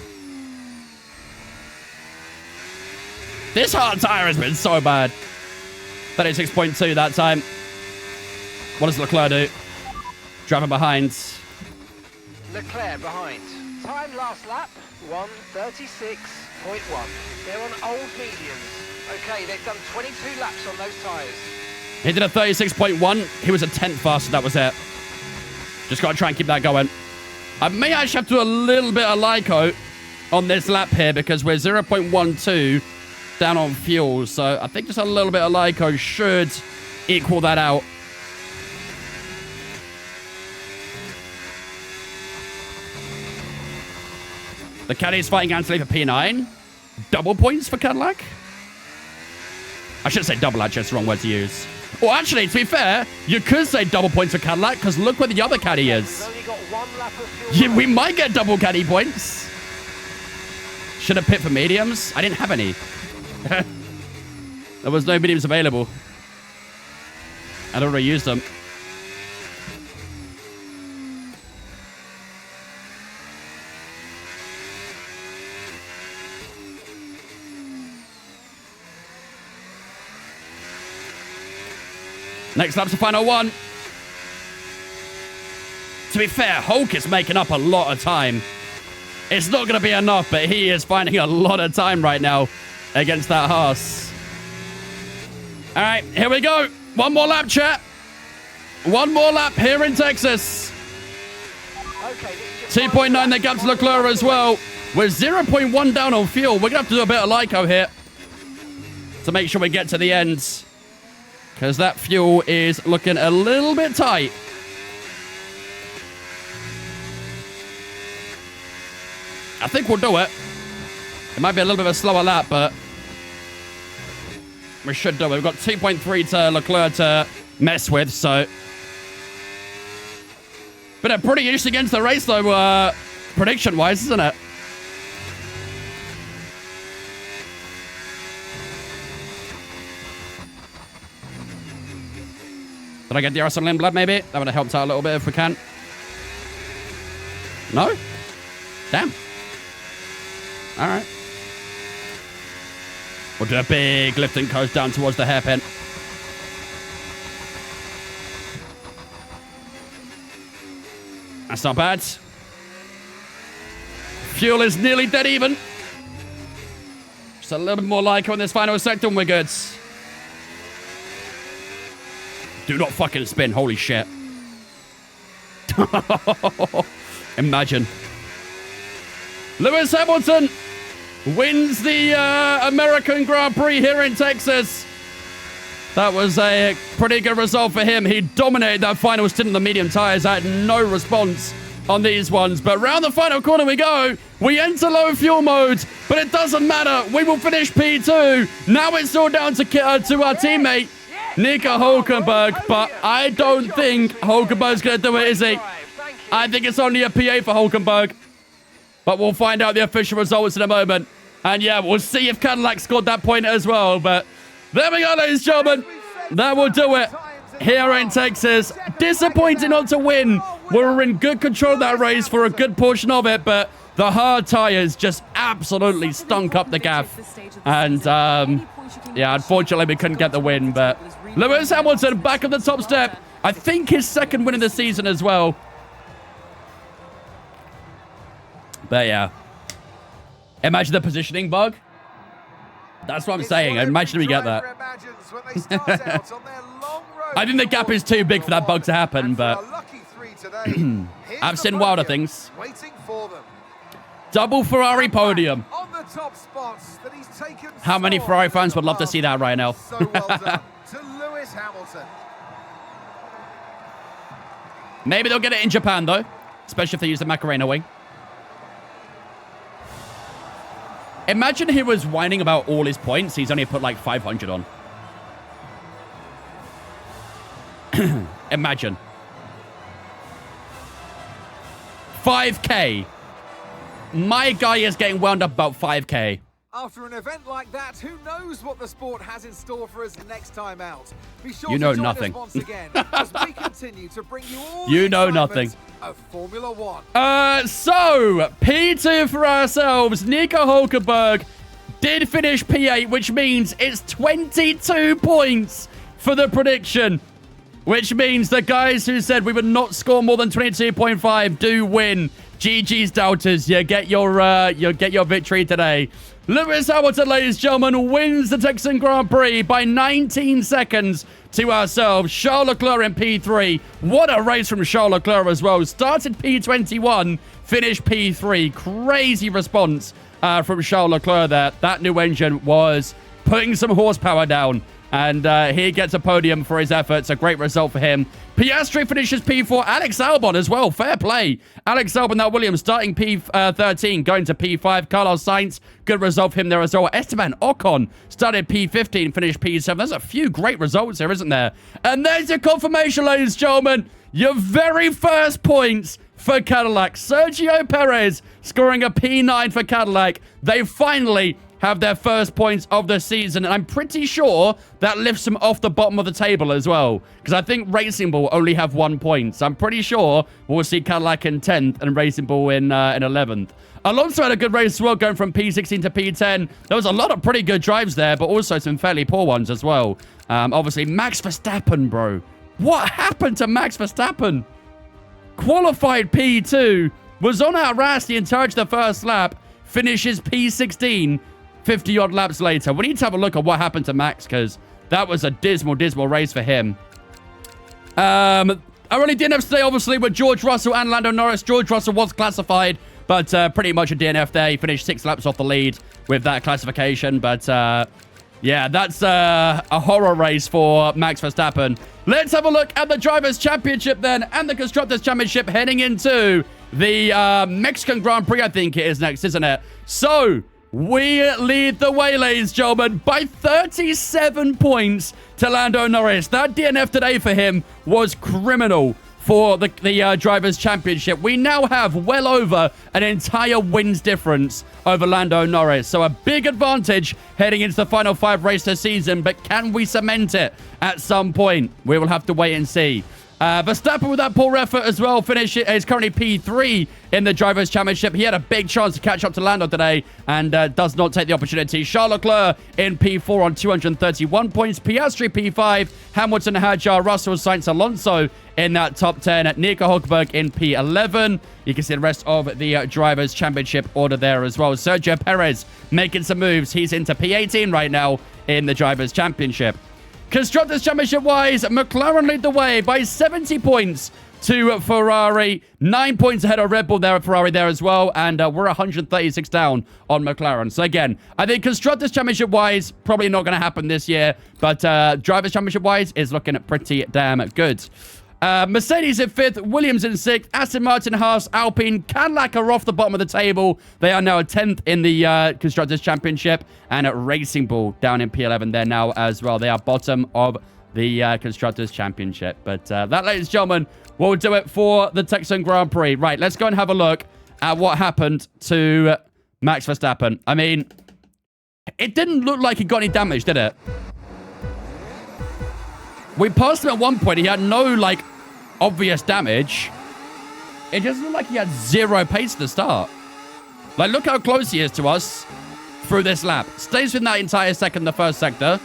This hard tire has been so bad. 36.2 that time. What does Leclerc do? Driving behind. Leclerc behind. Time last lap, 1:36.1. They're on old mediums. Okay, they've done 22 laps on those tyres. He did a 36.1. He was a 10th faster. That was it. Just got to try and keep that going. I may actually have to do a little bit of Lyco on this lap here because we're 0.12 down on fuel. So I think just a little bit of Lyco should equal that out. The Caddy's fighting Anthony for P9. Double points for Cadillac. I should say double, actually. It's the wrong word to use. Well, actually, to be fair, you could say double points for Cadillac, because look where the other caddy is. We've only got 1 lap of fuel Yeah, we remaining. might get double caddy points. Should have picked for mediums. I didn't have any. There was no mediums available. I'd already used them. Next lap's the final one. To be fair, Hulk is making up a lot of time. It's not going to be enough, but he is finding a lot of time right now against that Haas. All right, here we go. One more lap, chat. One more lap here in Texas. Okay, this is your 2.9 the gap to Leclerc as well. We're 0.1 down on fuel. We're going to have to do a bit of Lyco here to make sure we get to the end, because that fuel is looking a little bit tight. I think we'll do it. It might be a little bit of a slower lap, but we should do it. We've got 2.3 to Leclerc to mess with, so. But a pretty interesting end to the race, though, prediction-wise, isn't it? Did I get the Arsenal Lindblad, maybe? That would have helped out a little bit if we can. No? Damn. All right. We'll do a big lift and coast down towards the hairpin. That's not bad. Fuel is nearly dead even. Just a little bit more Lyco in this final sector and we're good. Do not fucking spin. Holy shit. Imagine. Lewis Hamilton wins the American Grand Prix here in Texas. That was a pretty good result for him. He dominated that final stint on the medium tires. I had no response on these ones. But round the final corner we go. We enter low fuel mode, but it doesn't matter. We will finish P2. Now it's all down to our teammate, Nico Hulkenberg. But I don't think Hulkenberg's going to do it, is he? I think it's only a PA for Hulkenberg. But we'll find out the official results in a moment. And yeah, we'll see if Cadillac scored that point as well. But there we go, ladies and gentlemen. That will do it here in Texas. Disappointing not to win. We were in good control of that race for a good portion of it. But the hard tires just absolutely stunk up the gaff. And yeah, unfortunately, we couldn't get the win. But Lewis Hamilton back on the top step. I think his second win of the season as well. But yeah. Imagine the positioning bug. That's what I'm saying. Imagine we get that. I think the gap is too big for that bug to happen, but I've seen wilder things. Double Ferrari podium. How many Ferrari fans would love to see that right now? So well done to Lewis Hamilton. Maybe they'll get it in Japan, though. Especially if they use the Macarena wing. Imagine he was whining about all his points. He's only put like 500 on. Imagine. 5K. My guy is getting wound up about 5K. After an event like that, who knows what the sport has in store for us next time out? Be sure You know to join nothing. us once again as we continue to bring you all You the know excitement nothing. of Formula One. So, P2 for ourselves. Nico Hulkenberg did finish P8, which means it's 22 points for the prediction. Which means the guys who said we would not score more than 22.5 do win. GG's doubters, you get your victory today. Lewis Hamilton, ladies and gentlemen, wins the Texan Grand Prix by 19 seconds to ourselves. Charles Leclerc in P3. What a race from Charles Leclerc as well. Started P21, finished P3. Crazy response from Charles Leclerc there. That new engine was putting some horsepower down And he gets a podium for his efforts. A great result for him. Piastri finishes P4. Alex Albon as well. Fair play. Alex Albon, that Williams, starting P13, going to P5. Carlos Sainz, good result for him there as well. Esteban Ocon started P15, finished P7. There's a few great results here, isn't there? And there's your confirmation, ladies and gentlemen. Your very first points for Cadillac. Sergio Perez scoring a P9 for Cadillac. They finally have their first points of the season, and I'm pretty sure that lifts them off the bottom of the table as well, because I think Racing Bull only have 1 point, so I'm pretty sure we'll see Cadillac in 10th and Racing Bull in 11th. Alonso had a good race as well, going from P16 to P10. There was a lot of pretty good drives there, but also some fairly poor ones as well. Obviously, Max Verstappen, bro. What happened to Max Verstappen? Qualified P2, was on our ass the entirety of the first lap, finishes P16, 50-odd laps later. We need to have a look at what happened to Max, because that was a dismal, dismal race for him. I really didn't have to say, obviously, with George Russell and Lando Norris. George Russell was classified, but pretty much a DNF there. He finished 6 laps off the lead with that classification. But, yeah, that's a horror race for Max Verstappen. Let's have a look at the Drivers' Championship then, and the Constructors' Championship heading into the Mexican Grand Prix, I think it is next, isn't it? So we lead the way, ladies and gentlemen, by 37 points to Lando Norris. That DNF today for him was criminal for the Drivers' Championship. We now have well over an entire wins difference over Lando Norris. So a big advantage heading into the final 5 race this season. But can we cement it at some point? We will have to wait and see. Verstappen with that poor effort as well. Is currently P3 in the Drivers' Championship. He had a big chance to catch up to Lando today and does not take the opportunity. Charles Leclerc in P4 on 231 points. Piastri P5. Hamilton, Hadjar, Russell, Sainz, Alonso in that top 10. Nico Hulkenberg in P11. You can see the rest of the Drivers' Championship order there as well. Sergio Perez making some moves. He's into P18 right now in the Drivers' Championship. Constructors' Championship-wise, McLaren lead the way by 70 points to Ferrari. 9 points ahead of Red Bull there at Ferrari there as well. And we're 136 down on McLaren. So again, I think Constructors' Championship-wise, probably not going to happen this year. But Drivers' Championship-wise is looking pretty damn good. Mercedes in 5th, Williams in 6th, Aston Martin, Haas, Alpine, Cadillac are off the bottom of the table. They are now 10th in the Constructors' Championship, and at Racing Bull down in P11 there now as well. They are bottom of the Constructors' Championship. But that, ladies and gentlemen, will do it for the Texan Grand Prix. Right, let's go and have a look at what happened to Max Verstappen. I mean, it didn't look like he got any damage, did it? We passed him at one point. He had no, like, obvious damage. It just looked like he had 0 pace at the start. Like, look how close he is to us through this lap. Stays in that entire second, the first sector.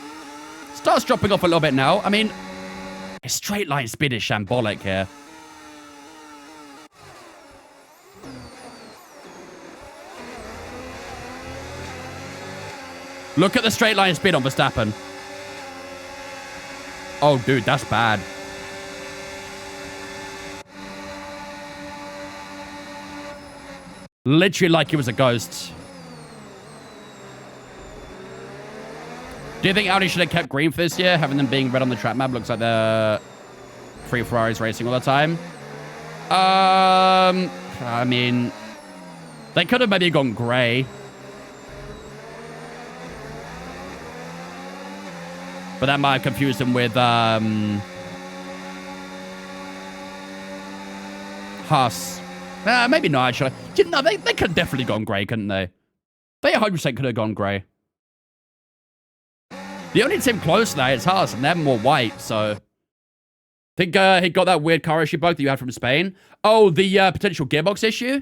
Starts dropping off a little bit now. I mean, his straight line speed is shambolic here. Look at the straight line speed on Verstappen. Oh, dude, that's bad. Literally like he was a ghost. Do you think Audi should have kept green for this year? Having them being red on the track map looks like they're 3 Ferraris racing all the time. I mean, they could have maybe gone grey. But that might have confused them with Haas. Maybe not, actually. No, they could have definitely gone grey, couldn't they? They 100% could have gone grey. The only team close to that is Haas, and they're more white, so... I think he got that weird car issue bug that you had from Spain. Oh, the potential gearbox issue?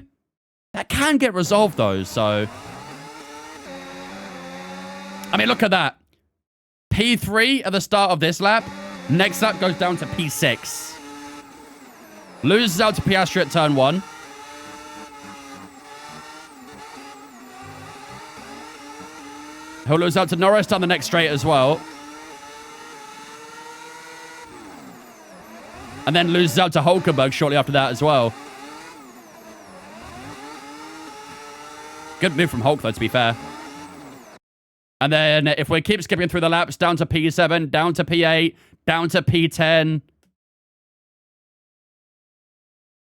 That can get resolved, though, so... I mean, look at that. P3 at the start of this lap. Next lap goes down to P6. Loses out to Piastri at turn 1. He'll lose out to Norris down the next straight as well. And then loses out to Hulkenberg shortly after that as well. Good move from Hulk, though, to be fair. And then if we keep skipping through the laps, down to P7, down to P8, down to P10,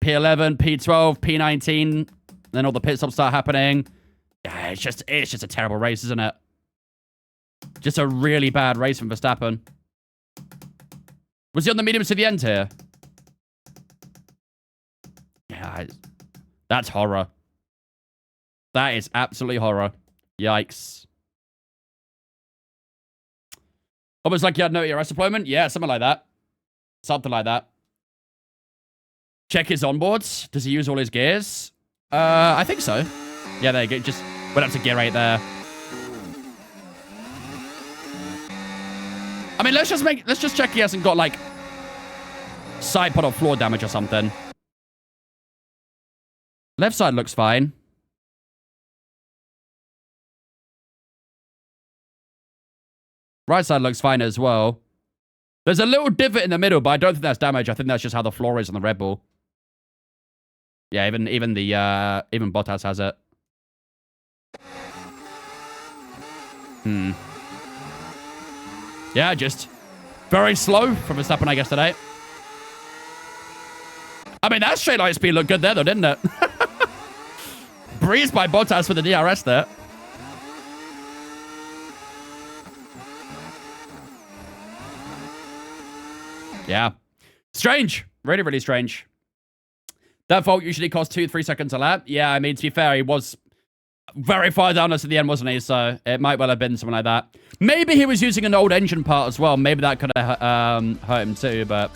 P11, P12, P19, then all the pit stops start happening. Yeah, it's just a terrible race, isn't it? Just a really bad race from Verstappen. Was he on the mediums to the end here? Yeah, that's horror. That is absolutely horror. Yikes. Almost like you had no ERS deployment? Yeah, something like that. Something like that. Check his onboards. Does he use all his gears? I think so. Yeah, there you go. Just went up to gear 8 there. I mean, let's just check he hasn't got, like, side pod or floor damage or something. Left side looks fine. Right side looks fine as well. There's a little divot in the middle, but I don't think that's damage. I think that's just how the floor is on the Red Bull. Yeah, even Bottas has it. Yeah, just very slow from Verstappen, I guess, today. I mean, that straight line speed looked good there, though, didn't it? Breezed by Bottas with the DRS there. Yeah. Strange. Really, really strange. That fault usually costs 2-3 seconds a lap. Yeah, I mean, to be fair, he was very far down us at the end, wasn't he? So it might well have been something like that. Maybe he was using an old engine part as well. Maybe that could have hurt him too, but